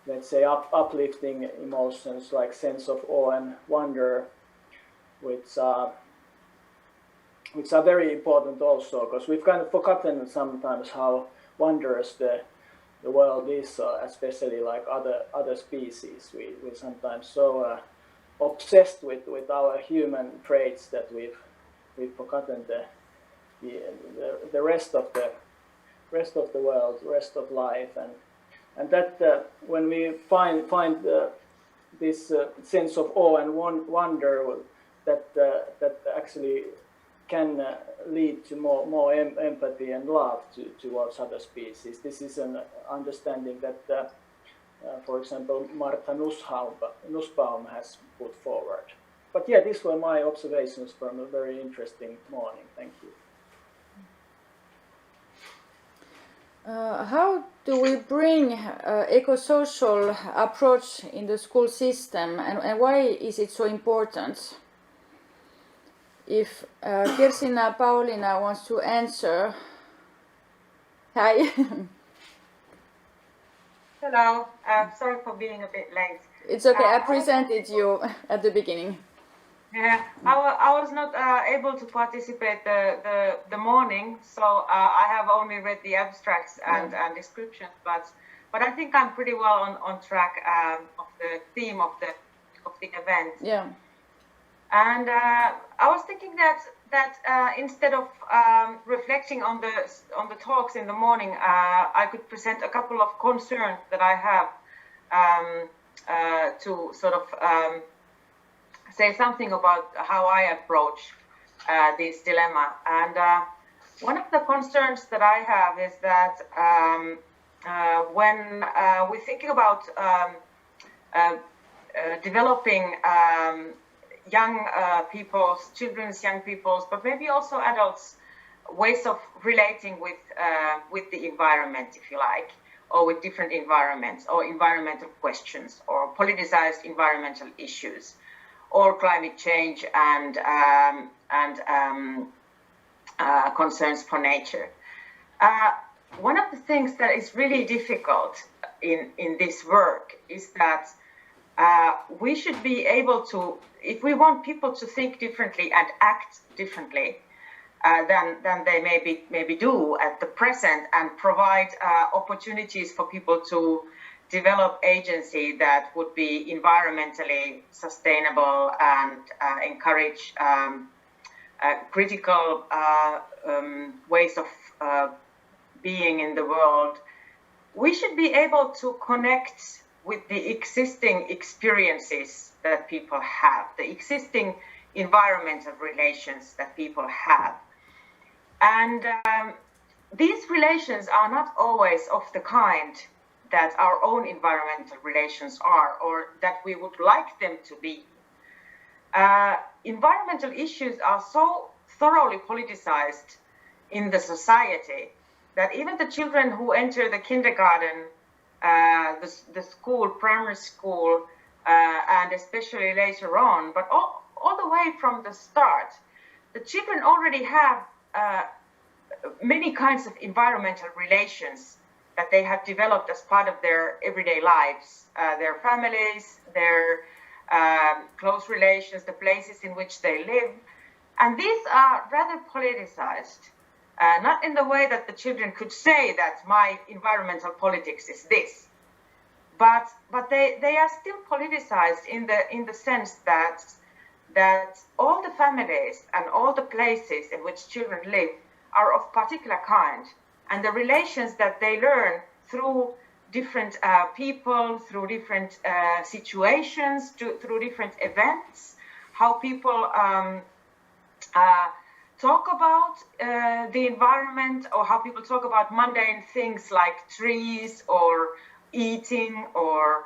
let's say, uplifting emotions like sense of awe and wonder, which are very important also, because we've kind of forgotten sometimes how wondrous the world is, especially like other species. We're sometimes so obsessed with our human traits that we've forgotten the rest of the world, the rest of life, and that when we find this sense of awe and wonder, that actually can lead to more empathy and love towards other species. This is an understanding that, for example, Martha Nussbaum has put forward. But yeah, these were my observations from a very interesting morning. Thank you. How do we bring eco-social approach in the school system, and why is it so important? If Kirsina Paulina wants to answer. Hi. Hello, sorry for being a bit late. It's okay, I presented you at the beginning. Yeah, I was not able to participate the morning, so I have only read the abstracts and descriptions, but I think I'm pretty well on track of the theme of the event. Yeah. And I was thinking that instead of reflecting on the talks in the morning, I could present a couple of concerns that I have to sort of say something about how I approach this dilemma. And one of the concerns that I have is that when we're thinking about developing young children's young people's, but maybe also adults, ways of relating with the environment, if you like, or with different environments or environmental questions or politicized environmental issues or climate change and concerns for nature. One of the things that is really difficult in this work is that we should be able to, if we want people to think differently and act differently than they maybe do at the present, and provide opportunities for people to develop agency that would be environmentally sustainable and encourage critical ways of being in the world, we should be able to connect with the existing experiences that people have, the existing environmental relations that people have. And these relations are not always of the kind that our own environmental relations are, or that we would like them to be. Environmental issues are so thoroughly politicized in the society that even the children who enter the kindergarten, the school, primary school, and especially later on, but all the way from the start, the children already have many kinds of environmental relations that they have developed as part of their everyday lives, their families, their close relations, the places in which they live. And these are rather politicized, not in the way that the children could say that my environmental politics is this, but they are still politicized in the sense that all the families and all the places in which children live are of particular kind, and the relations that they learn through different people, through different situations, through different events, how people talk about the environment, or how people talk about mundane things like trees or eating or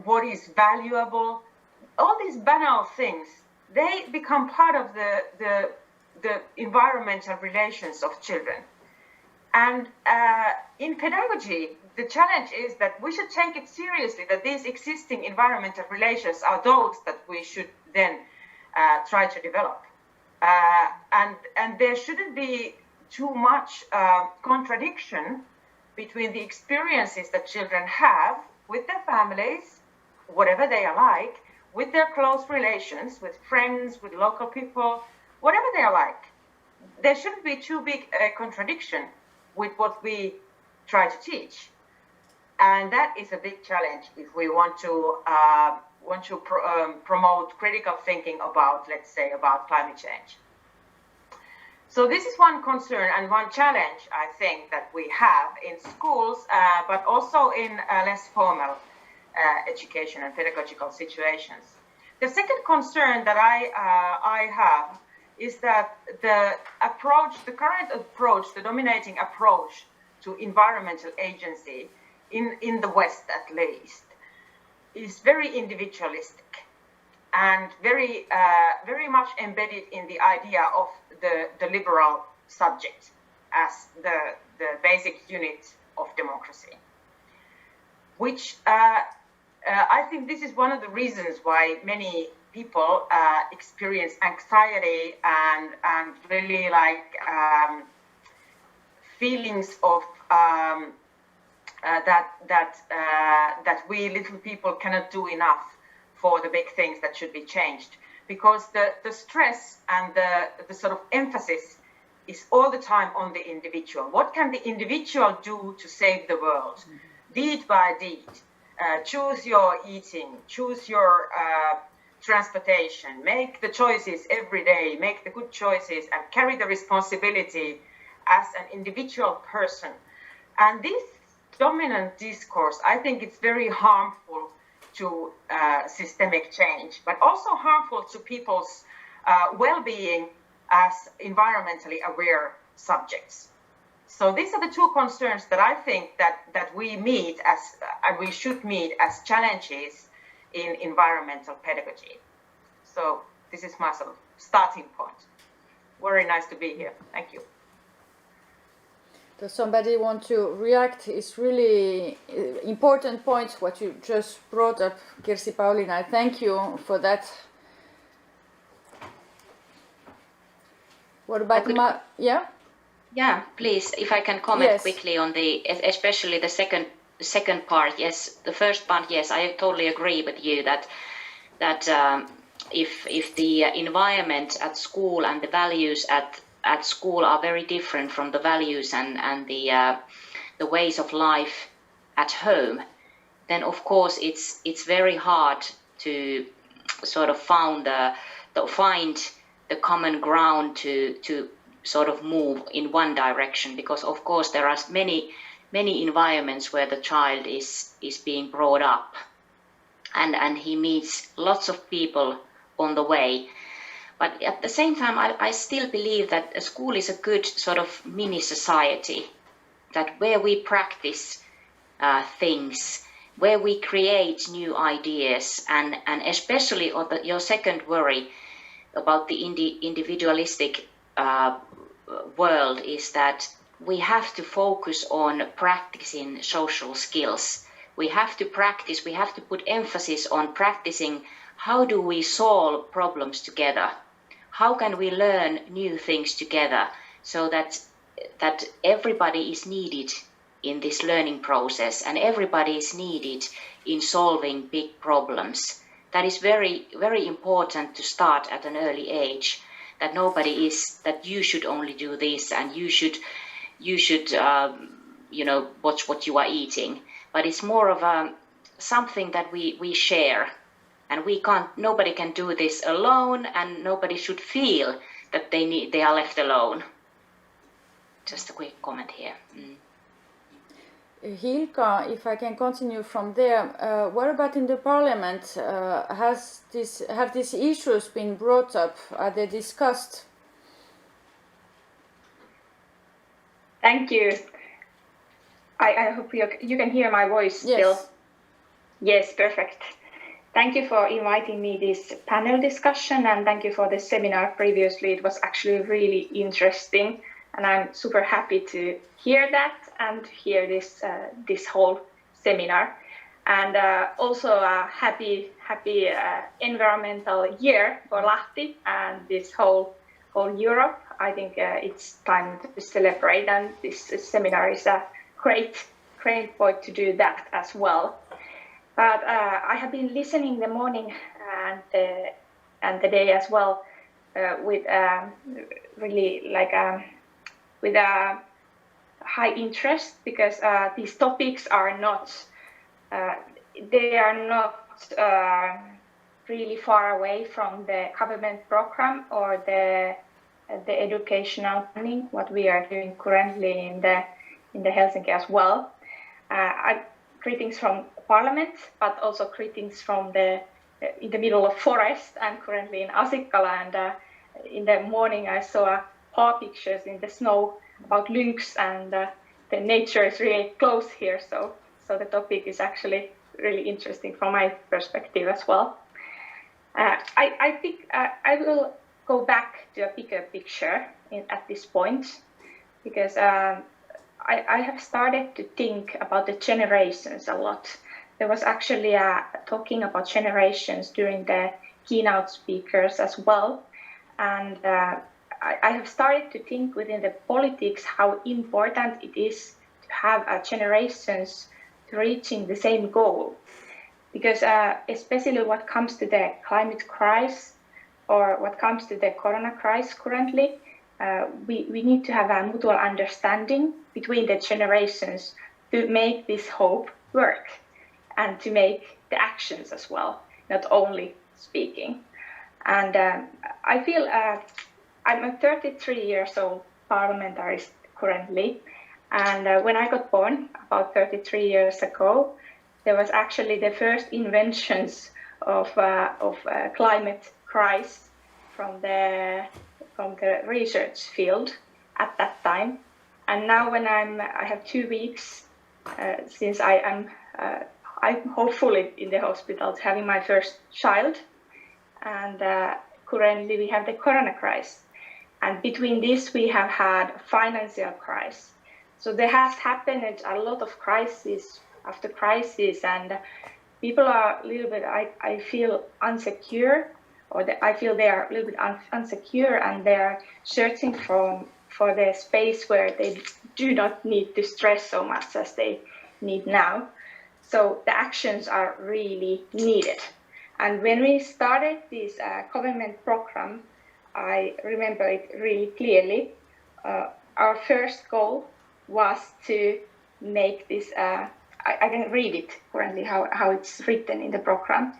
what is valuable. All these banal things, they become part of the environmental relations of children. And in pedagogy, the challenge is that we should take it seriously, that these existing environmental relations are those that we should then try to develop. And there shouldn't be too much contradiction between the experiences that children have with their families, whatever they are like, with their close relations, with friends, with local people, whatever they are like. There shouldn't be too big a contradiction with what we try to teach. And that is a big challenge if we want to promote critical thinking about, let's say, about climate change. So this is one concern and one challenge, I think, that we have in schools, but also in less formal education and pedagogical situations. The second concern that I have is that the current approach, the dominating approach to environmental agency in the West at least, is very individualistic and very much embedded in the idea of the liberal subject as the basic unit of democracy, which I think this is one of the reasons why many people experience anxiety and really like feelings of that we little people cannot do enough for the big things that should be changed, because the stress and the sort of emphasis is all the time on the individual. What can the individual do to save the world? Mm-hmm. Deed by deed. Choose your eating, choose your transportation, make the choices every day, make the good choices and carry the responsibility as an individual person. And this dominant discourse, I think it's very harmful to systemic change, but also harmful to people's well-being as environmentally aware subjects. So these are the two concerns that I think that we meet as, and we should meet as challenges in environmental pedagogy. So this is my sort of starting point. Very nice to be here. Thank you. Does somebody want to react? It's really important point what you just brought up, Kirsi, Pauliina. I thank you for that. What about yeah? Yeah, please, if I can comment Yes. quickly on especially the second part. Yes, the first part. Yes, I totally agree with you that if the environment at school and the values at school are very different from the values and the ways of life at home, then of course it's very hard to sort of find the common ground to sort of move in one direction, because of course there are many environments where the child is being brought up and he meets lots of people on the way. But at the same time, I still believe that a school is a good sort of mini society, that where we practice things, where we create new ideas, and especially on your second worry about the individualistic world is that we have to focus on practicing social skills. We have to practice, we have to put emphasis on practicing how do we solve problems together? How can we learn new things together so that everybody is needed in this learning process and everybody is needed in solving big problems? That is very, very important to start at an early age, that nobody is, that you should only do this and you should watch what you are eating. But it's more of something that we share, and nobody can do this alone, and nobody should feel that they are left alone. Just a quick comment here. Hilkka, if I can continue from there, what about in the parliament? Have these issues been brought up? Are they discussed? Thank you. I hope you can hear my voice still. Yes, perfect. Thank you for inviting me this panel discussion, and thank you for the seminar previously. It was actually really interesting, and I'm super happy to hear that and hear this whole seminar. And also a happy environmental year for Lahti and this whole Europe. I think it's time to celebrate, and this seminar is a great point to do that as well. But I have been listening the morning and the day as well with really with a high interest, because these topics are not really far away from the government program or the educational planning, what we are doing currently in the Helsinki as well. Greetings from Parliament, but also greetings from in the middle of forest. I'm currently in Asikkala, and in the morning I saw paw pictures in the snow about lynx, and the nature is really close here. So the topic is actually really interesting from my perspective as well. I think I will go back to a bigger picture at this point, because I have started to think about the generations a lot. There was actually talking about generations during the keynote speakers as well. And I have started to think within the politics how important it is to have generations to reaching the same goal. Because especially what comes to the climate crisis or what comes to the corona crisis currently, we need to have a mutual understanding between the generations to make this hope work and to make the actions as well, not only speaking. And I feel I'm a 33 years old parliamentarist currently, and when I got born about 33 years ago, there was actually the first inventions of climate crisis from the research field at that time. And now when I have 2 weeks since I'm hopefully in the hospital having my first child, and currently we have the corona crisis, and between this we have had financial crisis. So there has happened a lot of crisis after crisis, and people are a little bit, I feel, insecure, or I feel they are a little bit insecure, and they are searching for the space where they do not need to stress so much as they need now. So the actions are really needed. And when we started this government program, I remember it really clearly. Our first goal was to make this, I can read it currently, how it's written in the program,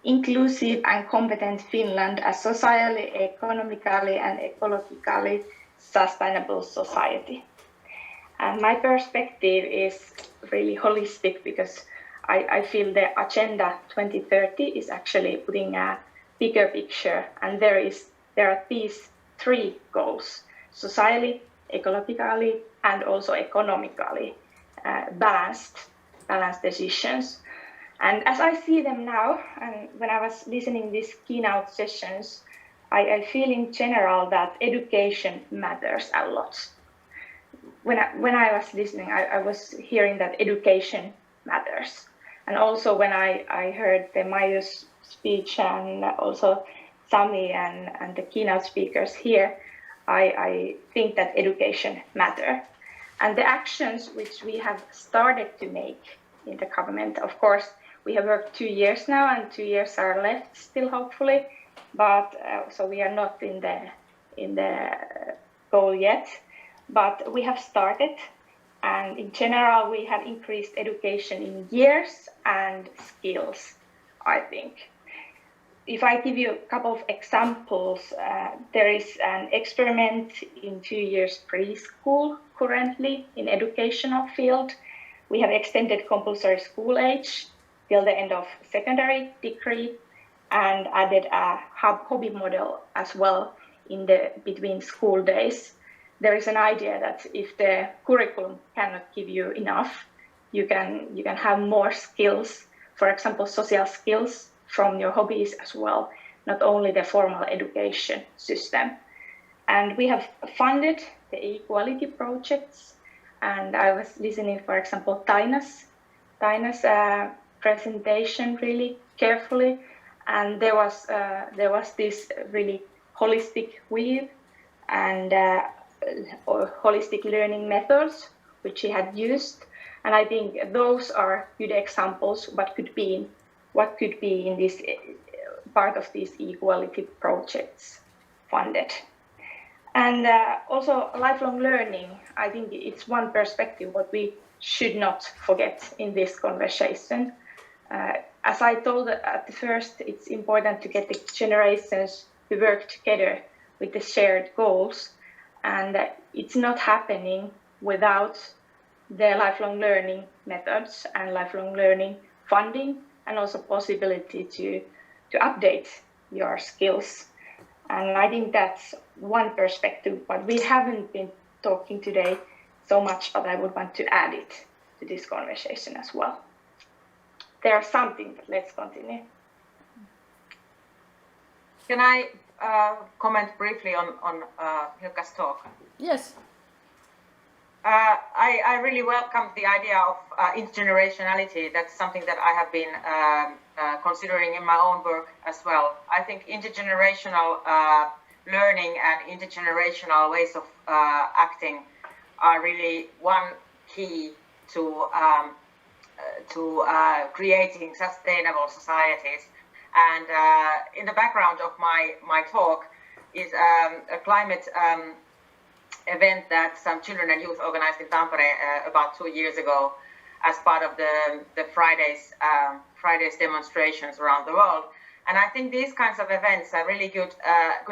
inclusive and competent Finland as socially, economically and ecologically sustainable society. And my perspective is really holistic, because I feel the Agenda 2030 is actually putting a bigger picture, and there are these three goals: socially, ecologically, and also economically balanced decisions. And as I see them now, and when I was listening these keynote sessions, I feel in general that education matters a lot. When I was listening, I was hearing that education matters. And also when I heard the Marju's speech, and also Sami and the keynote speakers here, I think that education matters. And the actions which we have started to make in the government, of course, we have worked 2 years now, and 2 years are left still, hopefully. But so we are not in the goal yet. But we have started, and in general, we have increased education in years and skills, I think. If I give you a couple of examples, there is an experiment in 2 years preschool currently in educational field. We have extended compulsory school age till the end of secondary degree, and added a hobby model as well in the between school days. There is an idea that if the curriculum cannot give you enough, you can have more skills, for example, social skills from your hobbies as well, not only the formal education system. And we have funded the equality projects, and I was listening, for example, Taina's presentation really carefully, and there was this really holistic view and holistic learning methods which she had used, and I think those are good examples what could be in this part of these equality projects funded. And also lifelong learning, I think it's one perspective what we should not forget in this conversation. As I told at the first, it's important to get the generations to work together with the shared goals, and it's not happening without the lifelong learning methods and lifelong learning funding, and also possibility to update your skills. And I think that's one perspective, but we haven't been talking today so much, but I would want to add it to this conversation as well. There's something, but let's continue. Can I comment briefly on Hilkka's talk? Yes. I really welcome the idea of intergenerationality. That's something that I have been considering in my own work as well. I think intergenerational learning and intergenerational ways of acting are really one key to creating sustainable societies. And in the background of my talk is a climate event that some children and youth organized in Tampere about 2 years ago as part of the Fridays demonstrations around the world. And I think these kinds of events are really good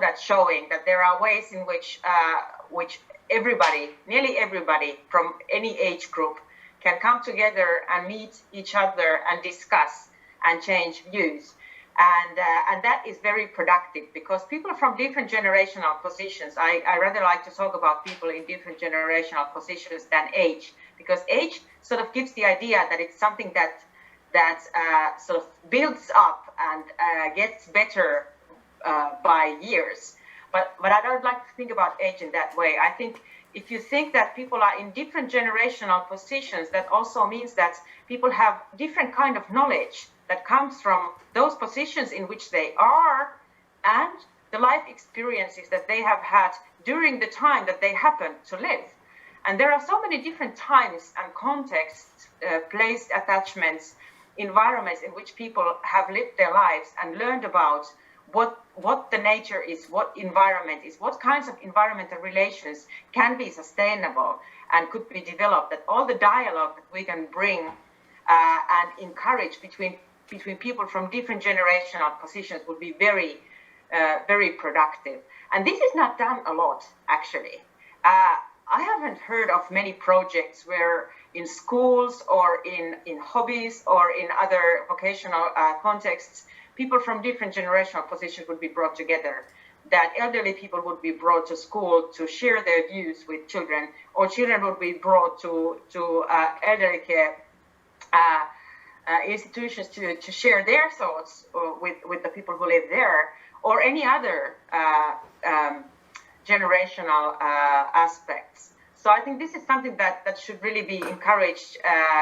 at showing that there are ways in which everybody, nearly everybody from any age group can come together and meet each other and discuss and change views. And that is very productive, because people from different generational positions, I rather like to talk about people in different generational positions than age, because age sort of gives the idea that it's something that sort of builds up and gets better by years. But I don't like to think about age in that way. I think if you think that people are in different generational positions, that also means that people have different kind of knowledge that comes from those positions in which they are and the life experiences that they have had during the time that they happen to live. And there are so many different times and contexts, placed attachments, environments in which people have lived their lives and learned about what the nature is, what environment is, what kinds of environmental relations can be sustainable and could be developed, that all the dialogue that we can bring and encourage between people from different generational positions would be very, very productive. And this is not done a lot, actually. I haven't heard of many projects where in schools or in hobbies or in other vocational contexts, people from different generational positions would be brought together, that elderly people would be brought to school to share their views with children, or children would be brought to elderly care institutions to share their thoughts with the people who live there, or any other generational aspects. So I think this is something that should really be encouraged,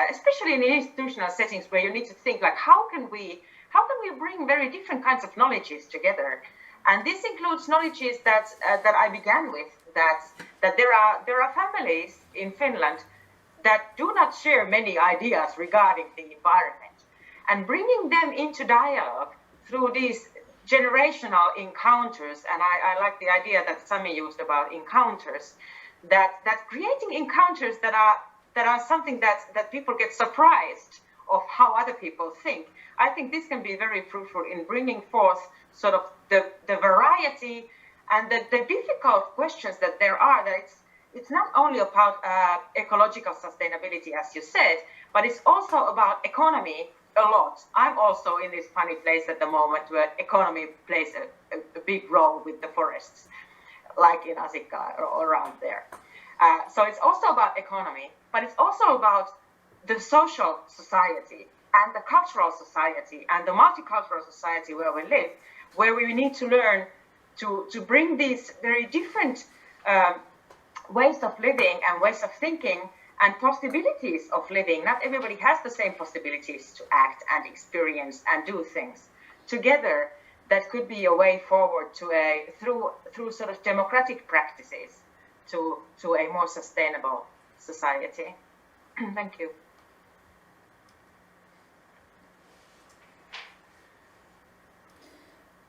especially in institutional settings where you need to think like, how can we bring very different kinds of knowledges together? And this includes knowledges that I began with, that there are families in Finland that do not share many ideas regarding the environment, and bringing them into dialogue through these generational encounters. And I like the idea that Sami used about encounters, that creating encounters that are something that people get surprised of how other people think. I think this can be very fruitful in bringing forth sort of the variety and the difficult questions that there are, that it's not only about ecological sustainability, as you said, but it's also about economy a lot. I'm also in this funny place at the moment where economy plays a big role with the forests, like in Asikka or around there. So it's also about economy, but it's also about the social society and the cultural society and the multicultural society where we live, where we need to learn to bring these very different ways of living and ways of thinking and possibilities of living. Not everybody has the same possibilities to act and experience and do things together. That could be a way forward to through sort of democratic practices to a more sustainable society. Thank you.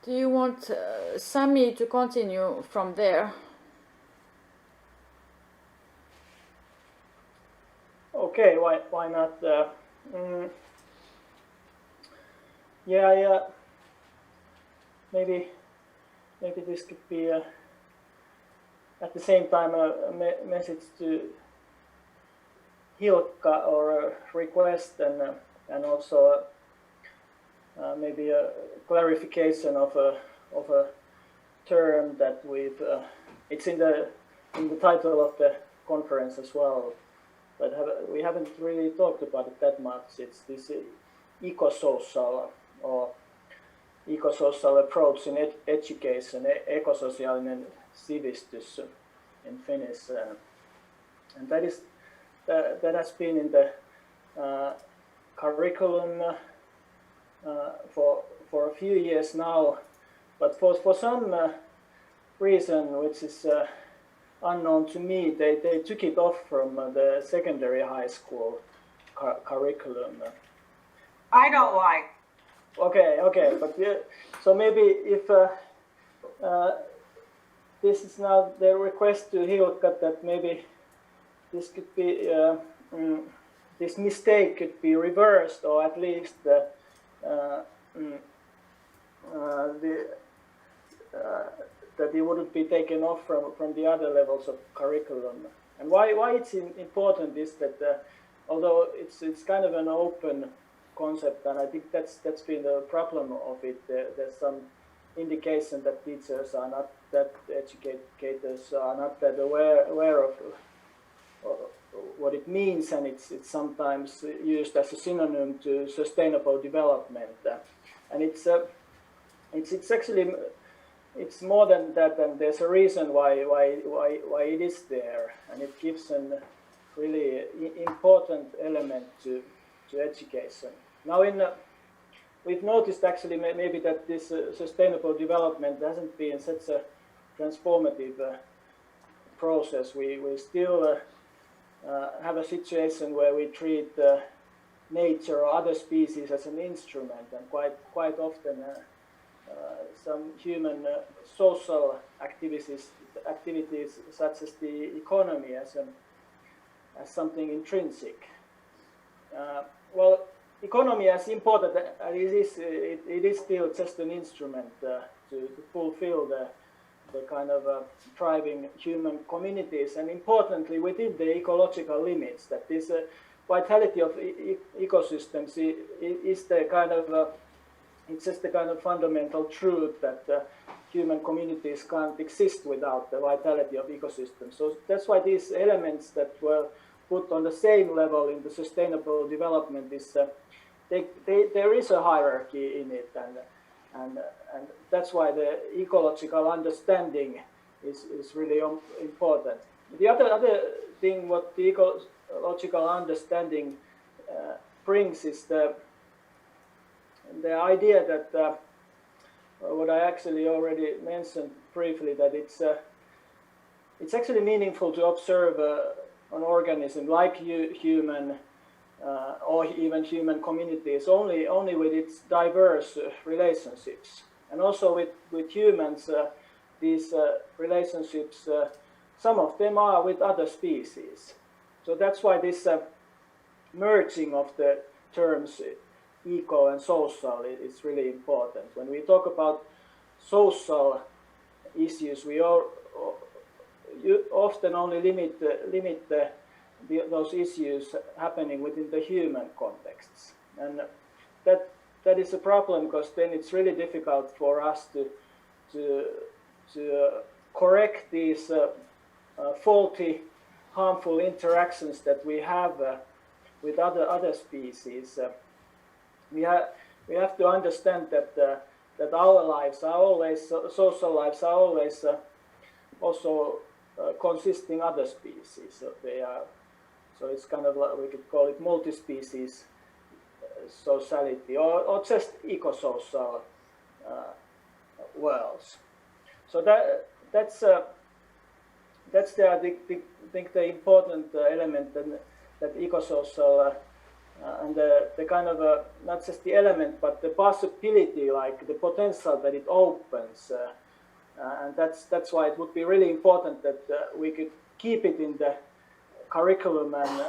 Do you want Sami to continue from there? Okay, why not? Yeah. Maybe this could be at the same time a message to Hilkka, or a request, and also maybe a clarification of a term that we've. It's in the title of the conference as well, but we haven't really talked about it that much. It's this ecosocial or ecosocial approach in education, ekososiaalinen sivistys in Finnish, and that has been in the curriculum for a few years now, but for some reason which is unknown to me, they took it off from the secondary high school curriculum. I know why. Okay, but yeah, so maybe if this is now the request to Hilkka, that maybe this could be this mistake could be reversed, or at least that it wouldn't be taken off from the other levels of curriculum. And why it's important is that although it's kind of an open concept, and I think that's been the problem of it. There's some indication that teachers are not that educators are not that aware of what it means, and it's sometimes used as a synonym to sustainable development, and it's actually it's more than that, and there's a reason why it is there, and it gives a really important element to education. Now, we've noticed actually maybe that this sustainable development hasn't been such a transformative process. We still have a situation where we treat nature or other species as an instrument, and quite often some human social activities such as the economy as something intrinsic. Well, economy, as important as it is still just an instrument to fulfill the kind of thriving human communities, and importantly within the ecological limits. That this vitality of ecosystems is the kind of it's just the kind of fundamental truth that human communities can't exist without the vitality of ecosystems. So that's why these elements that were put on the same level in the sustainable development is there is a hierarchy in it, and that's why the ecological understanding is really important. The other thing what the ecological understanding brings is the idea that what I actually already mentioned briefly, that it's actually meaningful to observe an organism like human or even human communities only with its diverse relationships, and also with humans these relationships, some of them are with other species. So that's why this merging of the terms eco and social is really important. When we talk about social issues, we often only limit those issues happening within the human contexts, and that is a problem, because then it's really difficult for us to correct these faulty, harmful interactions that we have with other species. We have to understand that our lives are always, social lives are always also consisting other species. So it's kind of like, we could call it multi-species sociality, or just eco-social worlds. So that's I think the important element that eco-social and the kind of not just the element, but the possibility, like the potential that it opens, and that's why it would be really important that we could keep it in the curriculum and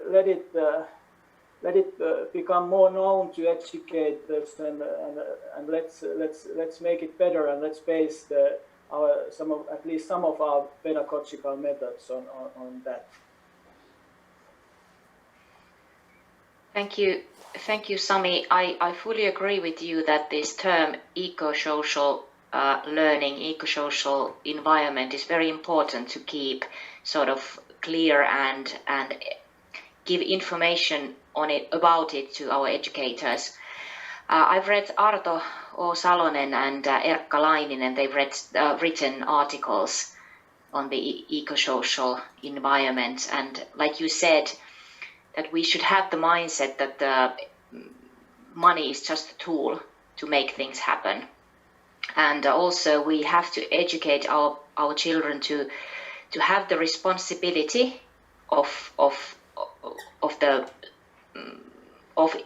let it become more known to educators, and let's make it better, and let's base at least some of our pedagogical methods on that. Thank you, Sami. I fully agree with you that this term eco-social learning, eco-social environment is very important to keep sort of clear and give information about it to our educators. I've read Arto O. Salonen and Erkka Laininen, and they've written articles on the eco-social environment, and like you said, that we should have the mindset that money is just a tool to make things happen. And also we have to educate our children to have the responsibility of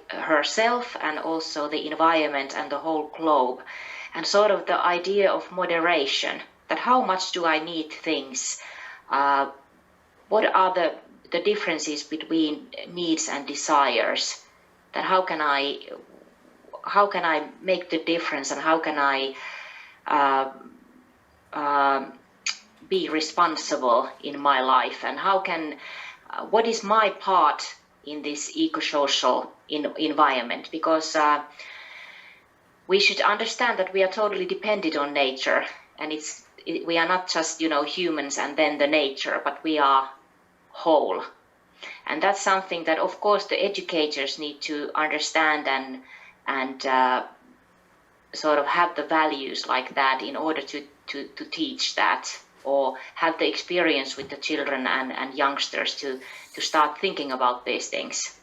herself and also the environment and the whole globe, and sort of the idea of moderation, that how much do I need things, what are the differences between needs and desires, that how can I make the difference, and how can I be responsible in my life, and what is my part in this eco-social environment, because we should understand that we are totally dependent on nature, and we are not just humans and then the nature, but we are whole. And that's something that of course the educators need to understand and sort of have the values like that in order to teach that, or have the experience with the children and youngsters to start thinking about these things?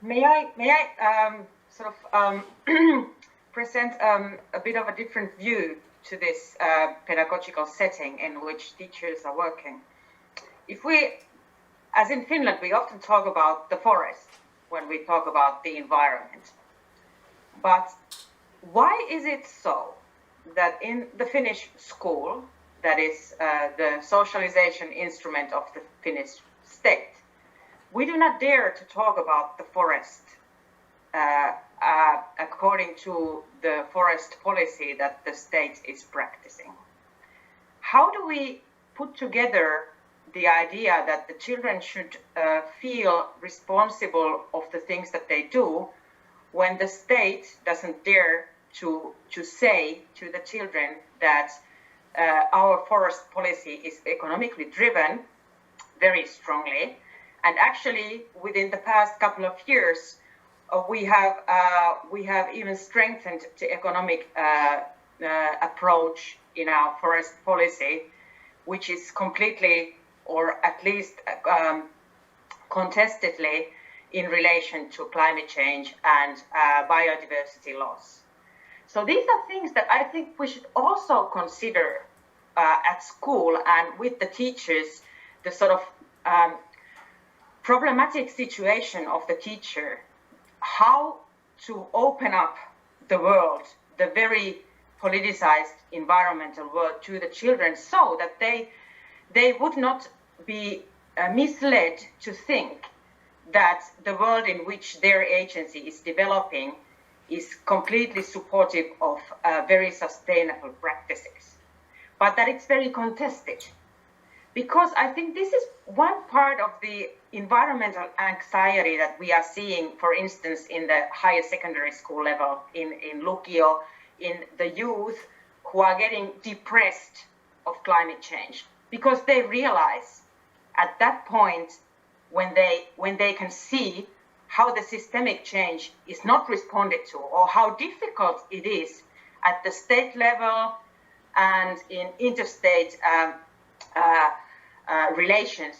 May I sort of present a bit of a different view to this pedagogical setting in which teachers are working? If we, as in Finland, we often talk about the forest when we talk about the environment. But why is it so that in the Finnish school, that is the socialization instrument of the Finnish state, we do not dare to talk about the forest according to the forest policy that the state is practicing? How do we put together the idea that the children should feel responsible of the things that they do when the state doesn't dare to say to the children that our forest policy is economically driven very strongly? And actually, within the past couple of years, we have even strengthened the economic approach in our forest policy, which is completely, or at least contestedly, in relation to climate change and biodiversity loss. So these are things that I think we should also consider at school and with the teachers, the sort of problematic situation of the teacher, how to open up the world, the very politicized environmental world, to the children, so that they would not be misled to think that the world in which their agency is developing is completely supportive of very sustainable practices, but that it's very contested. Because I think this is one part of the environmental anxiety that we are seeing, for instance, in the higher secondary school level, in Lukio, in the youth who are getting depressed of climate change, because they realize at that point when they can see how the systemic change is not responded to, or how difficult it is at the state level and in interstate relations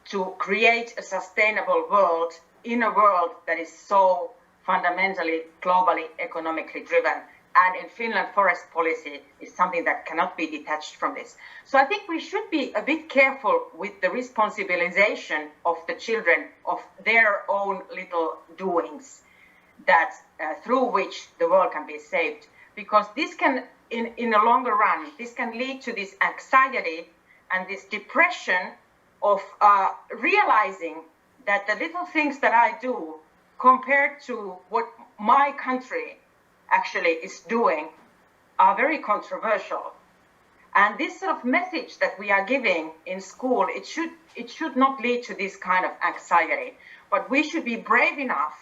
to create a sustainable world in a world that is so fundamentally globally economically driven. And in Finland, forest policy is something that cannot be detached from this. So I think we should be a bit careful with the responsibilization of the children of their own little doings, that through which the world can be saved. Because this can, in the longer run, this can lead to this anxiety and this depression of realizing that the little things that I do compared to what my country actually is doing are very controversial. And this sort of message that we are giving in school, it should not lead to this kind of anxiety, but we should be brave enough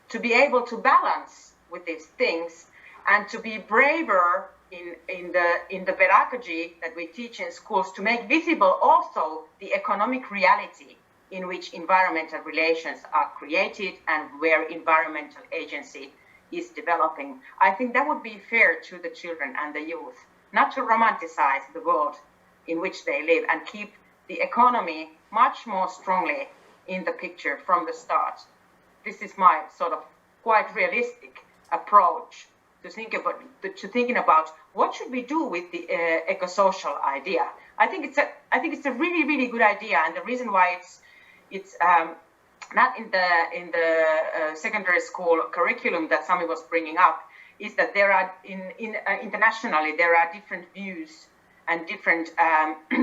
to be able to balance with these things and to be braver in the pedagogy that we teach in schools, to make visible also the economic reality in which environmental relations are created and where environmental agency is developing. I think that would be fair to the children and the youth, not to romanticize the world in which they live and keep the economy much more strongly in the picture from the start. This is my sort of quite realistic approach to thinking about what should we do with the eco-social idea. I think it's a really, really good idea, and the reason why it's not in the secondary school curriculum that Sami was bringing up is that there are internationally there are different views and different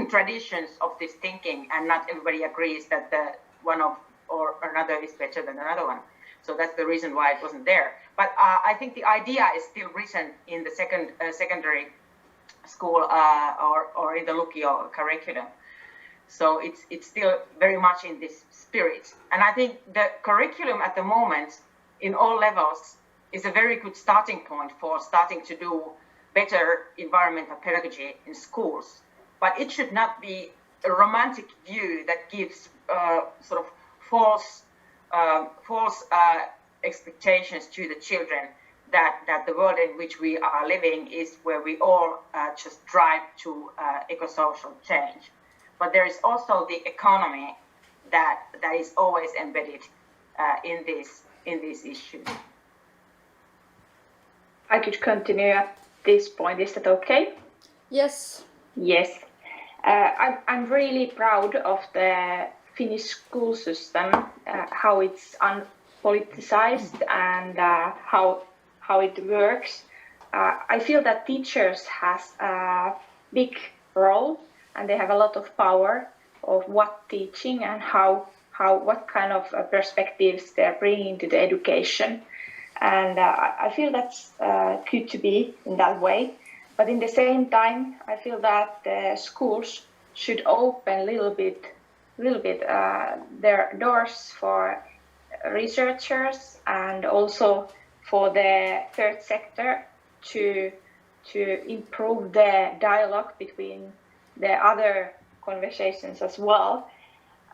traditions of this thinking, and not everybody agrees that the one of or another is better than another one. So that's the reason why it wasn't there. But I think the idea is still written in the secondary school or in the Lukio curriculum. So it's still very much in this spirit. And I think the curriculum at the moment in all levels is a very good starting point for starting to do better environmental pedagogy in schools. But it should not be a romantic view that gives sort of false expectations to the children that the world in which we are living is where we all just drive to eco-social change. But there is also the economy that is always embedded in these issues. I could continue at this point. Is that okay? Yes. Yes. I'm really proud of the Finnish school system, how it's unpoliticized and how it works. I feel that teachers has a big role and they have a lot of power of what teaching and what kind of perspectives they're bringing to the education. And I feel that's good to be in that way. But in the same time, I feel that the schools should open a little bit their doors for researchers and also for the third sector to improve the dialogue between the other conversations as well,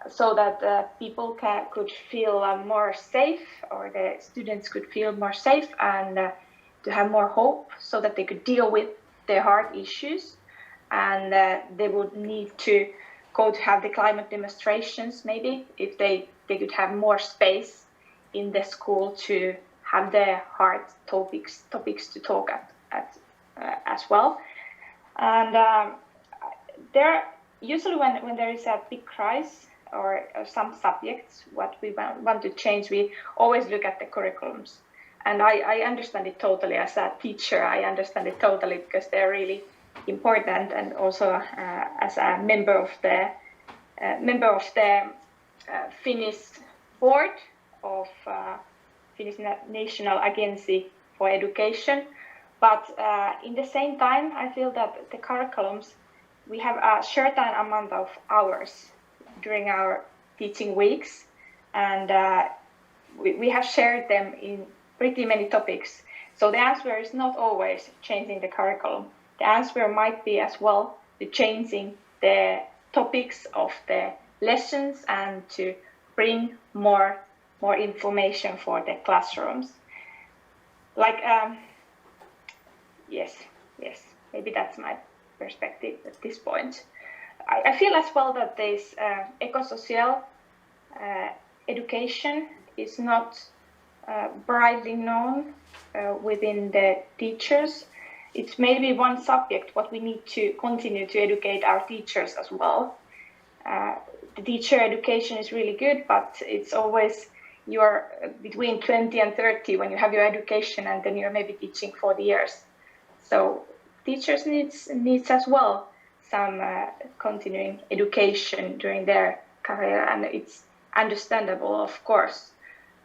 so that people could feel more safe, or the students could feel more safe and to have more hope, so that they could deal with their hard issues, and they would need to go to have the climate demonstrations maybe if they could have more space in the school to have the hard topics to talk at as well. And there usually when there is a big crisis or some subjects what we want to change, we always look at the curriculums. And I understand it totally as a teacher. I understand it totally because they're really important, and also as a member of the Finnish board of Finnish National Agency for Education. But in the same time, I feel that the curriculums, we have a certain amount of hours during our teaching weeks, and we have shared them in pretty many topics. So the answer is not always changing the curriculum. The answer might be as well to changing the topics of the lessons and to bring more information for the classrooms. Like, yes, maybe that's my perspective at this point. I feel as well that this eco-social education is not widely known within the teachers. It's maybe one subject what we need to continue to educate our teachers as well. The teacher education is really good, but it's always you're between 20 and 30 when you have your education, and then you're maybe teaching 40 years. So teachers needs as well some continuing education during their career, and it's understandable, of course.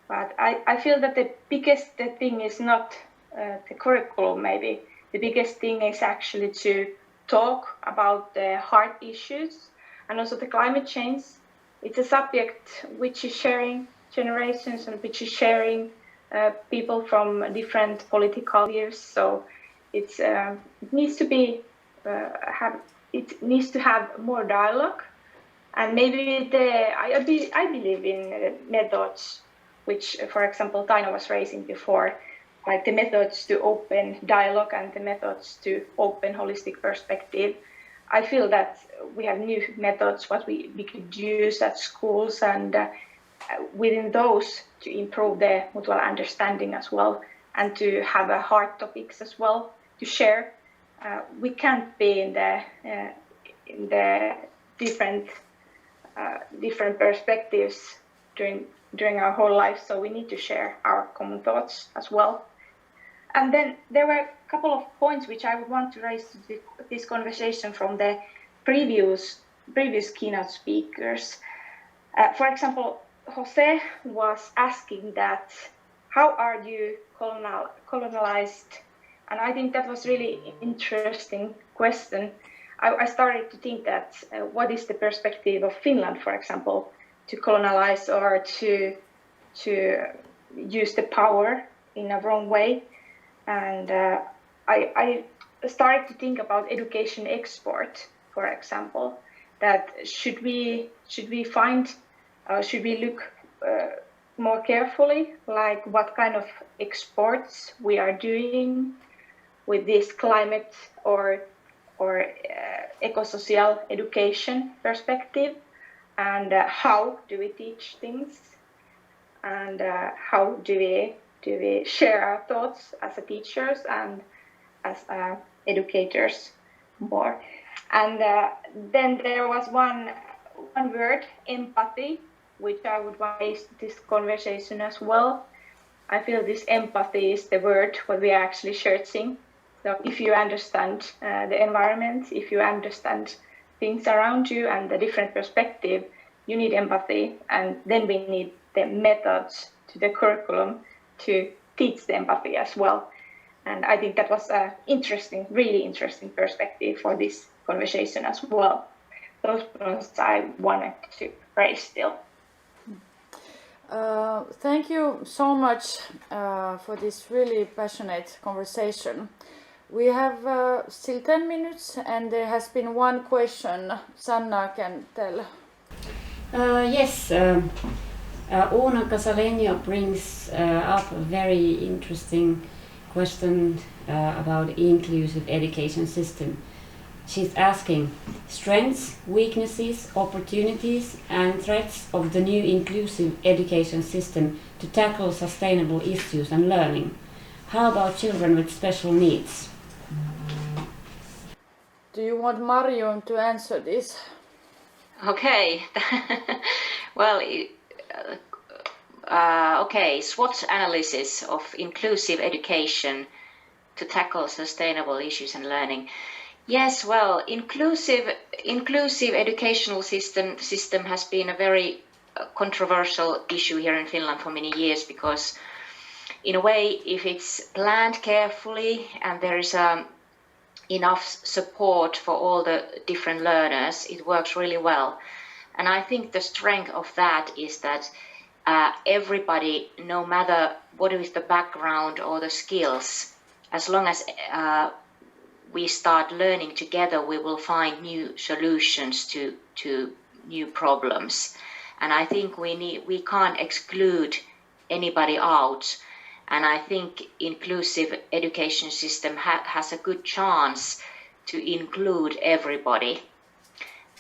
But I feel that the biggest thing is not the curriculum, maybe. The biggest thing is actually to talk about the hard issues and also the climate change. It's a subject which is sharing generations and which is sharing people from different political views. So it needs to be it needs to have more dialogue, and maybe I believe in methods which, for example, Taina was raising before, like the methods to open dialogue and the methods to open holistic perspective. I feel that we have new methods what we could use at schools, and within those to improve the mutual understanding as well, and to have hard topics as well to share. We can't be in the different perspectives during our whole life, so we need to share our common thoughts as well. And then there were a couple of points which I would want to raise to this conversation from the previous keynote speakers. For example, Jose was asking that, how are you colonialized? And I think that was really interesting question. I started to think that what is the perspective of Finland, for example, to colonize or to use the power in a wrong way. And I started to think about education export, for example, that should we look more carefully, like what kind of exports we are doing with this climate or eco-social education perspective, and how do we teach things, and how do we share our thoughts as a teachers and as educators more. And then there was one word, empathy, which I would raise this conversation as well. I feel this empathy is the word what we are actually searching. So if you understand the environment, if you understand things around you and the different perspective, you need empathy, and then we need the methods to the curriculum to teach the empathy as well. And I think that was an interesting, really interesting perspective for this conversation as well. Those ones I wanted to raise still. Thank you so much for this really passionate conversation. We have still 10 minutes and there has been one question. Sanna can tell. Yes, Una Casaleño brings up a very interesting question about inclusive education system. She's asking strengths, weaknesses, opportunities and threats of the new inclusive education system to tackle sustainable issues and learning. How about children with special needs? Do you want Marju to answer this? Okay. Well, okay, SWOT analysis of inclusive education to tackle sustainable issues and learning. Yes, well, inclusive educational system has been a very controversial issue here in Finland for many years, because in a way, if it's planned carefully and there is enough support for all the different learners, it works really well. And I think the strength of that is that everybody, no matter what is the background or the skills, as long as we start learning together, we will find new solutions to new problems. And I think we can't exclude anybody out. And I think inclusive education system has a good chance to include everybody.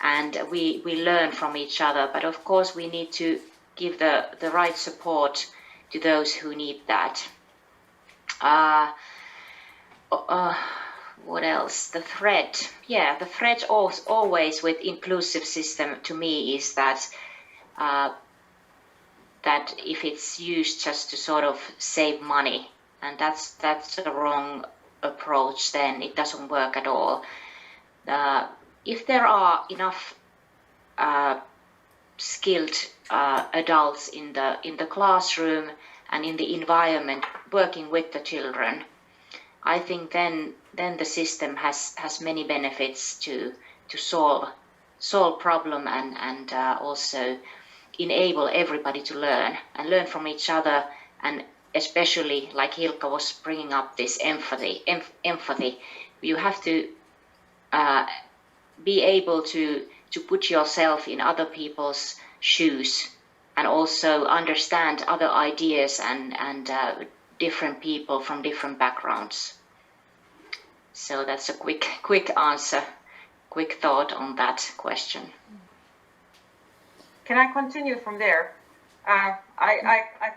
And we learn from each other. But of course, we need to give the right support to those who need that. What else? The threat. Yeah, the threat always with inclusive system to me is that that if it's used just to sort of save money, and that's a wrong approach, then it doesn't work at all. If there are enough skilled adults in the classroom and in the environment working with the children, I think then the system has many benefits to solve problem and also enable everybody to learn from each other, and especially like Hilkka was bringing up this empathy. You have to be able to put yourself in other people's shoes and also understand other ideas and different people from different backgrounds. So that's a quick answer, quick thought on that question. Can I continue from there? I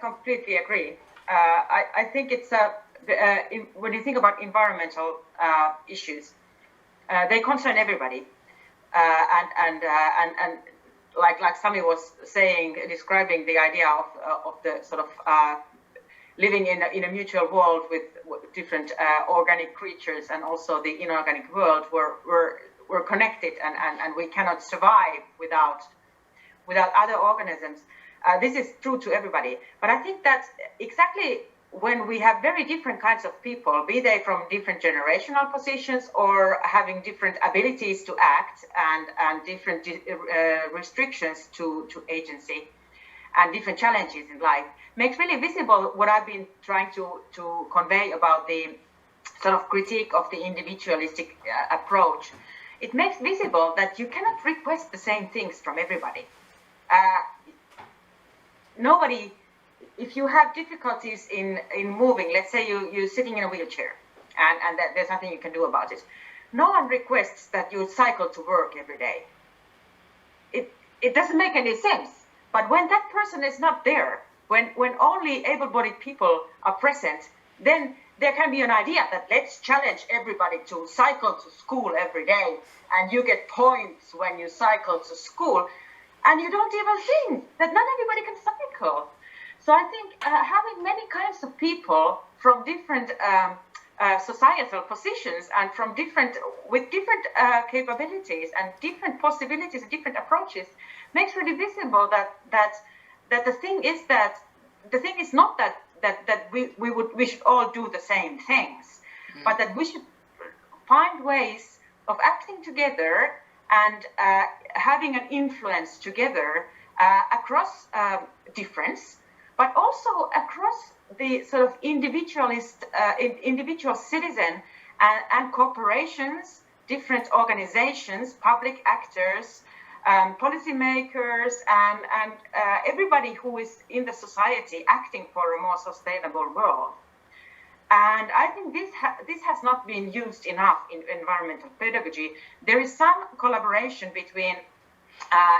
completely agree. I think it's when you think about environmental issues, they concern everybody, and like Sami was saying, describing the idea of the sort of living in a mutual world with different organic creatures, and also the inorganic world, we're connected, and we cannot survive without other organisms. This is true to everybody. But I think that's exactly when we have very different kinds of people, be they from different generational positions or having different abilities to act and different restrictions to agency and different challenges in life, makes really visible what I've been trying to convey about the sort of critique of the individualistic approach. It makes visible that you cannot request the same things from everybody. Nobody if you have difficulties in moving, let's say you're sitting in a wheelchair and that there's nothing you can do about it. No one requests that you cycle to work every day. It doesn't make any sense. But when that person is not there, when only able-bodied people are present, then there can be an idea that let's challenge everybody to cycle to school every day, and you get points when you cycle to school, and you don't even think that not everybody can cycle. So I think having many kinds of people from different societal positions and with different capabilities and different possibilities and different approaches makes really visible that the thing is not that we should all do the same things, but that we should find ways of acting together and having an influence together across difference, but also across the sort of individual citizen and corporations, different organizations, public actors, policymakers, and everybody who is in the society acting for a more sustainable world. And I think this has not been used enough in environmental pedagogy. There is some collaboration between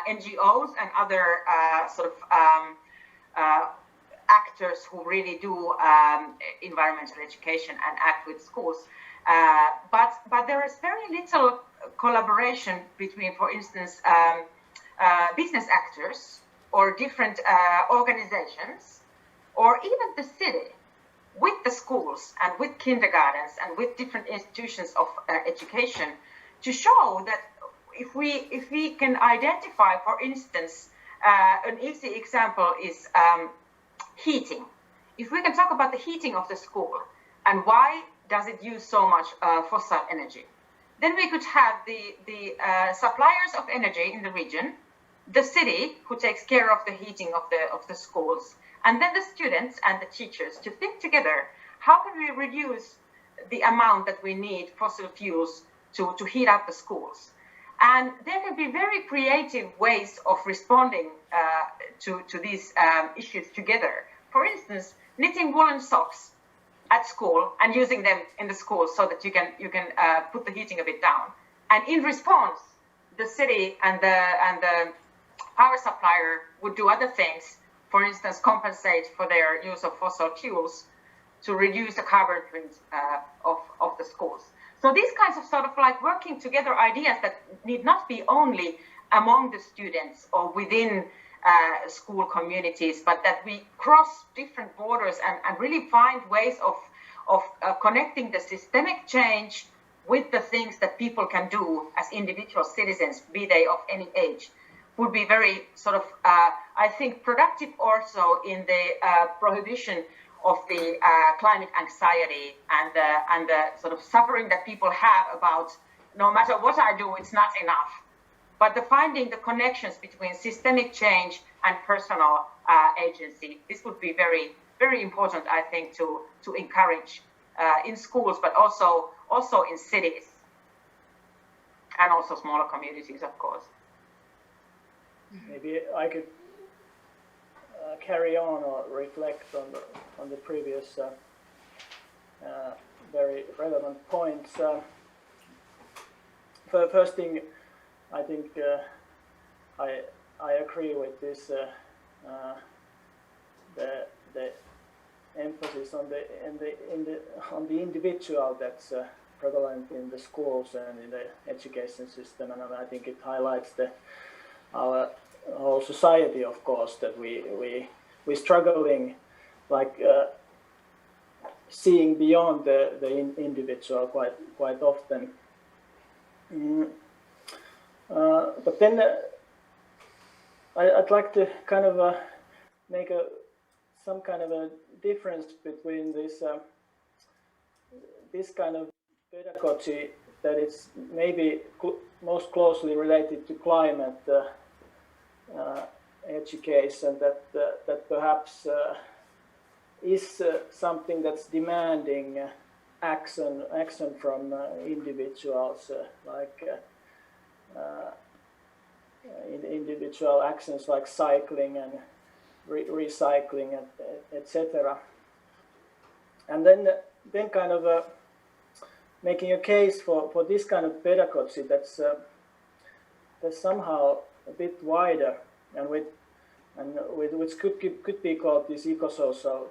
NGOs and other actors who really do environmental education and act with schools. But there is very little collaboration between, for instance, business actors or different organizations, or even the city, with the schools and with kindergartens and with different institutions of education, to show that if we can identify, for instance, an easy example is heating. If we can talk about the heating of the school and why does it use so much fossil energy, then we could have the suppliers of energy in the region, the city who takes care of the heating of the schools, and then the students and the teachers to think together, how can we reduce the amount that we need fossil fuels to heat up the schools? And there can be very creative ways of responding to these issues together. For instance, knitting woolen socks at school and using them in the school so that you can put the heating a bit down. And in response, the city and the power supplier would do other things. For instance, compensate for their use of fossil fuels to reduce the carbon print of the schools. So these kinds of sort of like working together ideas that need not be only among the students or within school communities, but that we cross different borders and really find ways of connecting the systemic change with the things that people can do as individual citizens, be they of any age, would be very sort of, I think, productive also in the prohibition of the climate anxiety and the sort of suffering that people have about no matter what I do, it's not enough. But finding the connections between systemic change and personal agency, this would be very, very important, I think, to encourage in schools, but also in cities and also smaller communities, of course. Maybe I could carry on or reflect on the previous very relevant points. First thing, I think I agree with this the emphasis on the individual that's prevalent in the schools and in the education system, and I think it highlights our whole society, of course, that we're struggling, like seeing beyond the individual quite often. But then I'd like to kind of make some kind of a difference between this kind of pedagogy that is maybe most closely related to climate education, that perhaps is something that's demanding action from individuals, individual actions like cycling and recycling, etc. And then kind of making a case for this kind of pedagogy that's somehow a bit wider and which could be called this eco-social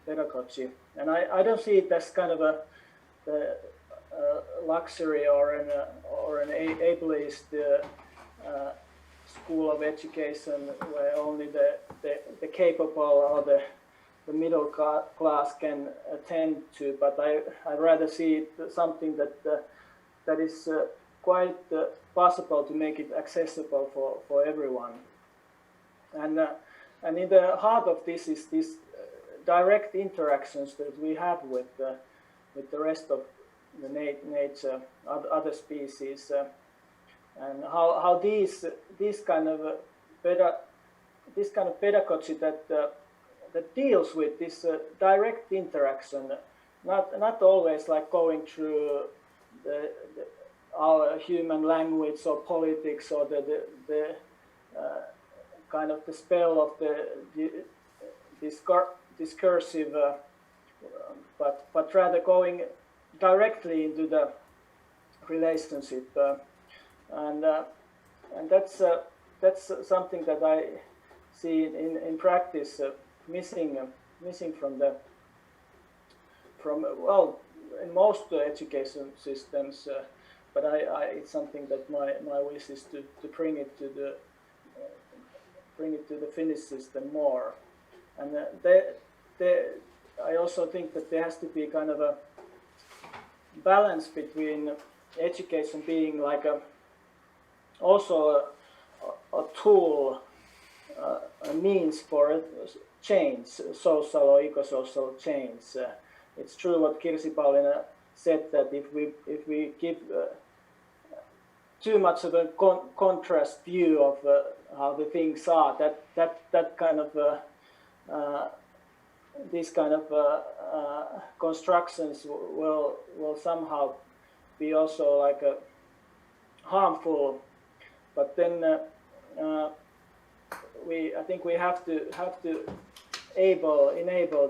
pedagogy. And I don't see it as kind of a luxury or an ableist school of education where only the capable or the middle class can attend to, but I rather see it something that is quite possible to make it accessible for everyone. And in the heart of this is this direct interactions that we have with the rest of the nature, other species, and how these kind of pedagogy that deals with this direct interaction, not always like going through our human language or politics or the kind of the spell of the discursive, but rather going directly into the relationship, and that's something that I see in practice missing from in most education systems, but it's something that my wish is to bring it to the Finnish system more. And I also think that there has to be kind of a balance between education being like also a tool, a means for change, social or eco-social change. It's true what Kirsi Pauliina said, that if we give too much of a contrast view of how the things are, that kind of these kind of constructions will somehow be also like harmful. But then I think we have to enable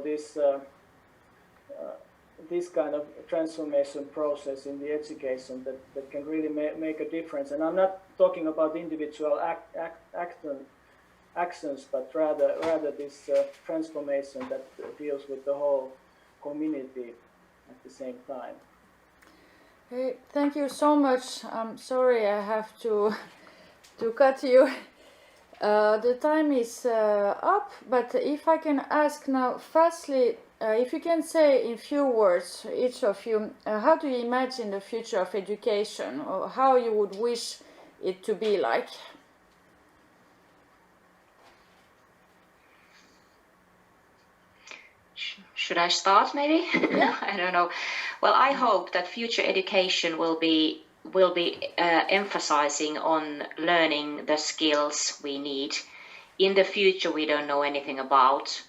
this kind of transformation process in the education that can really make a difference. And I'm not talking about individual actions, but rather this transformation that deals with the whole community at the same time. Hey, thank you so much. I'm sorry I have to cut you. The time is up, but if I can ask now, firstly, if you can say in few words, each of you, how do you imagine the future of education, or how you would wish it to be like? Should I start maybe? Yeah. I don't know. Well, I hope that future education will be emphasizing on learning the skills we need in the future we don't know anything about,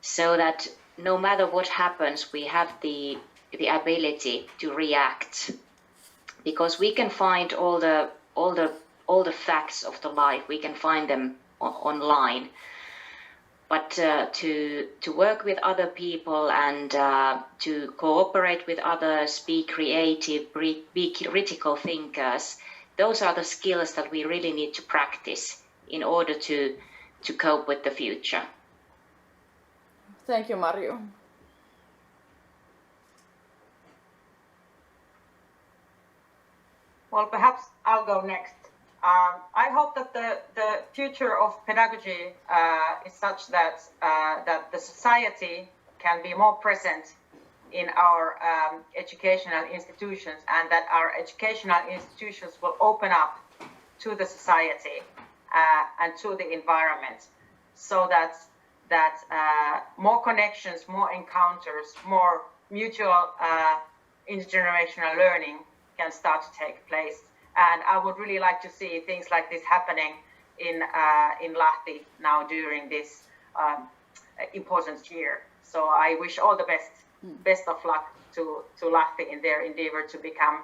so that no matter what happens, we have the ability to react, because we can find all the facts of the life, we can find them online. But to work with other people and to cooperate with others, be creative, be critical thinkers, those are the skills that we really need to practice in order to cope with the future. Thank you, Marju. Well, perhaps I'll go next. I hope that the future of pedagogy is such that that the society can be more present in our educational institutions, and that our educational institutions will open up to the society and to the environment, so that more connections, more encounters, more mutual intergenerational learning can start to take place. And I would really like to see things like this happening in Lahti now during this important year. So I wish all the best of luck to Lahti in their endeavor to become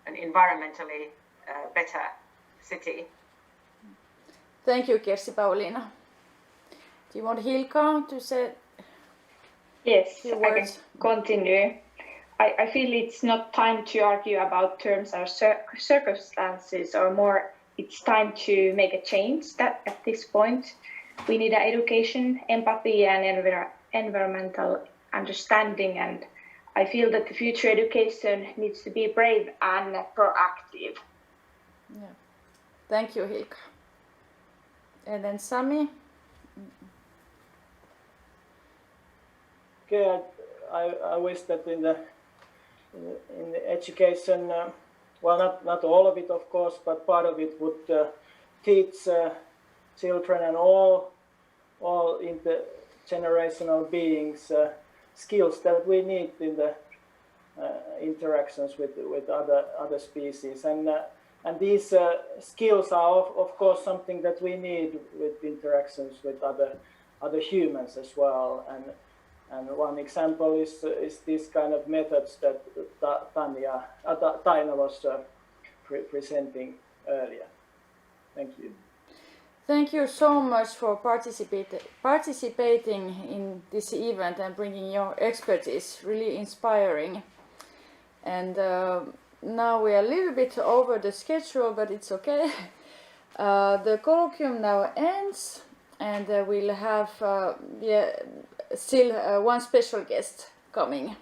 an environmentally better city. Thank you, Kirsi Pauliina. Do you want Hilkka to say? Yes, I can continue. I feel it's not time to argue about terms or circumstances, or more, it's time to make a change. That at this point, we need education, empathy, and environmental understanding. And I feel that the future education needs to be brave and proactive. Yeah. Thank you, Hilkka. And then Sami. Okay, I wish that in the education, well, not all of it, of course, but part of it would teach children and all intergenerational beings skills that we need in the interactions with other species, and these skills are of course something that we need with interactions with other humans as well. And one example is this kind of methods that Taina was presenting earlier. Thank you. Thank you so much for participating in this event and bringing your expertise. Really inspiring. And now we are a little bit over the schedule, but it's okay. The colloquium now ends, and we'll have still one special guest coming.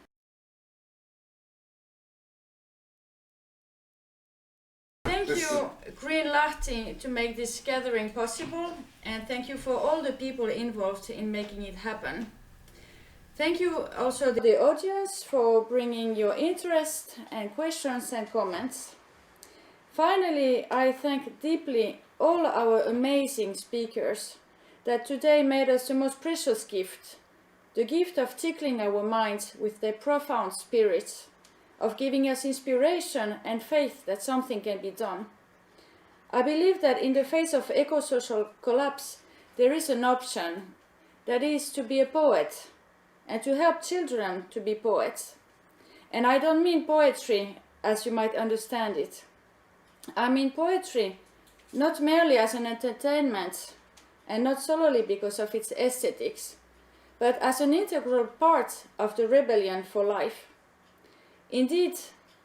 Thank you, Green Lahti, to make this gathering possible, and thank you for all the people involved in making it happen. Thank you also to the audience for bringing your interest and questions and comments. Finally, I thank deeply all our amazing speakers that today made us the most precious gift, the gift of tickling our minds with their profound spirits, of giving us inspiration and faith that something can be done. I believe that in the face of eco-social collapse, there is an option, that is to be a poet, and to help children to be poets. And I don't mean poetry as you might understand it. I mean poetry not merely as an entertainment, and not solely because of its aesthetics, but as an integral part of the rebellion for life. Indeed,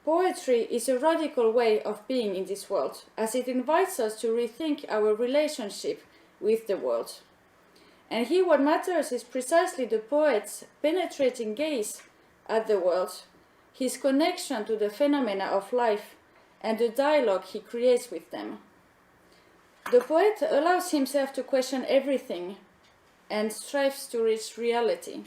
poetry is a radical way of being in this world, as it invites us to rethink our relationship with the world. And here what matters is precisely the poet's penetrating gaze at the world, his connection to the phenomena of life, and the dialogue he creates with them. The poet allows himself to question everything and strives to reach reality.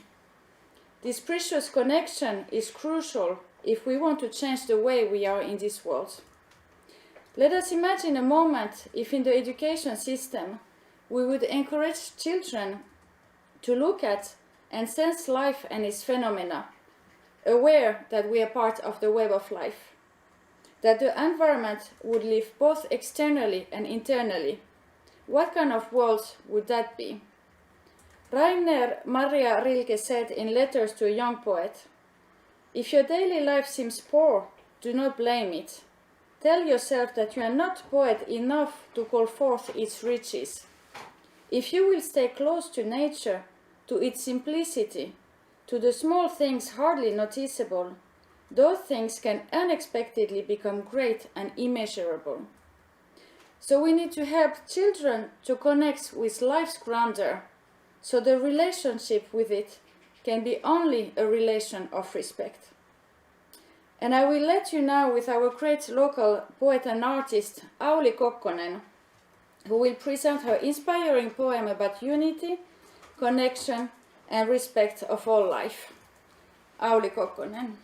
This precious connection is crucial if we want to change the way we are in this world. Let us imagine a moment if in the education system we would encourage children to look at and sense life and its phenomena, aware that we are part of the web of life, that the environment would live both externally and internally. What kind of world would that be? Rainer Maria Rilke said in Letters to a Young Poet, "If your daily life seems poor, do not blame it. Tell yourself that you are not poet enough to call forth its riches. If you will stay close to nature, to its simplicity, to the small things hardly noticeable, those things can unexpectedly become great and immeasurable." So we need to help children to connect with life's grandeur, so the relationship with it can be only a relation of respect. And I will let you now with our great local poet and artist, Auli Kokkonen, who will present her inspiring poem about unity, connection, and respect of all life. Auli Kokkonen.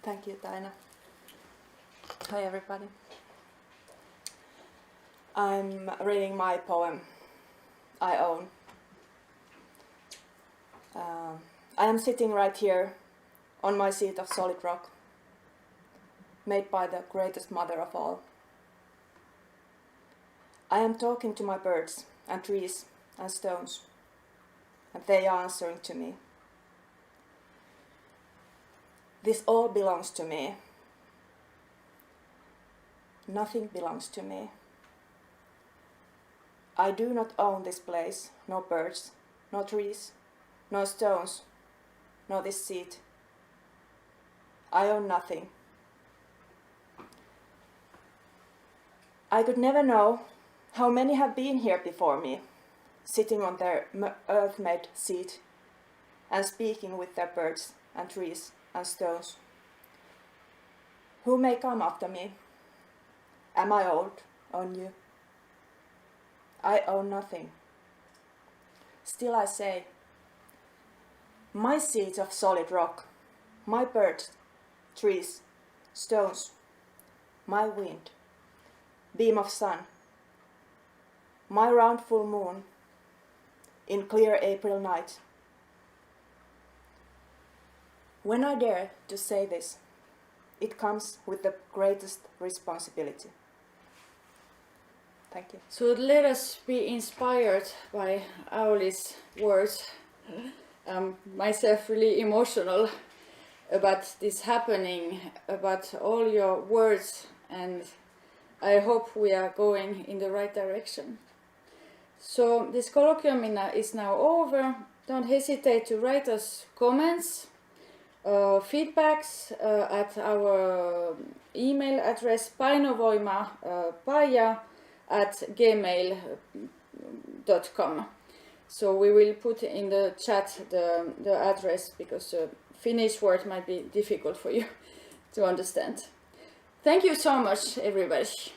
Thank you, Taina. Hi, everybody. I'm reading my poem, I Own. I am sitting right here on my seat of solid rock, made by the greatest mother of all. I am talking to my birds and trees and stones, and they are answering to me. This all belongs to me. Nothing belongs to me. I do not own this place, no birds, no trees, no stones, no this seat. I own nothing. I could never know how many have been here before me, sitting on their earth-made seat and speaking with their birds and trees and stones. Who may come after me? Am I old or new? I own nothing. Still I say, my seat of solid rock, my birds, trees, stones, my wind, beam of sun, my round full moon in clear April night. When I dare to say this, it comes with the greatest responsibility. Thank you. So let us be inspired by Auli's words. Myself really emotional about this happening, about all your words, and I hope we are going in the right direction. So this colloquium is now over. Don't hesitate to write us comments, feedbacks at our email address painovoima@gmail.com. So we will put in the chat the address because Finnish word might be difficult for you to understand. Thank you so much, everybody.